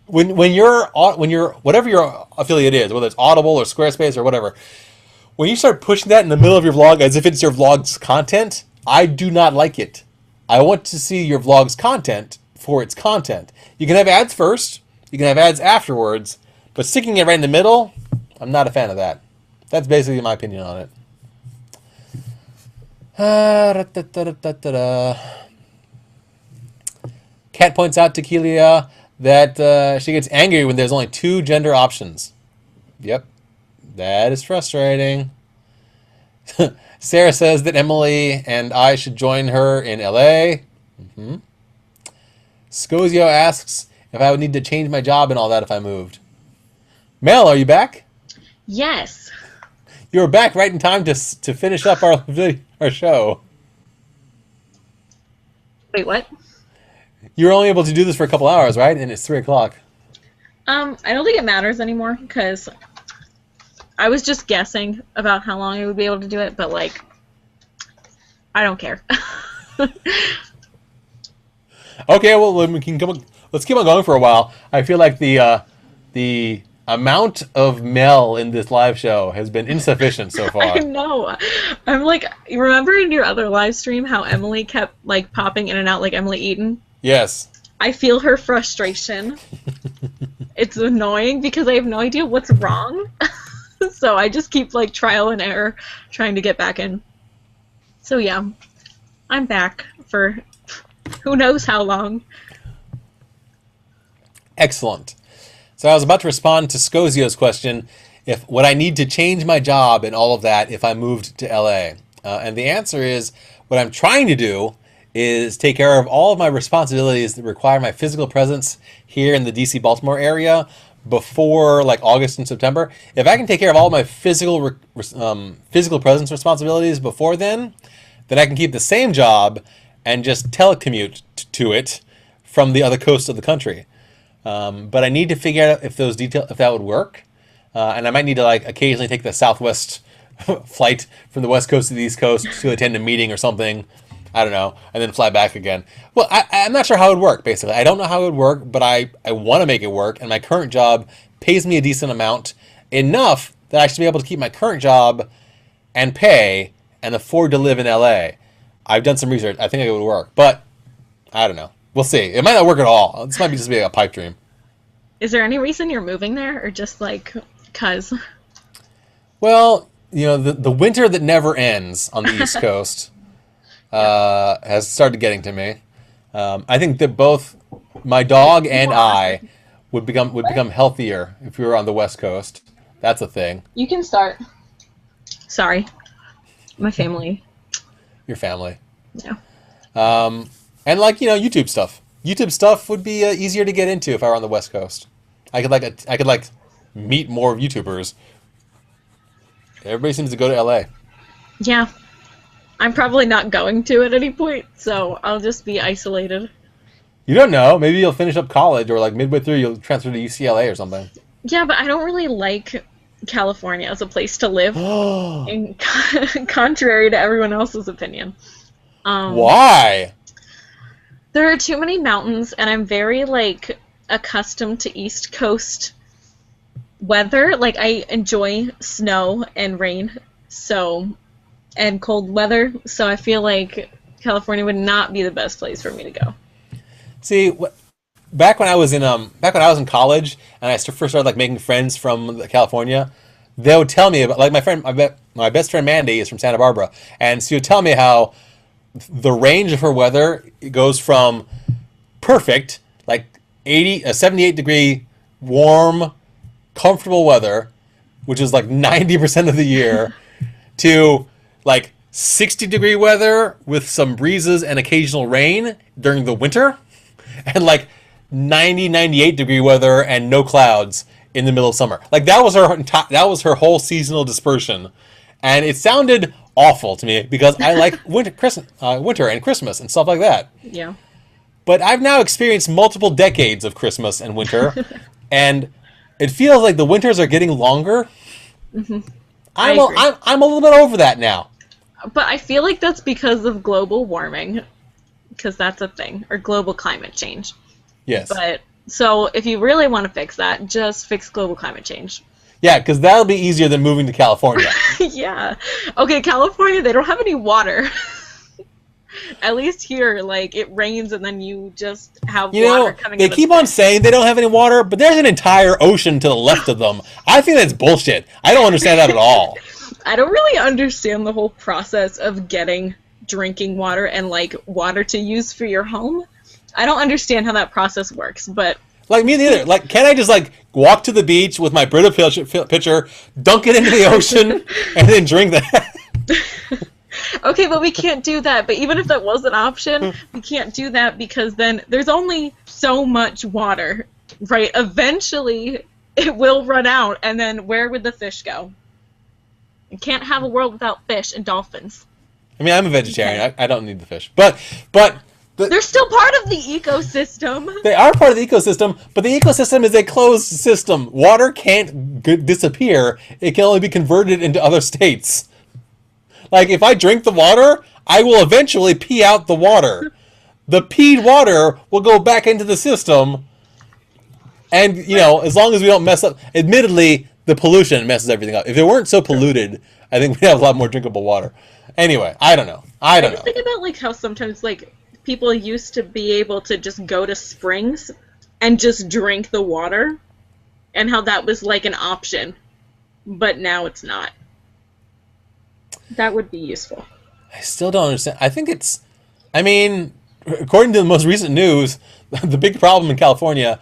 when you're whatever your affiliate is, whether it's Audible or Squarespace or whatever, when you start pushing that in the middle of your vlog as if it's your vlog's content, I do not like it. I want to see your vlog's content for its content. You can have ads first, you can have ads afterwards, but sticking it right in the middle, I'm not a fan of that. That's basically my opinion on it. Da-da-da-da-da-da. Kat points out to Kelia that she gets angry when there's only 2 gender options. Yep, that is frustrating. Sarah says that Emily and I should join her in LA. Scozio asks if I would need to change my job and all that if I moved. Mel, are you back? Yes. You were back right in time to finish up our show. Wait, what? You were only able to do this for a couple hours, right? And it's 3 o'clock. I don't think it matters anymore because I was just guessing about how long I would be able to do it, but like, I don't care. Okay, well, let's keep on going for a while. I feel like the amount of Mel in this live show has been insufficient so far. I know. I'm like, remember in your other live stream how Emily kept like popping in and out like Emily Eaton? Yes. I feel her frustration. It's annoying because I have no idea what's wrong. So I just keep like trial and error trying to get back in. So yeah, I'm back for who knows how long. Excellent. So I was about to respond to Scozio's question, if would I need to change my job and all of that if I moved to LA? And the answer is, what I'm trying to do is take care of all of my responsibilities that require my physical presence here in the DC Baltimore area before like August and September. If I can take care of all my physical presence responsibilities before then I can keep the same job and just telecommute to it from the other coast of the country. But I need to figure out if that would work. And I might need to like occasionally take the Southwest flight from the West Coast to the East Coast to attend a meeting or something. I don't know, and then fly back again. Well, I'm not sure how it would work, basically. I don't know how it would work, but I want to make it work, and my current job pays me a decent amount, enough that I should be able to keep my current job and pay and afford to live in LA. I've done some research. I think it would work, but I don't know. We'll see. It might not work at all. This might be just be a pipe dream. Is there any reason you're moving there, or just like, cuz? Well, you know, the winter that never ends on the East Coast has started getting to me. I think that both my dog and I would become healthier if we were on the West Coast. That's a thing. You can start. Sorry. My family. Your family. Yeah. And like, you know, YouTube stuff. YouTube stuff would be easier to get into if I were on the West Coast. I could meet more YouTubers. Everybody seems to go to LA. Yeah. I'm probably not going to at any point, so I'll just be isolated. You don't know. Maybe you'll finish up college, or like midway through you'll transfer to UCLA or something. Yeah, but I don't really like California as a place to live, contrary to everyone else's opinion. Why? There are too many mountains, and I'm very, like, accustomed to East Coast weather. Like, I enjoy snow and rain, and cold weather, so I feel like California would not be the best place for me to go. See, back when I was in college and I first started like making friends from California, they would tell me about, like, my best friend Mandy is from Santa Barbara, and she would tell me how the range of her weather goes from perfect, like 78 degree warm, comfortable weather, which is like 90% of the year, to like 60-degree weather with some breezes and occasional rain during the winter, and like 98-degree weather and no clouds in the middle of summer. Like that was her whole seasonal dispersion, and it sounded awful to me because I like winter and Christmas and stuff like that. Yeah. But I've now experienced multiple decades of Christmas and winter, and it feels like the winters are getting longer. Mm-hmm. I'm a little bit over that now. But I feel like that's because of global warming, because that's a thing, or global climate change. Yes. But so if you really want to fix that, just fix global climate change. Yeah, because that'll be easier than moving to California. Yeah. Okay, California, they don't have any water. At least here, like, it rains and then you just have You water know, coming they in the keep on saying they don't have any water, but there's an entire ocean to the left of them. I think that's bullshit. I don't understand that at all. I don't really understand the whole process of getting drinking water and, like, water to use for your home. I don't understand how that process works, but... Like, me neither. Like, can I just, like, walk to the beach with my Brita pitcher, dunk it into the ocean, and then drink that? Okay, but we can't do that. But even if that was an option, we can't do that because then there's only so much water, right? Eventually, it will run out, and then where would the fish go? You can't have a world without fish and dolphins. I mean, I'm a vegetarian. I don't need the fish. But they're still part of the ecosystem. They are part of the ecosystem, but the ecosystem is a closed system. Water can't disappear. It can only be converted into other states. Like, if I drink the water, I will eventually pee out the water. The peed water will go back into the system. And, you know, as long as we don't mess up... Admittedly, the pollution messes everything up. If it weren't so polluted, I think we'd have a lot more drinkable water. Anyway, I don't know. I don't know. Think about, like, how sometimes, like... people used to be able to just go to springs and just drink the water, and how that was like an option, but now it's not. That would be useful. I still don't understand. I think it's... I mean, according to the most recent news, the big problem in California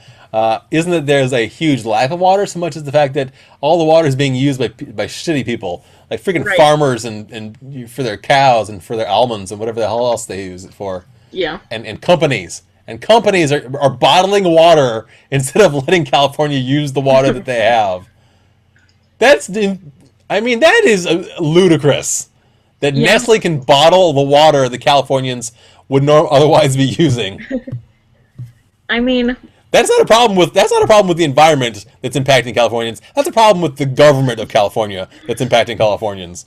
isn't that there's a huge lack of water so much as the fact that all the water is being used by shitty people. Like freaking farmers and for their cows and for their almonds and whatever the hell else they use it for. Yeah. And companies. And companies are bottling water instead of letting California use the water that they have. I mean, that is ludicrous. That Nestle can bottle the water the Californians would otherwise be using. I mean... That's not a problem with the environment that's impacting Californians. That's a problem with the government of California that's impacting Californians.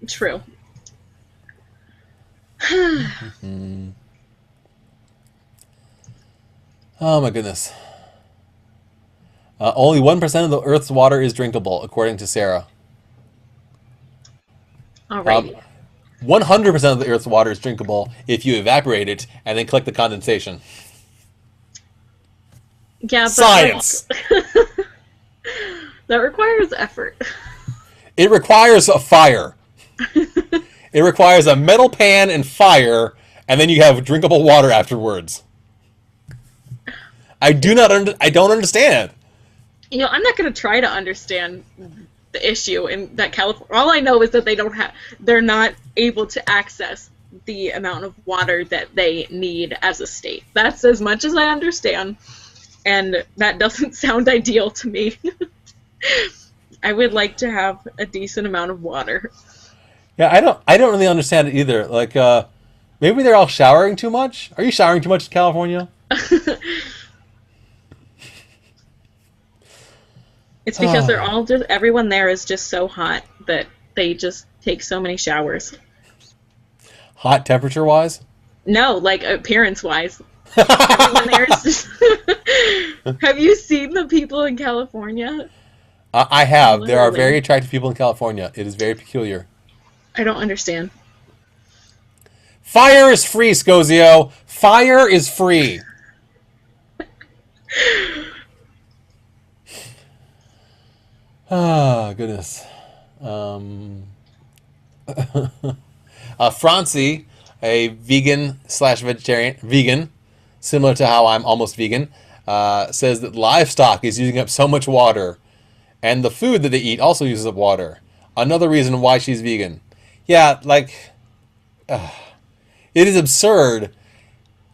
True. Oh my goodness. Only 1% of the Earth's water is drinkable, according to Sarah. Alright. 100% of the Earth's water is drinkable if you evaporate it and then collect the condensation. Yeah, but science! That requires effort. It requires a fire. It requires a metal pan and fire, and then you have drinkable water afterwards. I don't understand. You know, I'm not going to try to understand the issue in that California. All I know is that they're not able to access the amount of water that they need as a state. That's as much as I understand, and that doesn't sound ideal to me. I would like to have a decent amount of water. Yeah, I don't really understand it either. Like, maybe they're all showering too much. Are you showering too much in California? It's because they're all everyone there is just so hot that they just take so many showers. Hot temperature-wise? No, like appearance-wise. Everyone there is just... Have you seen the people in California? I have. Literally. There are very attractive people in California. It is very peculiar. I don't understand. Fire is free, Scozio. Fire is free. Ah, goodness. Francie, a vegan, similar to how I'm almost vegan, says that livestock is using up so much water, and the food that they eat also uses up water. Another reason why she's vegan. Yeah, like, it is absurd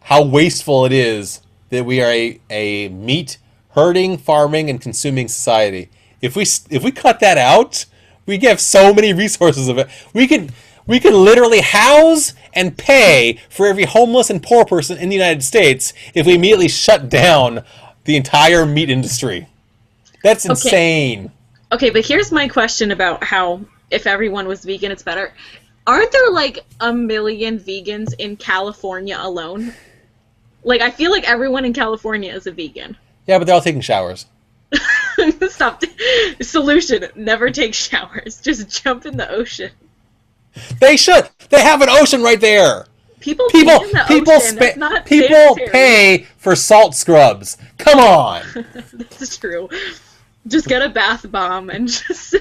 how wasteful it is that we are a meat herding, farming, and consuming society. If we cut that out, we have so many resources of it. We could literally house and pay for every homeless and poor person in the United States if we immediately shut down the entire meat industry. That's insane. Okay, but here's my question about how if everyone was vegan, it's better. Aren't there like 1 million vegans in California alone? Like, I feel like everyone in California is a vegan. Yeah, but they're all taking showers. Stop. Solution, never take showers. Just jump in the ocean. They should. They have an ocean right there. People pee People, in the people, ocean. That's not people sanitary. pay for salt scrubs. Come on. This is true. Just get a bath bomb and just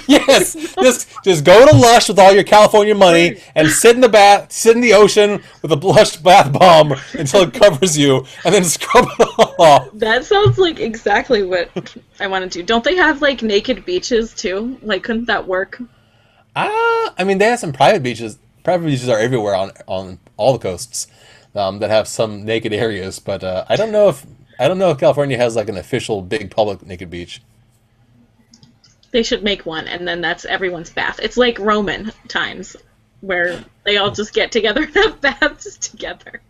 Yes, just go to Lush with all your California money and sit in the ocean with a Lush bath bomb until it covers you, and then scrub it off. That sounds like exactly what I want to do. Don't they have like naked beaches too? Like, couldn't that work? I mean, they have some private beaches. Private beaches are everywhere on all the coasts that have some naked areas, but I don't know if California has like an official big public naked beach. They should make one, and then that's everyone's bath. It's like Roman times, where they all just get together and have baths together.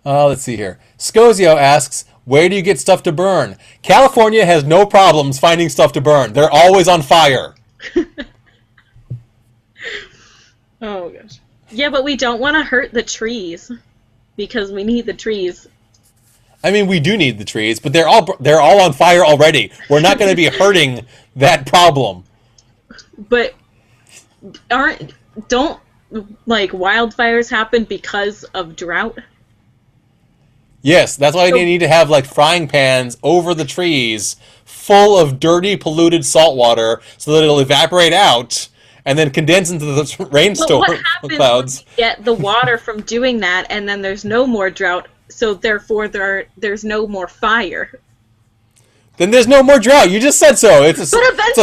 Let's see here. Scozio asks, where do you get stuff to burn? California has no problems finding stuff to burn. They're always on fire. Oh, gosh. Yeah, but we don't want to hurt the trees, because we need the trees. I mean, we do need the trees, but they're all on fire already. We're not going to be hurting that problem. But don't like wildfires happen because of drought? Yes, that's why they need to have like frying pans over the trees full of dirty, polluted salt water so that it'll evaporate out and then condense into the rainstorm But what happens clouds. when we get the water from doing that, and then there's no more drought, so therefore there's no more fire? Then there's no more drought. You just said so. It's a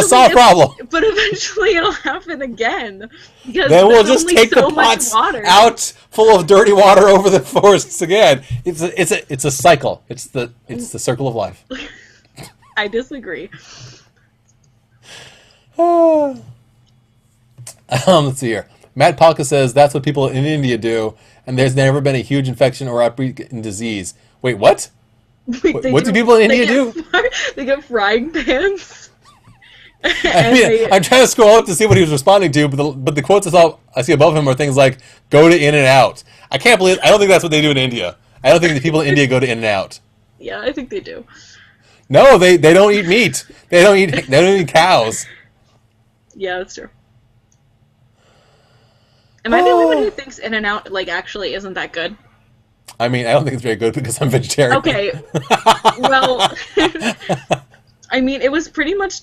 solved problem. But eventually it'll happen again. Because Then we'll there's just only take so the much pots water. out full of dirty water over the forests again. It's a cycle. It's the circle of life. I disagree. Let's see here. Matt Palka says that's what people in India do, and there's never been a huge infection or outbreak in disease. Wait, what? What do people in India do? They get frying pans. I mean, I'm trying to scroll up to see what he was responding to, but the quotes I see above him are things like "go to In-N-Out." I don't think that's what they do in India. I don't think the people in India go to In-N-Out. Yeah, I think they do. No, they don't eat meat. They don't eat cows. Yeah, that's true. Am I the only one who thinks In-N-Out like actually isn't that good? I mean, I don't think it's very good because I'm vegetarian. Okay. Well, I mean, it pretty much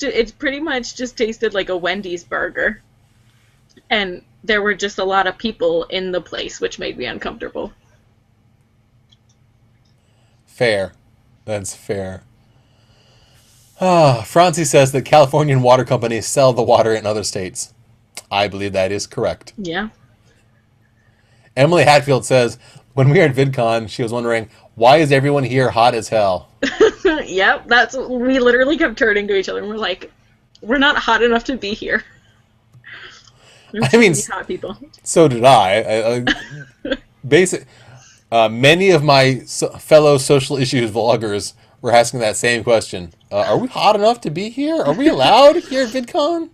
just tasted like a Wendy's burger. And there were just a lot of people in the place, which made me uncomfortable. Fair. That's fair. Francie says that Californian water companies sell the water in other states. I believe that is correct. Yeah. Emily Hatfield says, when we were at VidCon, she was wondering, why is everyone here hot as hell? Yep, we literally kept turning to each other and we're like, we're not hot enough to be here. I mean, hot people. So did I. Many of my fellow social issues vloggers were asking that same question. Are we hot enough to be here? Are we allowed here at VidCon?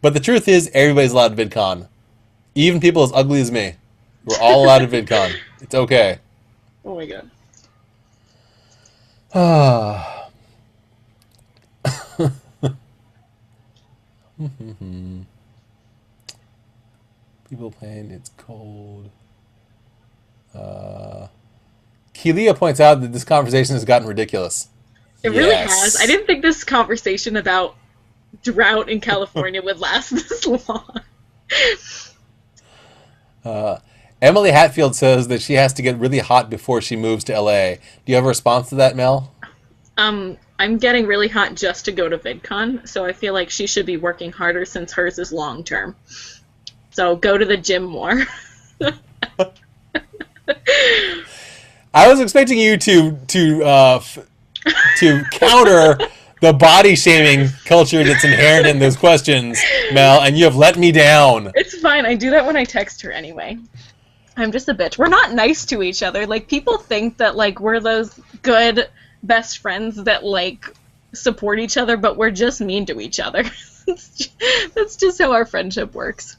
But the truth is, everybody's allowed at VidCon. Even people as ugly as me. We're all allowed at VidCon. It's okay. Oh my god. People playing, it's cold. Keelia points out that this conversation has gotten ridiculous. It really has. I didn't think this conversation about drought in California would last this long. Emily Hatfield says that she has to get really hot before she moves to LA. Do you have a response to that, Mel? I'm getting really hot just to go to VidCon, so I feel like she should be working harder since hers is long term. So go to the gym more. I was expecting you to counter the body shaming culture that's inherent in those questions, Mel, and you have let me down. It's fine. I do that when I text her anyway. I'm just a bitch. We're not nice to each other. Like, people think that, like, we're those good best friends that, like, support each other, but we're just mean to each other. That's just how our friendship works.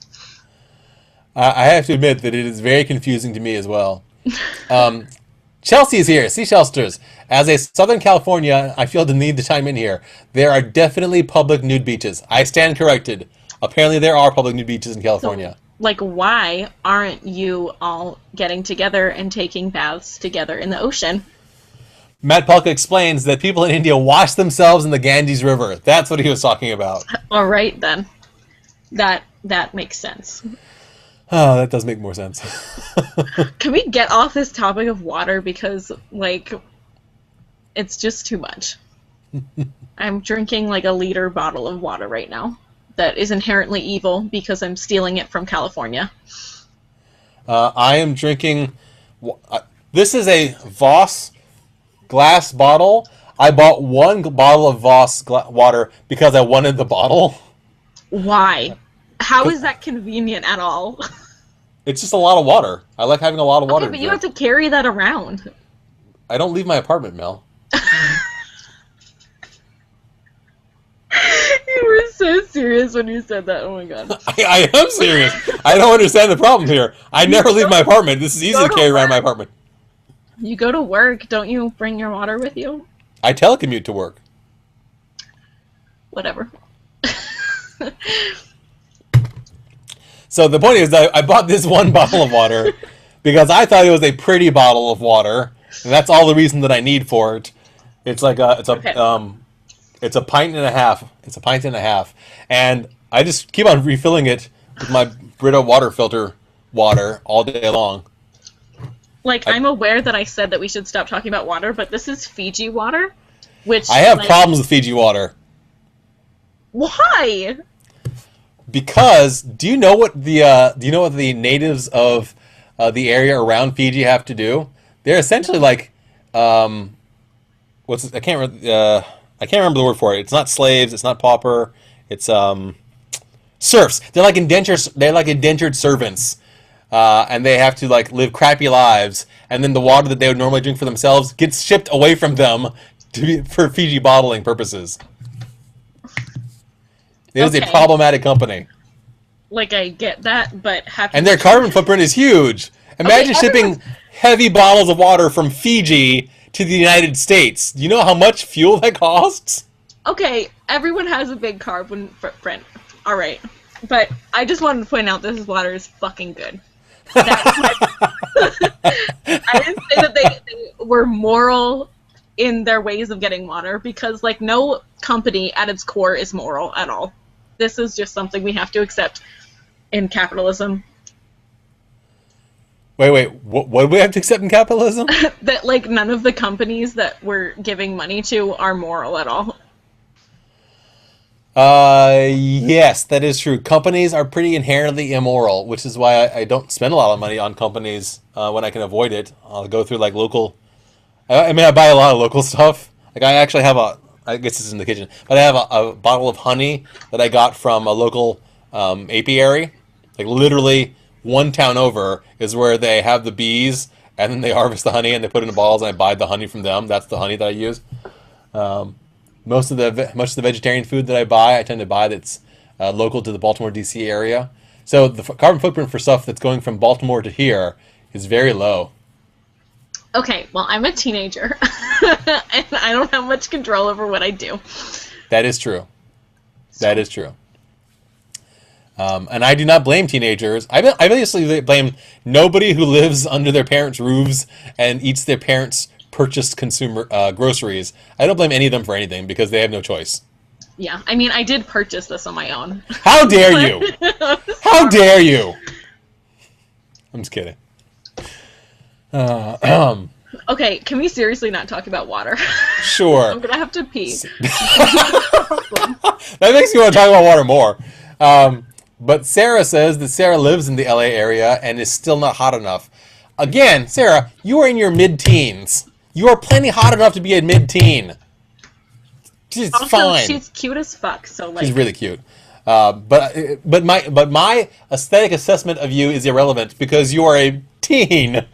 I have to admit that it is very confusing to me as well. Chelsea's here. Sea Shelsters. As a Southern California, I feel the need to chime in here. There are definitely public nude beaches. I stand corrected. Apparently there are public nude beaches in California. So, Like, why aren't you all getting together and taking baths together in the ocean? Matt Palka explains that people in India wash themselves in the Ganges River. That's what he was talking about. All right, then. That makes sense. Oh, that does make more sense. Can we get off this topic of water because, like, it's just too much. I'm drinking, like, a liter bottle of water right now that is inherently evil because I'm stealing it from California. I am drinking... This is a Voss glass bottle. I bought one bottle of Voss water because I wanted the bottle. Why? How is that convenient at all? It's just a lot of water. I like having a lot of water. Okay, but you have to carry that around. I don't leave my apartment, Mel. You were so serious when you said that. Oh my god. I am serious. I don't understand the problem here. I never leave my apartment. This is easy to carry around my apartment. You go to work. Don't you bring your water with you? I telecommute to work. Whatever. So the point is that I bought this one bottle of water because I thought it was a pretty bottle of water, and that's all the reason that I need for it. It's like it's a pint and a half. It's a pint and a half, and I just keep on refilling it with my Brita water filter water all day long. Like, I'm aware that I said that we should stop talking about water, but this is Fiji water, which I have problems with Fiji water. Why? Because do you know what the natives of the area around Fiji have to do? They're essentially like I can't remember the word for it. It's not slaves. It's not pauper. It's serfs. They're like indentured servants, and they have to like live crappy lives. And then the water that they would normally drink for themselves gets shipped away from them for Fiji bottling purposes. It is a problematic company. Like, I get that, but and their carbon footprint is huge. Imagine shipping heavy bottles of water from Fiji to the United States. Do you know how much fuel that costs? Okay, everyone has a big carbon footprint. All right. But I just wanted to point out this water is fucking good. I didn't say that they were moral in their ways of getting water, because, like, no company at its core is moral at all. This is just something we have to accept in capitalism. Wait, what do we have to accept in capitalism? That, like, none of the companies that we're giving money to are moral at all. Yes, that is true. Companies are pretty inherently immoral, which is why I don't spend a lot of money on companies when I can avoid it. I'll go through, like, local... I buy a lot of local stuff. Like, I actually have I guess it's in the kitchen, but I have a bottle of honey that I got from a local apiary. Like, literally one town over is where they have the bees, and then they harvest the honey and they put it in bottles, and I buy the honey from them. That's the honey that I use. Most of the vegetarian food that I buy, I tend to buy that's local to the Baltimore, D.C. area. So the carbon footprint for stuff that's going from Baltimore to here is very low. Okay, well, I'm a teenager, and I don't have much control over what I do. That is true. That is true. And I do not blame teenagers. I basically blame nobody who lives under their parents' roofs and eats their parents' purchased consumer groceries. I don't blame any of them for anything because they have no choice. Yeah, I mean, I did purchase this on my own. How dare you? How dare you? I'm just kidding. Okay, can we seriously not talk about water? Sure. I'm gonna have to pee. That makes me want to talk about water more. But Sarah says that Sarah lives in the LA area and is still not hot enough. Again, Sarah, you are in your mid-teens. You are plenty hot enough to be a mid-teen. She's also, fine. She's cute as fuck, so like... She's really cute. But my aesthetic assessment of you is irrelevant because you are a teen.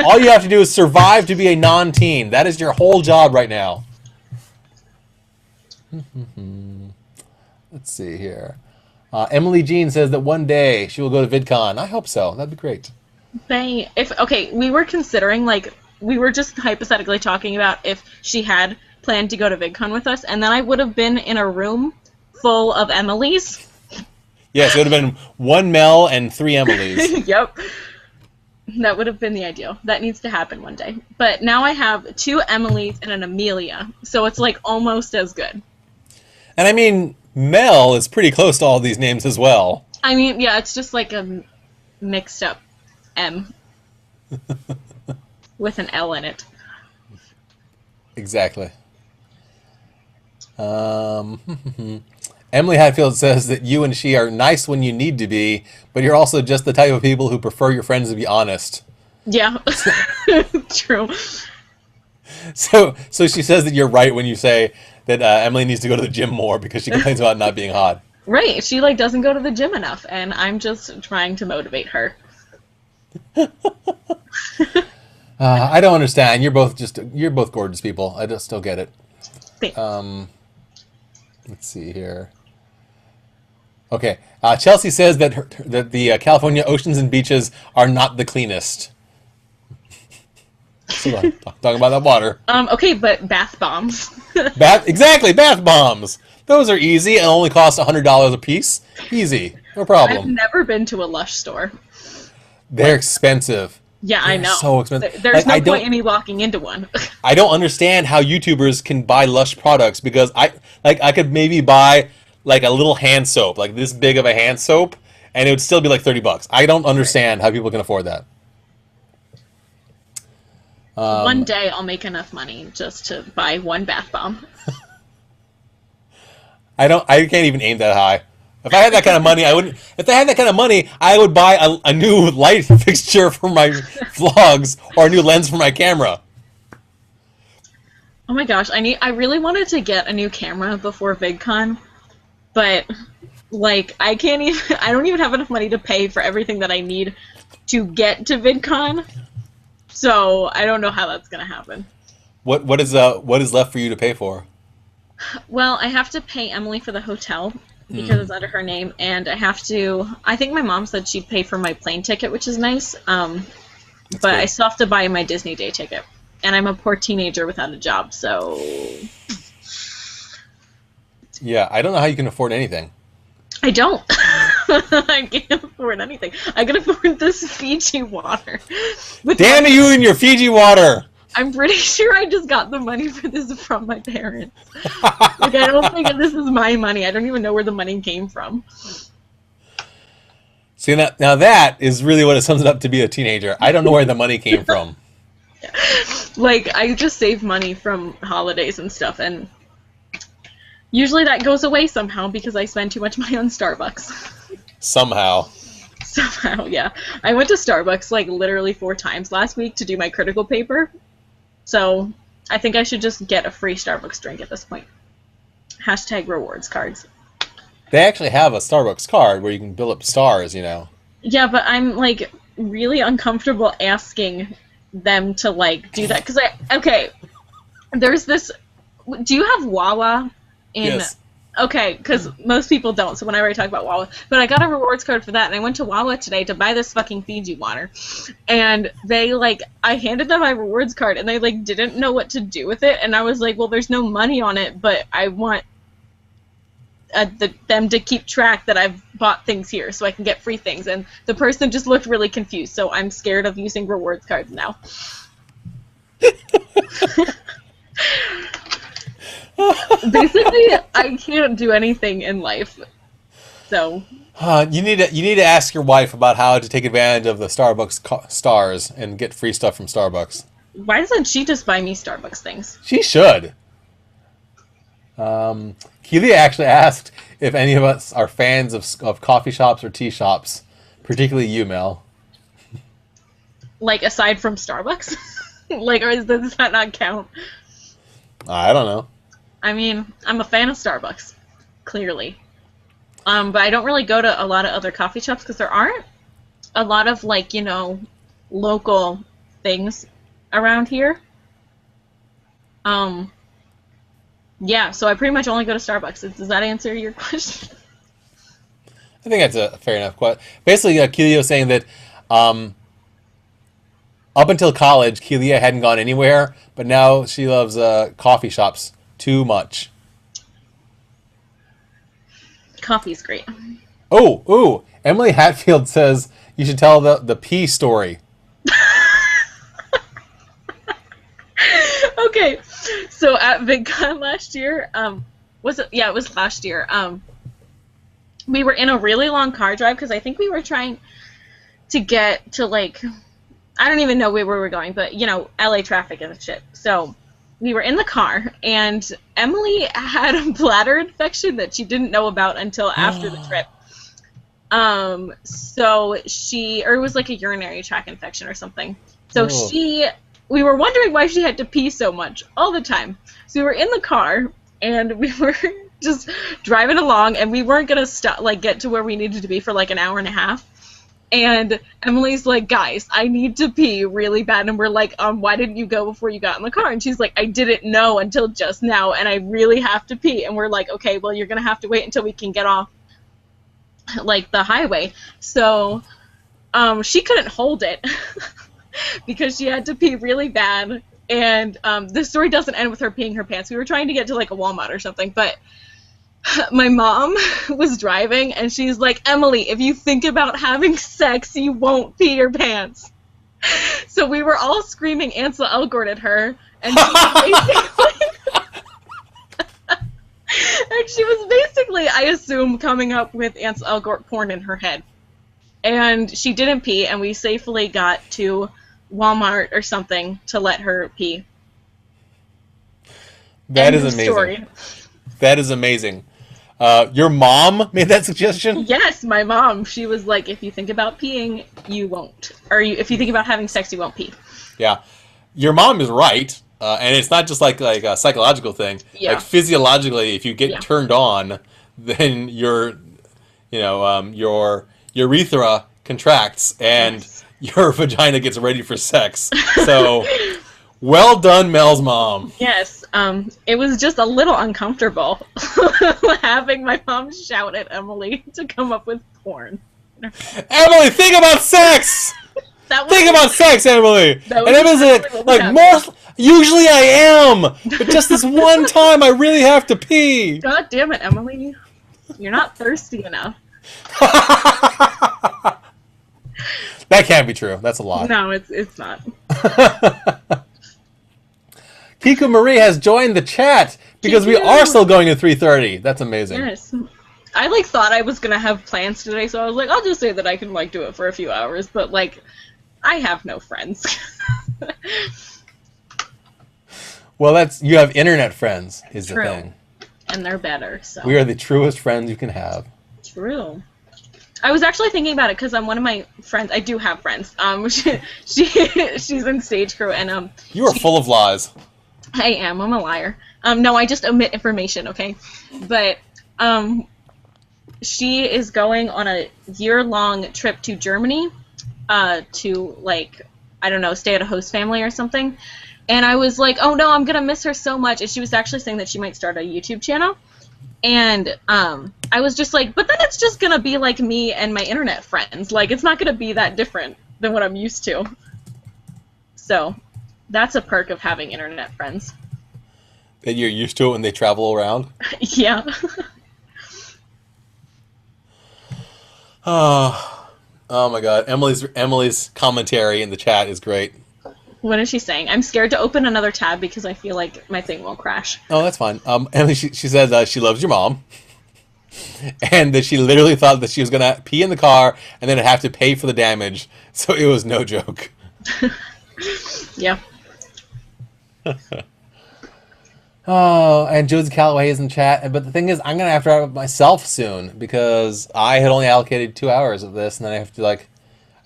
All you have to do is survive to be a non-teen. That is your whole job right now. Let's see here. Emily Jean says that one day she will go to VidCon. I hope so. That'd be great. We were considering, like, we were just hypothetically talking about if she had planned to go to VidCon with us, and then I would have been in a room full of Emilys. Yes, it would have been one Mel and three Emilys. Yep. That would have been the ideal. That needs to happen one day. But now I have two Emilys and an Amelia, so it's like almost as good. And I mean, Mel is pretty close to all these names as well. I mean, yeah, it's just like a mixed up M with an L in it. Exactly. Emily Hatfield says that you and she are nice when you need to be, but you're also just the type of people who prefer your friends to be honest. Yeah, true. So she says that you're right when you say that Emily needs to go to the gym more because she complains about not being hot. Right, she like doesn't go to the gym enough, and I'm just trying to motivate her. I don't understand. You're both gorgeous people. I just don't get it. Thanks. Let's see here. Okay, Chelsea says that the California oceans and beaches are not the cleanest. So, talking about that water. Okay, but bath bombs. Exactly, bath bombs. Those are easy and only cost $100 a piece. Easy, no problem. I've never been to a Lush store. They're expensive. Yeah, I know. So expensive. There's no point in me walking into one. I don't understand how YouTubers can buy Lush products because I could maybe buy like a little hand soap, like this big of a hand soap, and it would still be like $30. I don't understand how people can afford that. One day I'll make enough money just to buy one bath bomb. I can't even aim that high. If I had that kind of money, I wouldn't. If I had that kind of money, I would buy a new light fixture for my vlogs or a new lens for my camera. Oh my gosh, I really wanted to get a new camera before VidCon, but like I don't even have enough money to pay for everything that I need to get to VidCon. So I don't know how that's gonna happen. What is left for you to pay for? Well, I have to pay Emily for the hotel because it's under her name, and I think my mom said she'd pay for my plane ticket, which is nice. But good. I still have to buy my Disney Day ticket, and I'm a poor teenager without a job, so. Yeah, I don't know how you can afford anything. I don't. I can't afford anything. I can afford this Fiji water. Damn you and your Fiji water! I'm pretty sure I just got the money for this from my parents. Like, I don't think this is my money. I don't even know where the money came from. See, now that is really what it sums it up to be a teenager. I don't know where the money came from. Like, I just save money from holidays and stuff, and usually that goes away somehow because I spend too much money on Starbucks. Somehow, yeah. I went to Starbucks like literally 4 times last week to do my critical paper. So I think I should just get a free Starbucks drink at this point. # rewards cards. They actually have a Starbucks card where you can build up stars, you know. Yeah, but I'm like really uncomfortable asking them to like do that because there's this. Do you have Wawa in? Yes. Okay, because most people don't, so whenever I talk about Wawa. But I got a rewards card for that, and I went to Wawa today to buy this fucking Fiji water. And they, I handed them my rewards card, and they, didn't know what to do with it. And I was like, well, there's no money on it, but I want them to keep track that I've bought things here so I can get free things. And the person just looked really confused, so I'm scared of using rewards cards now. Basically, I can't do anything in life, so. You need to ask your wife about how to take advantage of the Starbucks stars and get free stuff from Starbucks. Why doesn't she just buy me Starbucks things? She should. Keely actually asked if any of us are fans of coffee shops or tea shops, particularly you, Mel. Aside from Starbucks? Or does that not count? I don't know. I mean, I'm a fan of Starbucks, clearly. But I don't really go to a lot of other coffee shops because there aren't a lot of, local things around here. Yeah, so I pretty much only go to Starbucks. Does that answer your question? I think that's a fair enough question. Basically, Kelia was saying that up until college, Kelia hadn't gone anywhere, but now she loves coffee shops too much. Coffee's great. Ooh. Emily Hatfield says you should tell the pee story. Okay, so at VidCon last year, was it? Yeah, it was last year. We were in a really long car drive because I think we were trying to get to, like, I don't even know where we were going, but, you know, LA traffic and shit. So we were in the car, and Emily had a bladder infection that she didn't know about until after the trip. So or it was like a urinary tract infection or something. So we were wondering why she had to pee so much all the time. So we were in the car, and we were just driving along, and we weren't gonna stop, like, get to where we needed to be for like an hour and a half. And Emily's like, guys, I need to pee really bad. And we're like, why didn't you go before you got in the car? And she's like, I didn't know until just now, and I really have to pee. And we're like, okay, well, you're gonna have to wait until we can get off, like, the highway. So she couldn't hold it because she had to pee really bad. And the story doesn't end with her peeing her pants. We were trying to get to, like, a Walmart or something, but my mom was driving, and she's like, Emily, if you think about having sex, you won't pee your pants. So we were all screaming Ansel Elgort at her, and she was basically, I assume, coming up with Ansel Elgort porn in her head. And she didn't pee, and we safely got to Walmart or something to let her pee. That is amazing. Story. That is amazing. Your mom made that suggestion? Yes, my mom. She was like, if you think about peeing, you won't. Or if you think about having sex, you won't pee. Yeah. Your mom is right. And it's not just like a psychological thing. Yeah. Like, physiologically, if you get turned on, then your urethra contracts and your vagina gets ready for sex. So, well done, Mel's mom. Yes. It was just a little uncomfortable having my mom shout at Emily to come up with porn. Emily, think about sex! Think about sex, Emily! And Emily's like, usually I am, but just this one time I really have to pee. God damn it, Emily. You're not thirsty enough. That can't be true. That's a lie. No, it's not. Kiku Marie has joined the chat because we are still going at 3:30. That's amazing. Yes. I thought I was going to have plans today, so I was like, I'll just say that I can do it for a few hours, but I have no friends. Well, you have internet friends is the thing. And they're better, so. We are the truest friends you can have. True. I was actually thinking about it because one of my friends, I do have friends. She's in stage crew, and you are full of lies. I am. I'm a liar. No, I just omit information, okay? But she is going on a year-long trip to Germany to, I don't know, stay at a host family or something. And I was like, oh no, I'm going to miss her so much. And she was actually saying that she might start a YouTube channel. And I was just like, but then it's just going to be like me and my internet friends. It's not going to be that different than what I'm used to. So that's a perk of having internet friends. That you're used to it when they travel around? Yeah. Oh my god. Emily's commentary in the chat is great. What is she saying? I'm scared to open another tab because I feel like my thing will crash. Oh, that's fine. Emily, she says she loves your mom. And that she literally thought that she was going to pee in the car and then have to pay for the damage. So it was no joke. Yeah. Oh, and Josie Calloway is in chat. But the thing is, I'm going to have to wrap up myself soon because I had only allocated 2 hours of this. And then I have to, I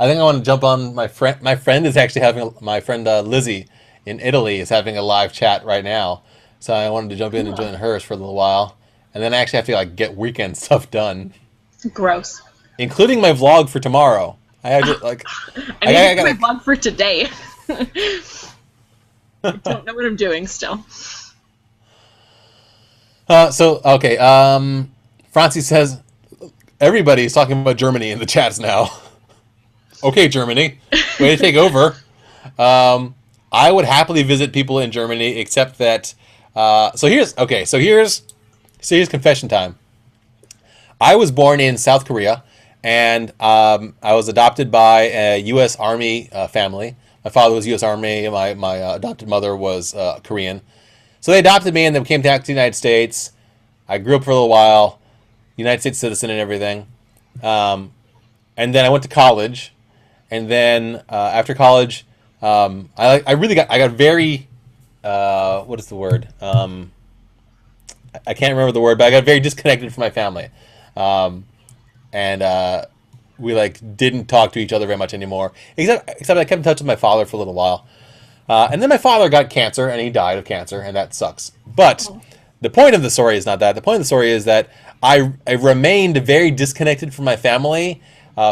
think I want to jump on my friend. My friend is actually my friend Lizzie in Italy is having a live chat right now. So I wanted to jump in and join hers for a little while. And then I actually have to get weekend stuff done. Gross. Including my vlog for tomorrow. I have to, I need my vlog for today. I don't know what I'm doing still. Okay. Francie says everybody's talking about Germany in the chats now. Okay, Germany, way to take over. I would happily visit people in Germany, except that. So here's confession time. I was born in South Korea, and I was adopted by a U.S. Army family. My father was U.S. Army. My adopted mother was Korean. So they adopted me, and then came back to the United States. I grew up for a little while, United States citizen and everything. And then I went to college, and then after college, I got very what is the word? I can't remember the word, but I got very disconnected from my family, and we like didn't talk to each other very much anymore. Except I kept in touch with my father for a little while, and then my father got cancer, and he died of cancer, and that sucks. But the point of the story is not that. The point of the story is that I remained very disconnected from my family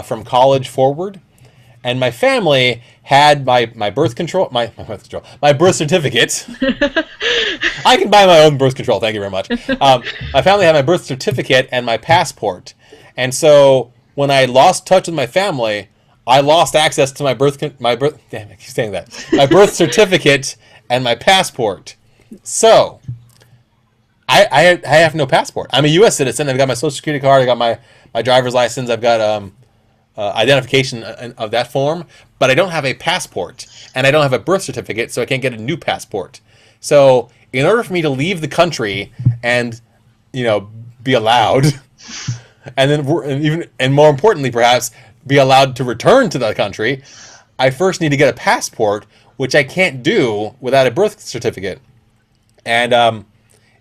from college forward, and my family had my birth control, my birth certificate. I can buy my own birth control. Thank you very much. My family had my birth certificate and my passport, and so when I lost touch with my family, I lost access to my birth. Damn, I keep saying that. My birth certificate and my passport. So I have no passport. I'm a U.S. citizen. I've got my Social Security card. I got my driver's license. I've got identification of that form, but I don't have a passport, and I don't have a birth certificate, so I can't get a new passport. So in order for me to leave the country and, be allowed, and then and more importantly, perhaps, be allowed to return to the country, I first need to get a passport, which I can't do without a birth certificate. And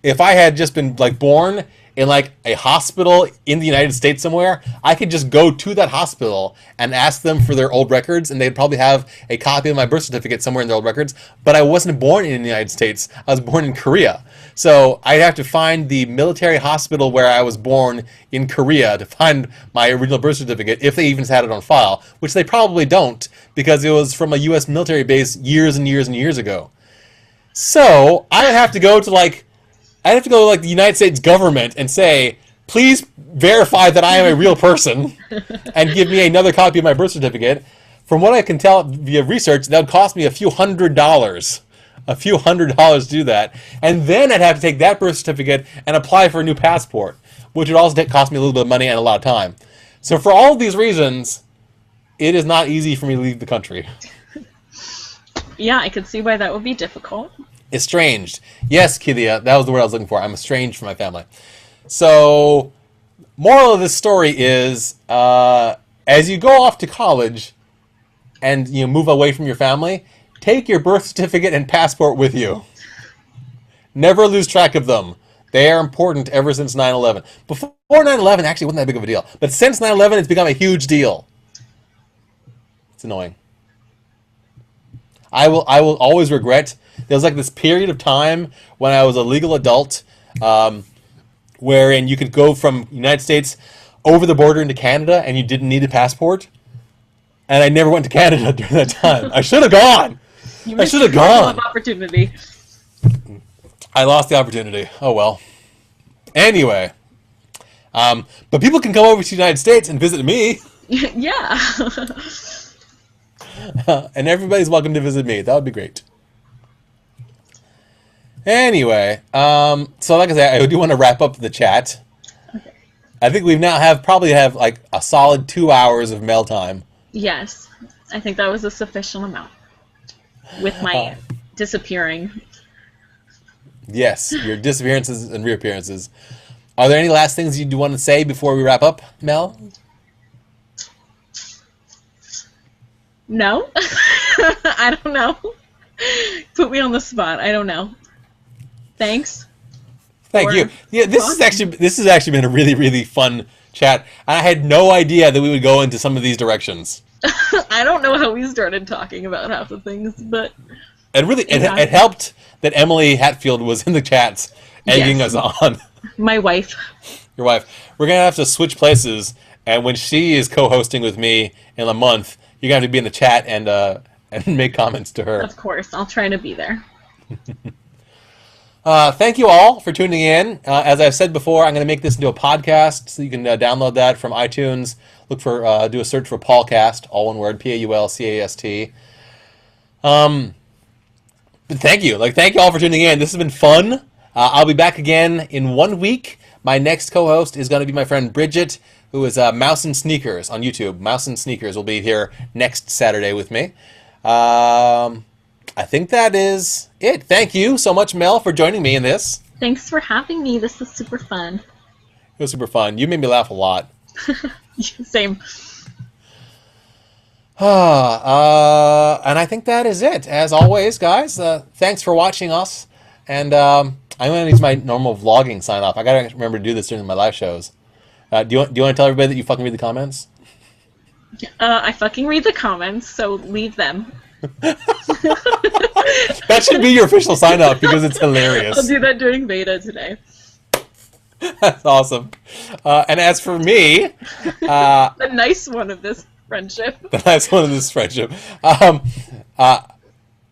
if I had just been like born in like a hospital in the United States somewhere, I could just go to that hospital and ask them for their old records, and they'd probably have a copy of my birth certificate somewhere in their old records. But I wasn't born in the United States. I was born in Korea. So I'd have to find the military hospital where I was born in Korea to find my original birth certificate, if they even had it on file, which they probably don't, because it was from a U.S. military base years and years and years ago. So I would have to go to the United States government and say, please verify that I am a real person and give me another copy of my birth certificate. From what I can tell via research, that would cost me a few hundred dollars to do that. And then I'd have to take that birth certificate and apply for a new passport, which would also cost me a little bit of money and a lot of time. So for all of these reasons, it is not easy for me to leave the country. Yeah, I could see why that would be difficult. Estranged. Yes, Kilia, that was the word I was looking for. I'm estranged from my family. So, moral of this story is, as you go off to college and move away from your family, take your birth certificate and passport with you. Never lose track of them. They are important ever since 9/11. Before 9/11, actually, it wasn't that big of a deal. But since 9/11, it's become a huge deal. It's annoying. I will always regret. There was like this period of time when I was a legal adult, wherein you could go from United States over the border into Canada, and you didn't need a passport. And I never went to Canada during that time. I should have gone. I should have gone. Opportunity. I lost the opportunity. Oh well. Anyway, but people can come over to the United States and visit me. Yeah. And everybody's welcome to visit me. That would be great. Anyway, so like I said, I do want to wrap up the chat. Okay. I think we now probably have like a solid 2 hours of mail time. Yes, I think that was a sufficient amount with my disappearing. Yes, your disappearances and reappearances. Are there any last things you do want to say before we wrap up, Mel? No. I don't know. Put me on the spot. I don't know. Thanks. Thank you. Yeah, this has actually been a really, really fun chat. I had no idea that we would go into some of these directions. I don't know how we started talking about half the things, but it helped that Emily Hatfield was in the chats egging us on. My wife. Your wife. We're gonna have to switch places, and when she is co-hosting with me in a month, you're gonna have to be in the chat and make comments to her. Of course, I'll try to be there. Thank you all for tuning in. As I've said before, I'm going to make this into a podcast, so you can download that from iTunes. Look for, do a search for PaulCast, all one word, PaulCast. But thank you. Thank you all for tuning in. This has been fun. I'll be back again in 1 week, My next co-host is going to be my friend Bridget, who is Mouse and Sneakers on YouTube. Mouse and Sneakers will be here next Saturday with me. I think that is it. Thank you so much, Mel, for joining me in this. Thanks for having me. This was super fun. It was super fun. You made me laugh a lot. Same. And I think that is it. As always, guys, thanks for watching us. And I'm going to use my normal vlogging sign off. I got to remember to do this during my live shows. Do you want to tell everybody that you fucking read the comments? I fucking read the comments, so leave them. That should be your official sign off because it's hilarious. I'll do that during beta today. That's awesome. And as for me, The nice one of this friendship. the last one of this friendship.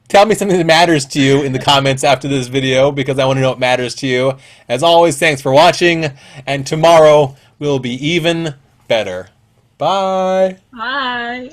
Tell me something that matters to you in the comments after this video because I want to know what matters to you. As always, thanks for watching, and tomorrow will be even better. Bye. Bye.